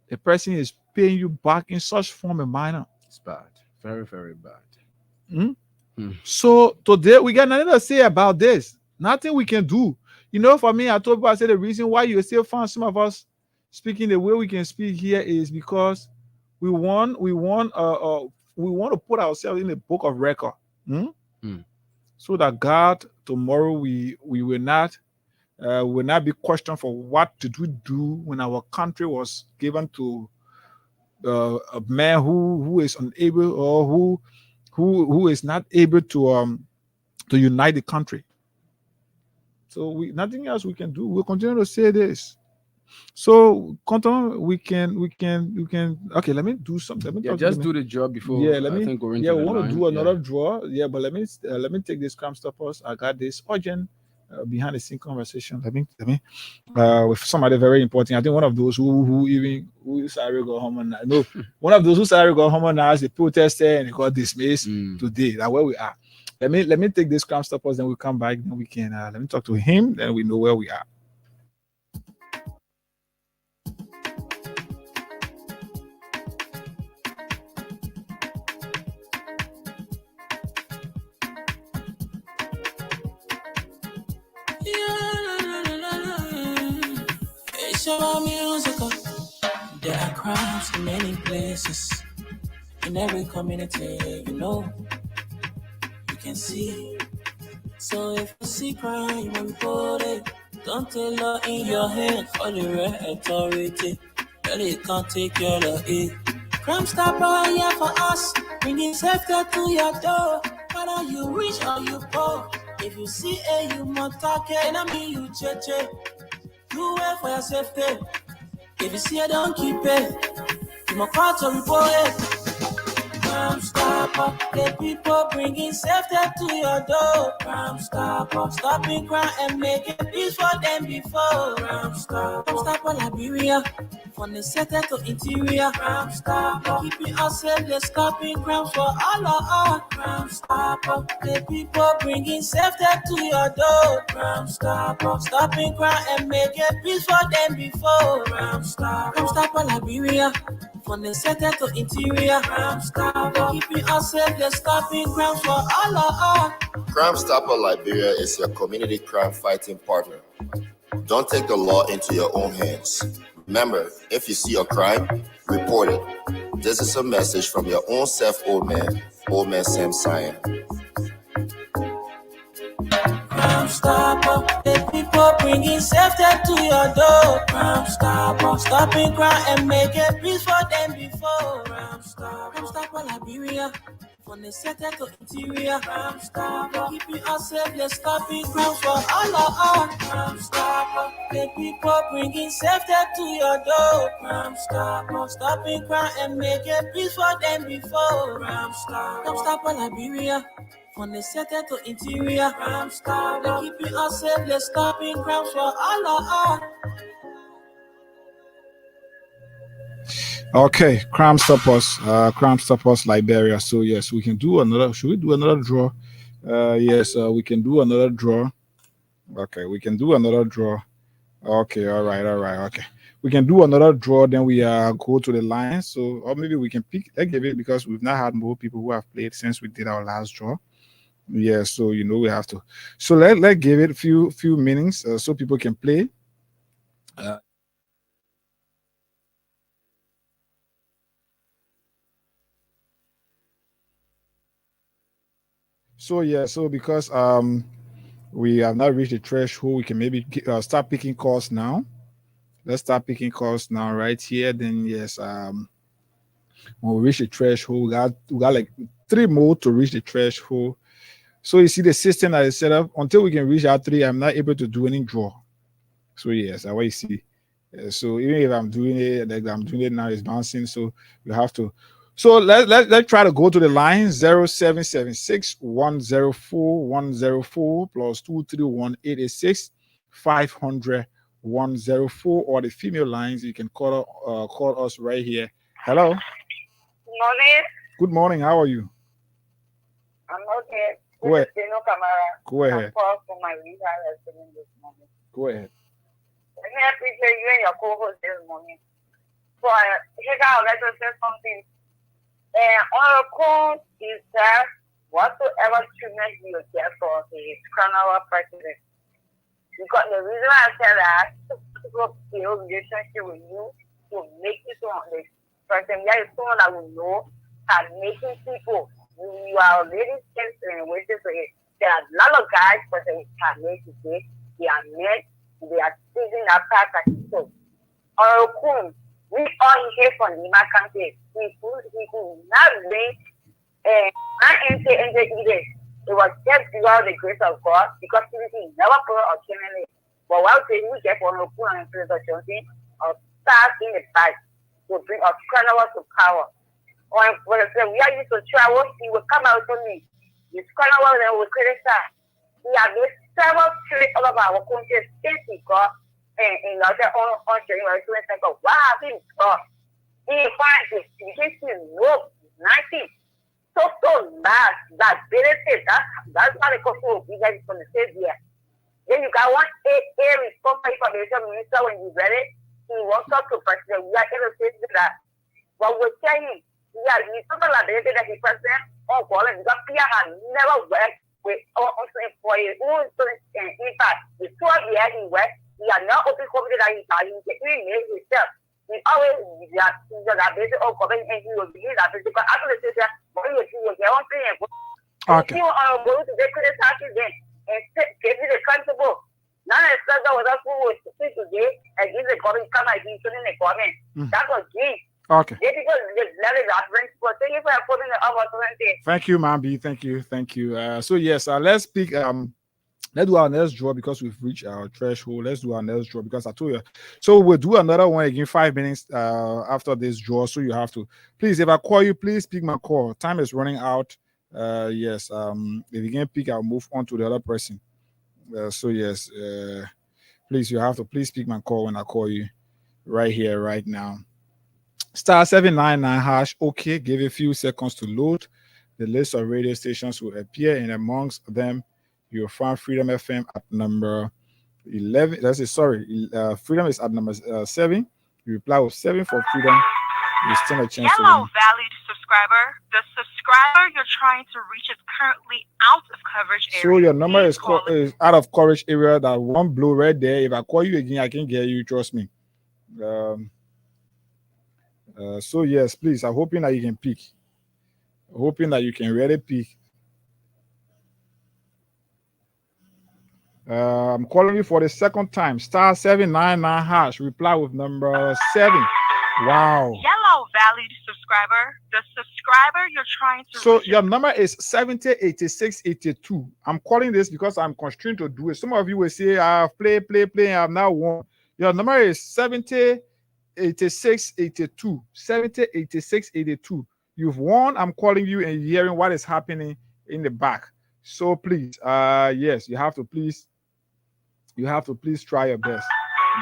S10: the person is paying you back in such form and manner.
S16: It's bad. Very, very bad.
S10: So today, we got nothing to say about this. Nothing we can do. You know, for me, I told you, I said the reason why you still find some of us speaking the way we can speak here is because we want to put ourselves in the book of record. So that God, tomorrow we will not be questioned for what did we do when our country was given to a man who is unable or who is not able to unite the country. So nothing else we can do. We'll continue to say this. So continue. We can. Okay, let me do something. Let me
S16: just do the draw before.
S10: Yeah, we want to do another draw. Yeah, but let me take this Crime Stoppers. I got this urgent behind the scene conversation. Let me with somebody very important. I think one of those who salary got harmonized. No, one of those who salary got harmonized. They protested and they got dismissed today. That's where we are. Let me take this Crime Stoppers. Then we come back. Then we can let me talk to him. Then we know where we are.
S11: There are crimes in many places, in every community, you can see. So if you see crime, you report it. Don't take law in your hand for the right authority. Really can't take your law in. Crime Stopper here for us, bringing safety to your door. Whether you rich or you poor, if you see you must talk it, I mean you cheche. You wait for your safety. If you see don't keep it. You must call to report it. Crime Stopper, the people bringing safety to your door. Crime Stopper, stopping crime and making peace for them before. Crime Stopper Liberia, from the center to interior. Crime Stopper, keeping us safe, they're stopping crime for all of us. Crime Stopper, the people bringing safety to your door. Crime Stopper, stopping crime and making peace for them before. Crime Stopper Liberia, from the center to interior. Crime Stopper, keeping us safe, they're stopping crime for all of us.
S12: Crime Stopper Liberia is your community crime fighting partner. Don't take the law into your own hands. Remember, if you see a crime, report it. This is a message from your own self, old man Sam Sion.
S11: Crime Stopper, the people bringing safety to your door. Crime Stopper, stopping crime and making peace for them before. Crime Stopper Liberia, from the center to interior. Crime Stopper, keeping us safe, they're stopping crime for all of us. Crime Stopper, the people bringing safety to your door. Crime Stopper, stopping crime and making peace for them before. Crime Stopper Liberia, from the center to interior. Crime Stopper, keeping us safe, they're stopping crime for all of us.
S10: Okay, Crime Stoppers Liberia. So yes, we can do another. Should we do another draw? Yes, we can do another draw. Okay, we can do another draw. Okay, all right. Okay, we can do another draw. Then we go to the line. So, or maybe we can pick. Let's give it because we've not had more people who have played since we did our last draw. Yeah, so we have to. So let give it a few minutes so people can play. So yeah, so because we have not reached the threshold, we can maybe start picking calls now. Let's start picking calls now, right here. Then yes, when we reach the threshold, we got like 3 more to reach the threshold. So you see the system that is set up. Until we can reach our 3, I'm not able to do any draw. So yes, that's what you see. So even if I'm doing it, like I'm doing it now, it's bouncing. So you have to. So let's try to go to the line 0776 104 104 plus 231 886 500 104, or the female lines. You can call us right here. Hello.
S17: Good morning.
S10: Good morning. How are you?
S17: I'm okay.
S10: Go ahead.
S17: Go ahead. I'm calling for my visa lesson this morning.
S10: Go ahead.
S17: Let me appreciate you and your co-host this morning. So here I'd like to say something. On a call is that whatsoever treatment you get for his criminal president. Because the reason I said that people build relationship with you to make you someone the person that is someone that will know and making people you are already waiting for it. There are a lot of guys but they can make it. They are men, they are taking that part of it. On a call, we all here from Lima County. He could not bring I ain't say either. It was just because the grace of God, because he never put or killing it. But while saying we get on the pool and place of something or start in the fight to bring us carnival to power. Or when we are used to travel, he will come out to me. This carnival then will criticize. We have made several trips all of our countries since we got in other on sharing our students like wow, he got. He finds it, he gets his rope, 19. So bad that benefit. That's not a control. You guys from the state here. Then you got one area somebody from the minister when you read it. He wants up to president. We are able to say that. But we're saying, yeah, he's something like that he president. Oh, well, because Pia had never worked with also employees who in fact, before the year he worked, he had not open company that he made himself. He always that basic or government and he will begin that because after the system, but he will get on thing.
S10: Okay.
S17: He will go to the criticize then and get it accountable. None of the stuff that was who was speak today and give the government come and be in the government. That was G.
S10: Okay.
S17: They people let it happen. But thank you for putting the opportunity.
S10: Thank you, Mambi. Thank you. So yes, let's pick Let's do our next draw because we've reached our threshold. Let's do our next draw because I told you. So we'll do another one again 5 minutes after this draw. So you have to please, if I call you, please pick my call. Time is running out. Yes. If you can't pick, I'll move on to the other person. So yes. Please, you have to please pick my call when I call you right here, right now. Star 799 hash. Okay, give it a few seconds to load. The list of radio stations will appear, and amongst them, you'll find Freedom FM at number 11. That's it. Sorry, Freedom is at number 7. You reply with 7 for Freedom. You stand a chance to
S13: Hello,
S10: win.
S13: valued subscriber. The subscriber you're trying to reach is currently out of coverage area.
S10: So your number is out of coverage area. That one blue right there. If I call you again, I can get you. Trust me. So yes, please. I'm hoping that you can pick. Hoping that you can really pick. I'm calling you for the second time. Star 799 hash. Reply with number 7. Wow.
S13: Yellow valued subscriber. The subscriber you're trying to
S10: So
S13: reach
S10: your number is 708682. I'm calling this because I'm constrained to do it. Some of you will say, I've played, I've now won. Your number is 708682. 708682. You've won. I'm calling you and hearing what is happening in the back. So please, yes, you have to please try your best.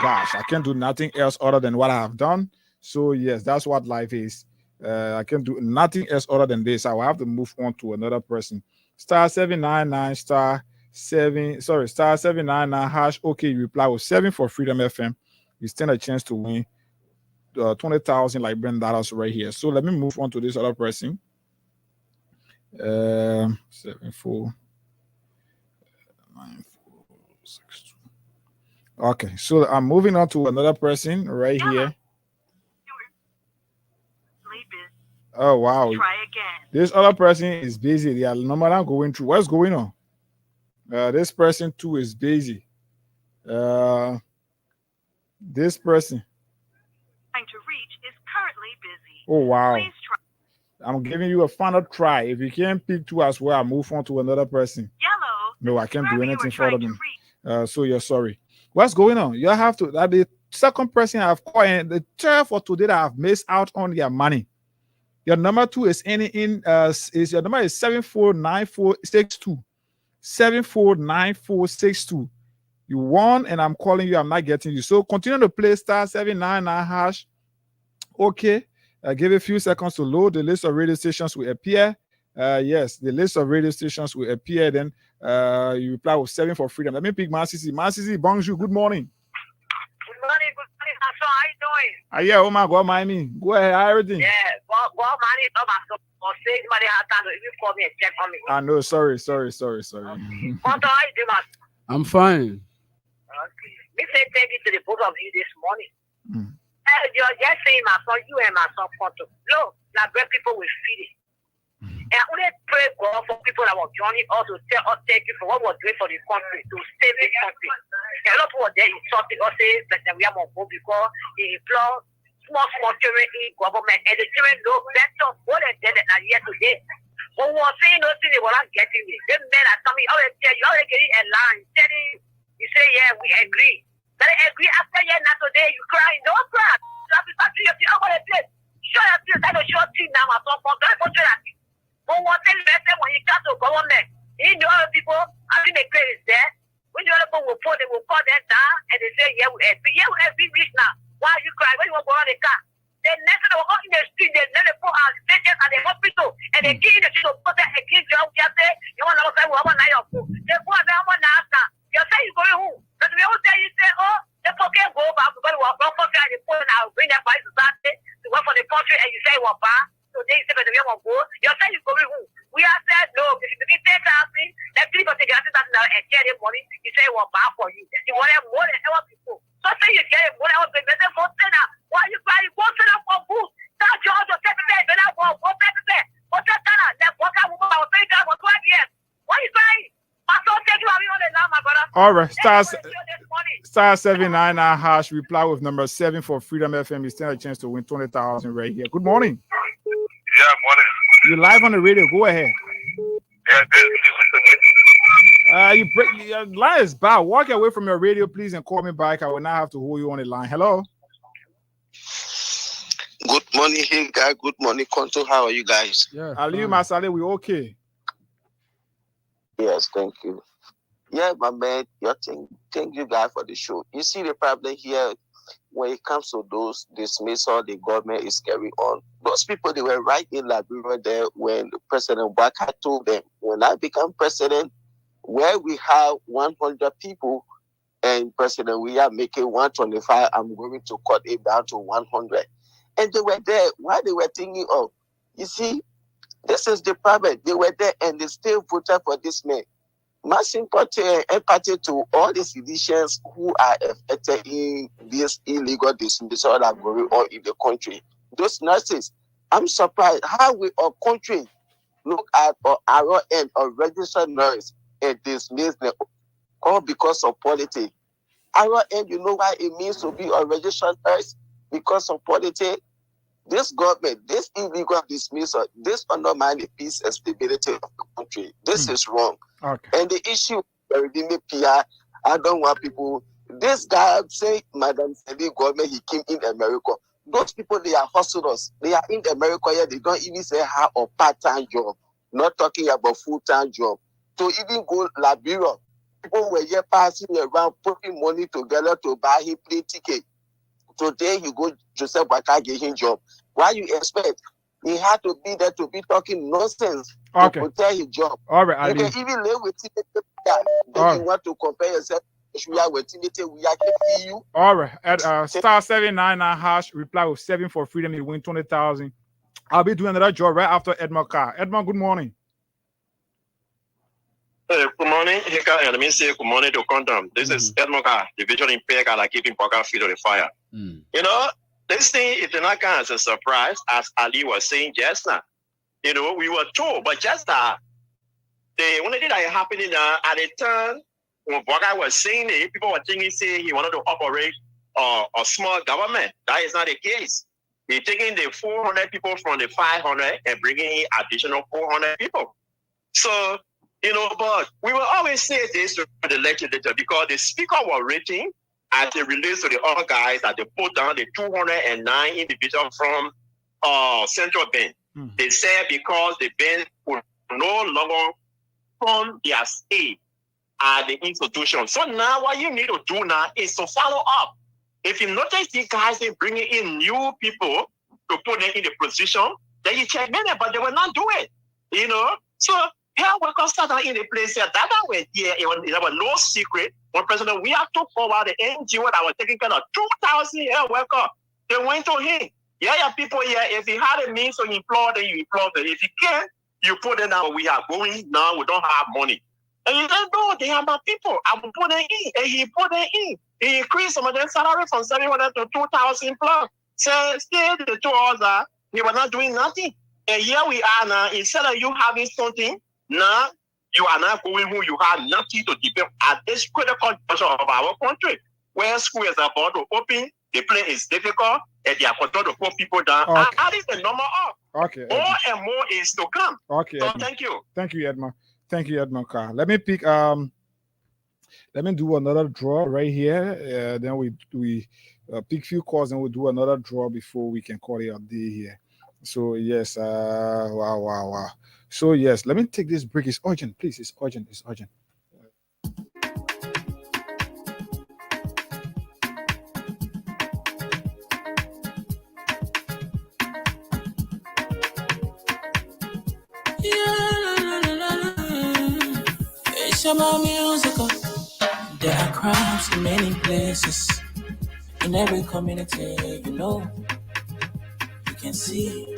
S10: Gosh, I can't do nothing else other than what I have done. So yes, that's what life is. I can't do nothing else other than this. I will have to move on to another person. Star 799 star 799 hash. Okay, you reply with 7 for Freedom FM. You stand a chance to win 20,000 like $10 right here. So let me move on to this other person. 749462. Okay, so I'm moving on to another person right here. Oh wow!
S13: Try again.
S10: This other person is busy. They are normally going through. What's going on? This person too is busy. This person.
S13: Trying to reach is currently busy.
S10: Oh wow!
S13: Please try.
S10: I'm giving you a final try. If you can't pick two as well, I'll move on to another person.
S13: Yellow.
S10: No, I can't do anything for them. So you're sorry. What's going on? You have to. That the second person I've called, and the third for today that I've missed out on their money. Your number 2 is is your number is 749462. 749462. You won, and I'm calling you. I'm not getting you. So continue to play star 799 hash. Okay. Give it a few seconds to load. The list of radio stations will appear. Yes, the list of radio stations will appear. Then you reply with 7 for Freedom. Let me pick Masisi. Masisi, bonjour. Good morning.
S17: Good morning. So how you doing?
S10: Yeah, oh my God, Miami. Go ahead, everything.
S17: Yeah, well, money, or say money has time to even call me and check on me.
S10: I know, sorry.
S17: What how you do, man?
S16: I'm fine.
S17: Okay. Me say thank you to the both of you this morning. You're just saying my son, you and my son photo. No, like great people will feed it. And only pray God for people that were joining us to tell us thank you for what we're doing for the country, to save the country. And a lot of people there insulting us, saying that we are more because they employ small children in government, and the children know better more than them that are here today. When we were saying those things, they were not getting it. Them men are coming, already tell you, already getting a line, telling you say, yeah, we agree. But I agree after year, not today, you cry, don't cry. Show your face, I don't show you now, my son, don't put your face. When one thing when he comes to government, he know other people, I think the credit is there. When the other people will put, they will call them down and they say, yeah, we have been rich now. Why are you crying? When you want to go on the car? They never go out in the street, they never put our stations at the hospital, and they give the street to put that against your job. You want to know what night of food. They go on there one after. You say you're going home. But we always tell you, say, oh, the pocket go back because we walk for and they put and bring that price to work for the country, and you say, well, so they say, but we won't go. You say you're going home. We are said, no, if you can take something, let people take $30,000 and share the money. You say, well, bad for you. You want to have more than ever people. So say you get it, more than ever people. They go send out. Why you crying? Go send out for food. Start your other secretary. Then I go secretary. What's that? That worker woman, I was saying that for 12 years. Why you crying? My son take you out on the now, my brother.
S10: All right, star 799 hash. Reply with number 7 for Freedom FM. You stand a chance to win 20,000 right here. Good morning.
S14: Yeah, morning.
S10: You're live on the radio. Go ahead.
S14: Yeah, this is
S10: You break your line is bad. Walk away from your radio, please, and call me back. I will not have to hold you on the line. Hello.
S18: Good morning, hey guy. Good morning, Konto. How are you guys?
S10: Yeah. Ali Masale, we okay?
S18: Yes, thank you. Yeah, my man. Thank you guys for the show. You see the problem here when it comes to those dismissal the government is carrying on. Those people, they were right in Liberia there when President Waka told them, when I become president, where we have 100 people and President we are making 125, I'm going to cut it down to 100. And they were there. Why they were thinking of? You see, this is the problem. They were there and they still voted for this man. My sympathy and empathy to all the citizens who are affected in this illegal dismissal that are going on in the country. Those nurses, I'm surprised how we our country look at our end of registered nurse and dismiss them all because of politics. Our end, you know why it means to be a registered nurse? Because of politics. This government, this illegal dismissal, this undermines the peace and stability of the country. This is wrong.
S10: Okay.
S18: And the issue, PR, I don't want people. This guy say, Madam Sedi government, he came in America. Those people, they are hustlers. They are in America here. They don't even say have a part-time job. Not talking about full-time job. To even go Liberia, people were here passing around, putting money together to buy him plane ticket. Today you go Joseph Waka get him job. Why you expect? He had to be there to be talking nonsense to protect his job.
S10: All right, Ali.
S18: You can even live with Timothy. Then you want to compare yourself with Timothy. We are giving you.
S10: All right. At star 799 hash, reply with 7 for freedom. You win 20,000. I'll be doing another job right after Edmond Carr. Edmond, good morning.
S19: Good morning, Hika, and let me say good morning to Condom. This is Edmond Carr, the visual impaired guy that keeping Poker feet on the fire. You know, this thing is not kind of a surprise, as Ali was saying just now. You know, we were told, but just that the only thing that happened at the time when Poker was saying it, people were thinking, say he wanted to operate a small government. That is not the case. He's taking the 400 people from the 500 and bringing in additional 400 people. So, you know, but we will always say this to the legislature because the speaker was rating as it relates to the other guys that they put down the 209 individuals from Central Bank. They said because the bank would no longer fund their stay at the institution. So now what you need to do now is to follow up. If you notice these guys, they bringing in new people to put them in the position, then you check them, but they will not do it. You know? So health workers started in the place here. That was here. It was no secret. When President we have took forward the NGO that was taking care of 2,000 health workers, they went to him. Yeah, people here, if he had a means to employ them, you employ them. If you can't, you put them down. We are going now, we don't have money. And he said, no, they have my people. I will put them in. And he put them in. He increased some of their salary from 700 to 2,000 plus. So still the 2 hours, he was not doing nothing. And here we are now, instead of you having something, now you are not going who you have nothing to depend at this critical juncture of our country, where school is about to open, the plane is difficult, and they are controlled to put people down.
S10: Okay.
S19: That is the number of.
S10: Okay.
S19: More and more is to come.
S10: Okay.
S19: So
S10: Edmond.
S19: thank you.
S10: Thank you, Edmond. Thank you, Edmond Carr. Let me pick let me do another draw right here. Then we pick few calls and we'll do another draw before we can call it a day here. So yes, wow. So yes, let me take this break. It's urgent, please. It's urgent.
S11: It's about musical. There are crimes in many places. In every community, you know, you can see.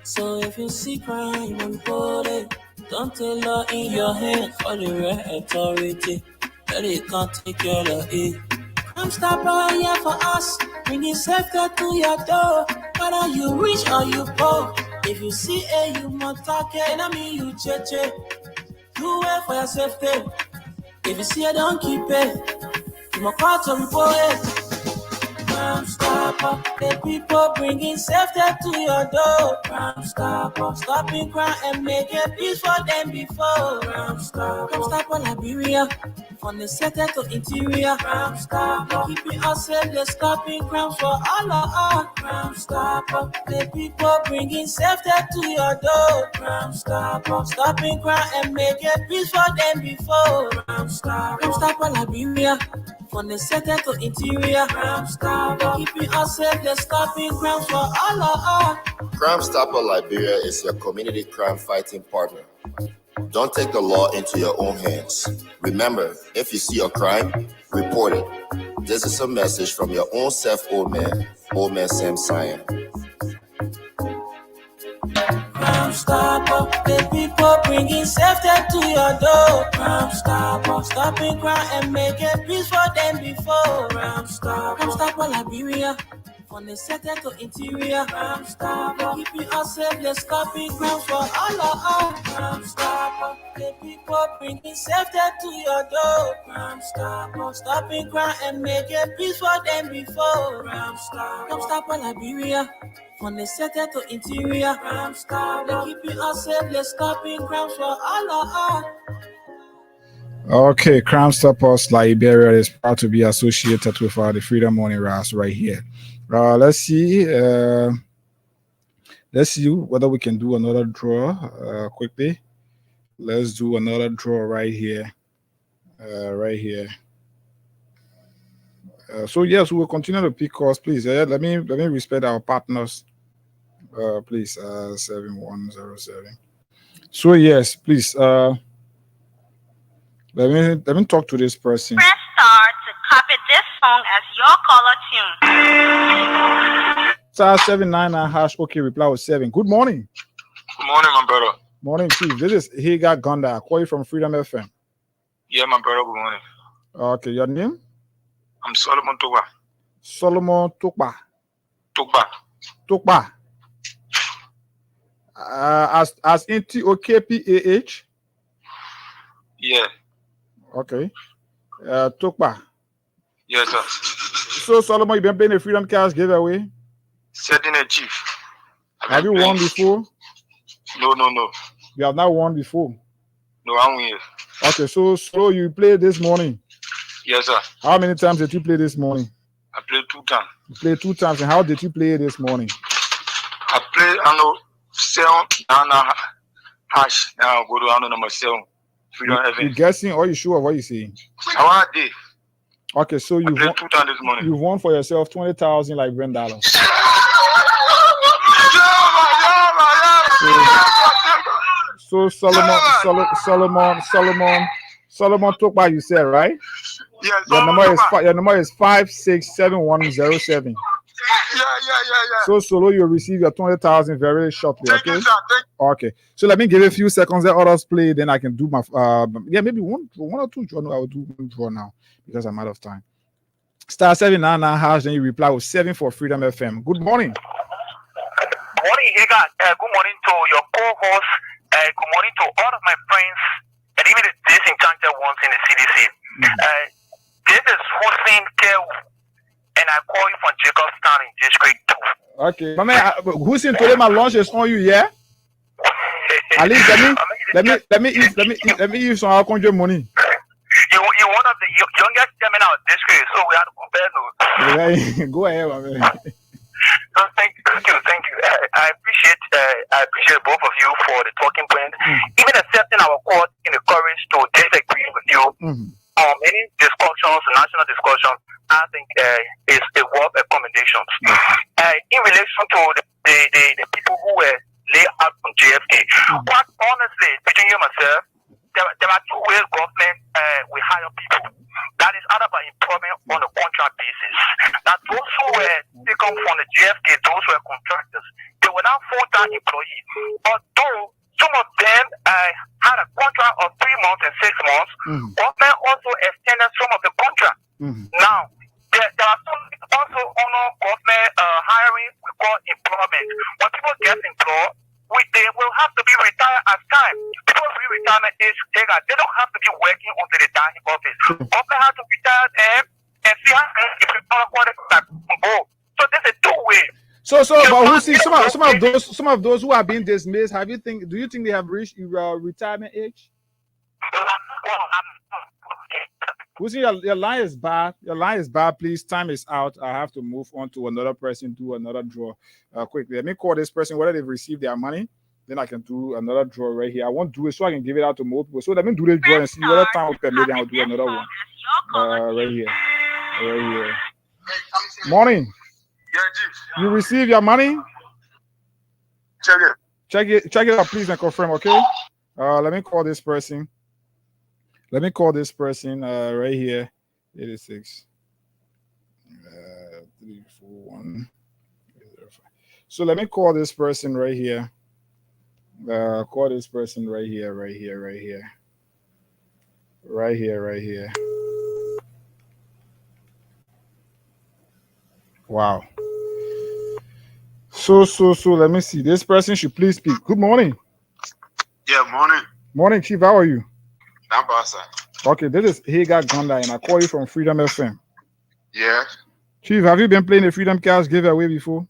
S11: So if you see crime, report it. Don't take law in your hand for the right authority. That it can't take care of it. Crime stopper here for us. Bringing safety to your door. Whether you rich or you poor. If you see a you must talk it. I mean you cheche. Do it for your safety. If you see it, don't keep it. You must call to report it. Crime Stopper. The people bringing safety to your door. Crime Stopper. Stopping crime and making peace for them before. Crime Stopper. Crime Stopper Liberia. From the center to interior. Crime Stopper. Keeping us safe, they're stopping crimes for all of us. Crime Stopper. The people bringing safety to your door. Crime Stopper. Stopping crime and making peace for them before. Crime Stopper Liberia. From the center to interior. Crime Stopper. Keeping us safe, they're stopping crimes for all of us.
S12: Crime Stopper Liberia is your community crime fighting partner. Don't take the law into your own hands. Remember, if you see a crime, report it. This is a message from your own self, old man Sam Sion.
S11: Crime Stopper, the people bringing safety to your door. Crime Stopper, stopping crime and making peace for them before. Crime Stopper Liberia. From the center to interior. Crime Stopper, keeping us safe, they're stopping crimes for all of us. Crime Stopper, the people bringing safety to your door. Crime Stopper, stopping crime and making peace for them before. Crime Stopper Liberia. From the center to interior. Crime Stopper, keeping us safe, they're stopping crimes for all of us.
S10: Okay, Crime Stoppers Liberia is proud to be associated with the Freedom Morning Ras right here. Let's see whether we can do another draw quickly. Let's do another draw right here. So yes, we will continue to pick calls, please. Let me respect our partners. Please, 7107. So yes, please. Let me talk to this person.
S13: Press star to copy this song as your caller tune.
S10: Star 799 hash. Okay, reply with 7. Good morning.
S14: Good morning, my brother.
S10: Morning, Chief. This is Higa Gonda. I call you from Freedom FM.
S14: Yeah, my brother. Good morning.
S10: Okay, your name?
S14: I'm Solomon Tukba.
S10: Solomon Tukba. Tukba. As in TOKPAH?
S14: Yeah.
S10: Okay. Tukba.
S14: Yes, sir.
S10: So, Solomon, you've been playing a Freedom Cash giveaway?
S14: Setting a chief.
S10: Have you won before?
S14: No.
S10: You have not won before?
S14: No, I'm here.
S10: Okay, so you played this morning?
S14: Yes, sir.
S10: How many times did you play this morning?
S14: I played 2 times.
S10: You played 2 times, and how did you play this morning?
S14: I played, 7 hash. Now go to number 7.
S10: You guessing or you sure of what you saying?
S14: I did.
S10: Okay, so you won
S14: 2 times this morning.
S10: You won for yourself $20,000 like $10. So Solomon Tukba, you said, right?
S14: Yeah.
S10: Your number is 567107.
S14: Yeah.
S10: So Solo, you'll receive your 20,000 very shortly.
S14: Thank
S10: okay.
S14: you, sir.
S10: Okay. So let me give it a few seconds. Let others play. Then I can do my maybe one or two draw. No, I will do one draw now because I'm out of time. Star 799 hash. Then you reply with 7 for Freedom FM. Good morning.
S20: Morning, Higa. Good morning to your co-host. Good morning to all of my friends and even the disenchanted ones in the CDC. This is Hussein Kew, and I call you from Jacobstown in District 2.
S10: Okay, my man, Hussein, today my lunch is on you, yeah? At least let me eat some Alconjo money.
S20: You're one of the youngest chairman of district, so we have to compare those.
S10: Go ahead, my man.
S20: So thank you. I appreciate both of you for the talking point, even accepting our call in the courage to disagree with you on many discussions, national discussions. I think is a worth of commendations. In relation to the people who were laid out from JFK, quite honestly, between you and myself, there are 2 ways government will hire people. That is either by employment on a contract basis. Now, those who were taken from the JFK, those were contractors. They were now full-time employees. Although some of them had a contract of 3 months and 6 months, government also extended some of the contract. Now, there are some also honor government hiring we call employment. When people get employed, they will have to be retired as time. People re-retirement age, they don't have to be working until they die in office. Government has to retire them and see how if you don't want to go.
S10: But who see some of those who are being dismissed? Do you think they have reached retirement age? Who see your line is bad? Your line is bad. Please, time is out. I have to move on to another person. Do another draw quickly. Let me call this person whether they've received their money. Then I can do another draw right here. I won't do it so I can give it out to more people. So let me do the draw and see whether time will permit. I'll do another one right here. Right here. Morning. You receive your money? Check it out, please, and confirm, okay? Let me call this person. Right here. 86. 341. So let me call this person right here. Call this person right here. Right here. Wow. So let me see. This person should please speak. Good morning.
S14: Yeah, morning.
S10: Morning, Chief. How are you?
S14: I'm bad, sir.
S10: Okay, this is Hagar Gonda, and I call you from Freedom FM.
S14: Yeah.
S10: Chief, have you been playing the Freedom Cash giveaway before?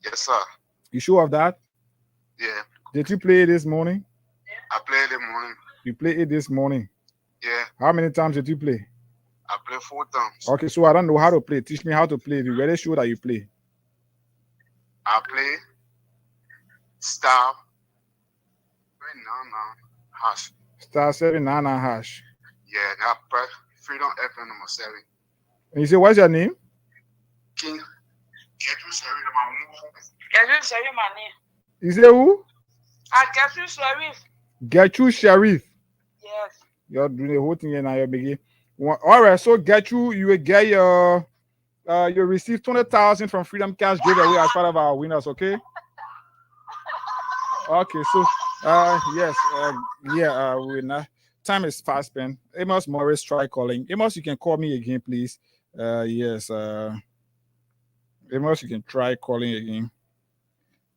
S14: Yes, sir.
S10: You sure of that?
S14: Yeah.
S10: Did you play it this morning?
S14: I played it morning.
S10: You played it this morning?
S14: Yeah.
S10: How many times did you play?
S14: I played 4 times.
S10: Okay, so I don't know how to play. Teach me how to play. If you really sure that you play.
S14: I play star
S10: 799 hash.
S14: Yeah, now press Freedom FM number 7.
S10: And you say, what's your name?
S14: King.
S10: You say who?
S17: Gertrude
S10: Sharif.
S17: Yes.
S10: You're doing the whole thing here now. You're beginning. All right, so Gertrude, you will get your you receive 20,000 from Freedom Cash giveaway as part of our winners. Okay. Okay, so yes, winner. Time is fast spent. Amos Morris, try calling. Amos, you can call me again, please. Yes. Amos, you can try calling again,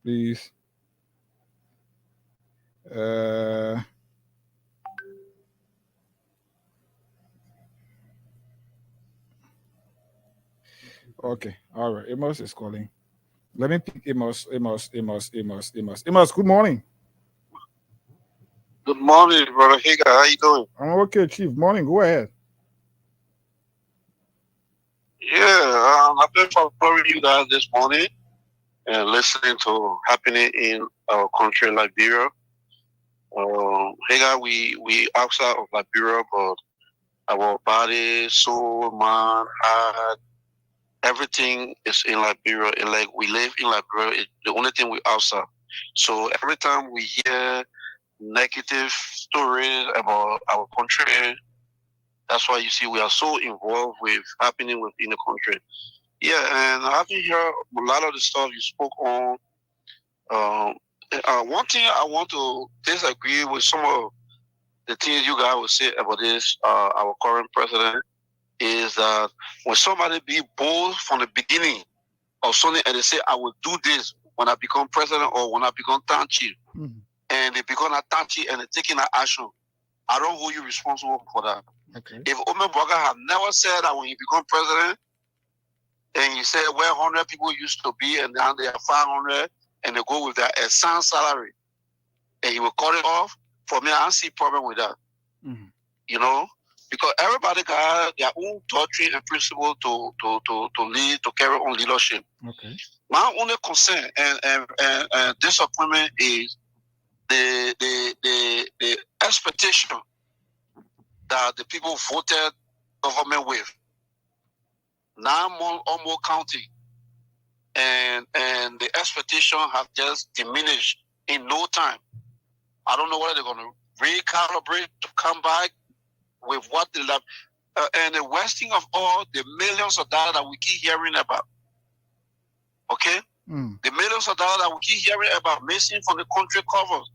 S10: please. Okay, all right. Amos is calling. Let me pick Amos. Amos, good morning.
S14: Good morning, brother Hagar. How you doing?
S10: I'm okay, Chief. Morning. Go ahead.
S14: Yeah, I've been following you guys this morning and listening to happening in our country, Liberia. Hagar, we outside of Liberia, but our body, soul, mind, heart, everything is in Liberia. And like we live in Liberia, the only thing we outside. So every time we hear negative stories about our country, that's why you see we are so involved with happening within the country. Yeah, and I haven't heard a lot of the stuff you spoke on. One thing I want to disagree with some of the things you guys will say about this, our current president, is that when somebody be bold from the beginning of something and they say, I will do this when I become president or when I become town chief, and they become a town chief and they're taking that action, I don't hold you responsible for that.
S10: Okay.
S14: If Omer Burger had never said that when he become president, and he said where 100 people used to be and now they are 500 and they go with their assigned salary, and he will cut it off, for me, I don't see a problem with that. You know? Because everybody got their own doctrine and principle to lead, to carry on leadership.
S10: Okay.
S14: My only concern and disappointment is the expectation that the people voted government with. 9 months or more counting, and the expectation have just diminished in no time. I don't know whether they're going to recalibrate to come back with what they love. And the worst thing of all, the millions of dollars that we keep hearing about. Okay? The millions of dollars that we keep hearing about missing from the country covers.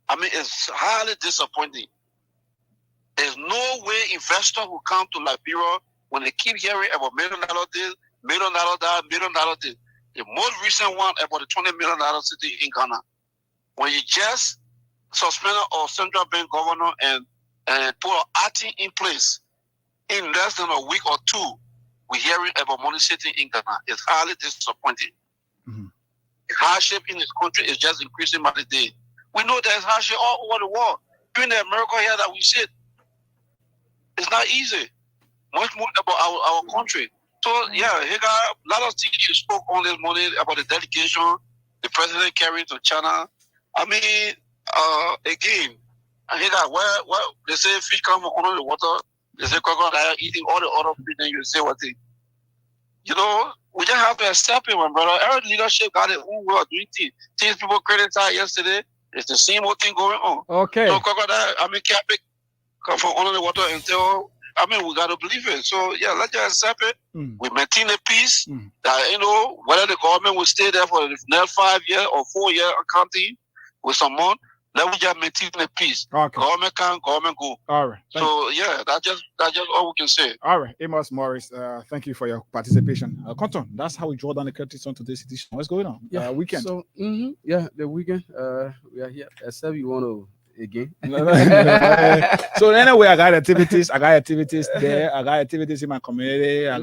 S14: I mean, it's highly disappointing. There's no way investors will come to Liberia when they keep hearing about $1 million this, $1 million that, $1 million this. The most recent one about the $20 million city in Ghana. When you just suspended our central bank governor and put an acting in place in less than a week or two, we're hearing about money sitting in Ghana. It's highly disappointing. The hardship in this country is just increasing by the day. We know there's hardship all over the world. Even in America here that we sit, it's not easy. Much more about our country. So yeah, he got a lot of things you spoke on this morning about the delegation the president carried to China. I mean, again, he got where they say fish come under the water. They say crocodile eating all the other fish, and you say what thing. You know, we just have to accept it, my brother. Every leadership got their own way of doing things. Things people criticized yesterday, it's the same old thing going on.
S10: Okay.
S14: So crocodile, I mean, can't come from under the water until, I mean, we got to believe it. So, yeah, let's just accept it. We maintain the peace. That, you know, whether the government will stay there for the next 5 years or 4 years accounting with some money, let me just maintain the peace.
S10: Okay.
S14: Government can, government go.
S10: All right.
S14: So, yeah, that's just all we can say.
S10: All right. Amos Morris, thank you for your participation. Conton, that's how we draw down the curtains on today's edition. What's going on?
S16: Yeah.
S10: Weekend.
S16: So, yeah, the weekend. We are here. Except you want to again.
S10: So anyway, I got activities there. I got activities in my community.
S16: My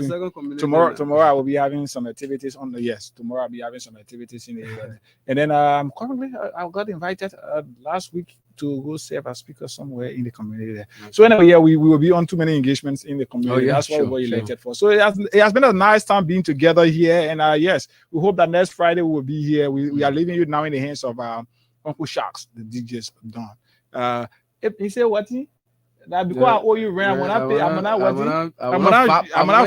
S16: second community.
S10: Tomorrow I will be having some activities tomorrow I'll be having some activities in the and then currently I got invited last week to go serve as speaker somewhere in the community there. So anyway, yeah, we will be on too many engagements in the community. That's what we were elected for. So it has been a nice time being together here, and yes, we hope that next Friday we will be here. We are leaving you now in the hands of Uncle Sharks, the DJ's done. He said what he? That because I owe you rent, I'm not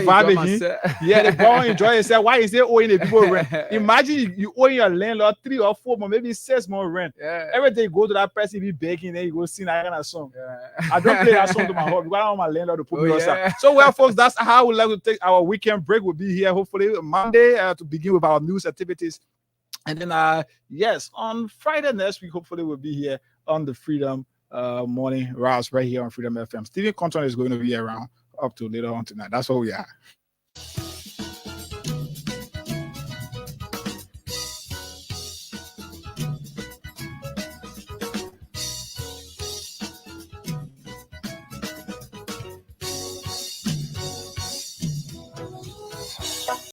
S10: vibing him. Yeah, the boy enjoy himself. Why is he owing the people rent? Imagine you owe your landlord 3 or 4 more, maybe 6 more rent. Every day you go to that person, be begging, then you go sing that kind of song. I don't play that song to my home because I don't want my landlord to put me outside. So well, folks, that's how we like to take our weekend break. We'll be here hopefully Monday to begin with our news activities. And then, yes, on Friday next week, hopefully we'll be here on the Freedom Morning Rouse right here on Freedom FM. Stephen Conton is going to be around up to later on tonight. That's what we are.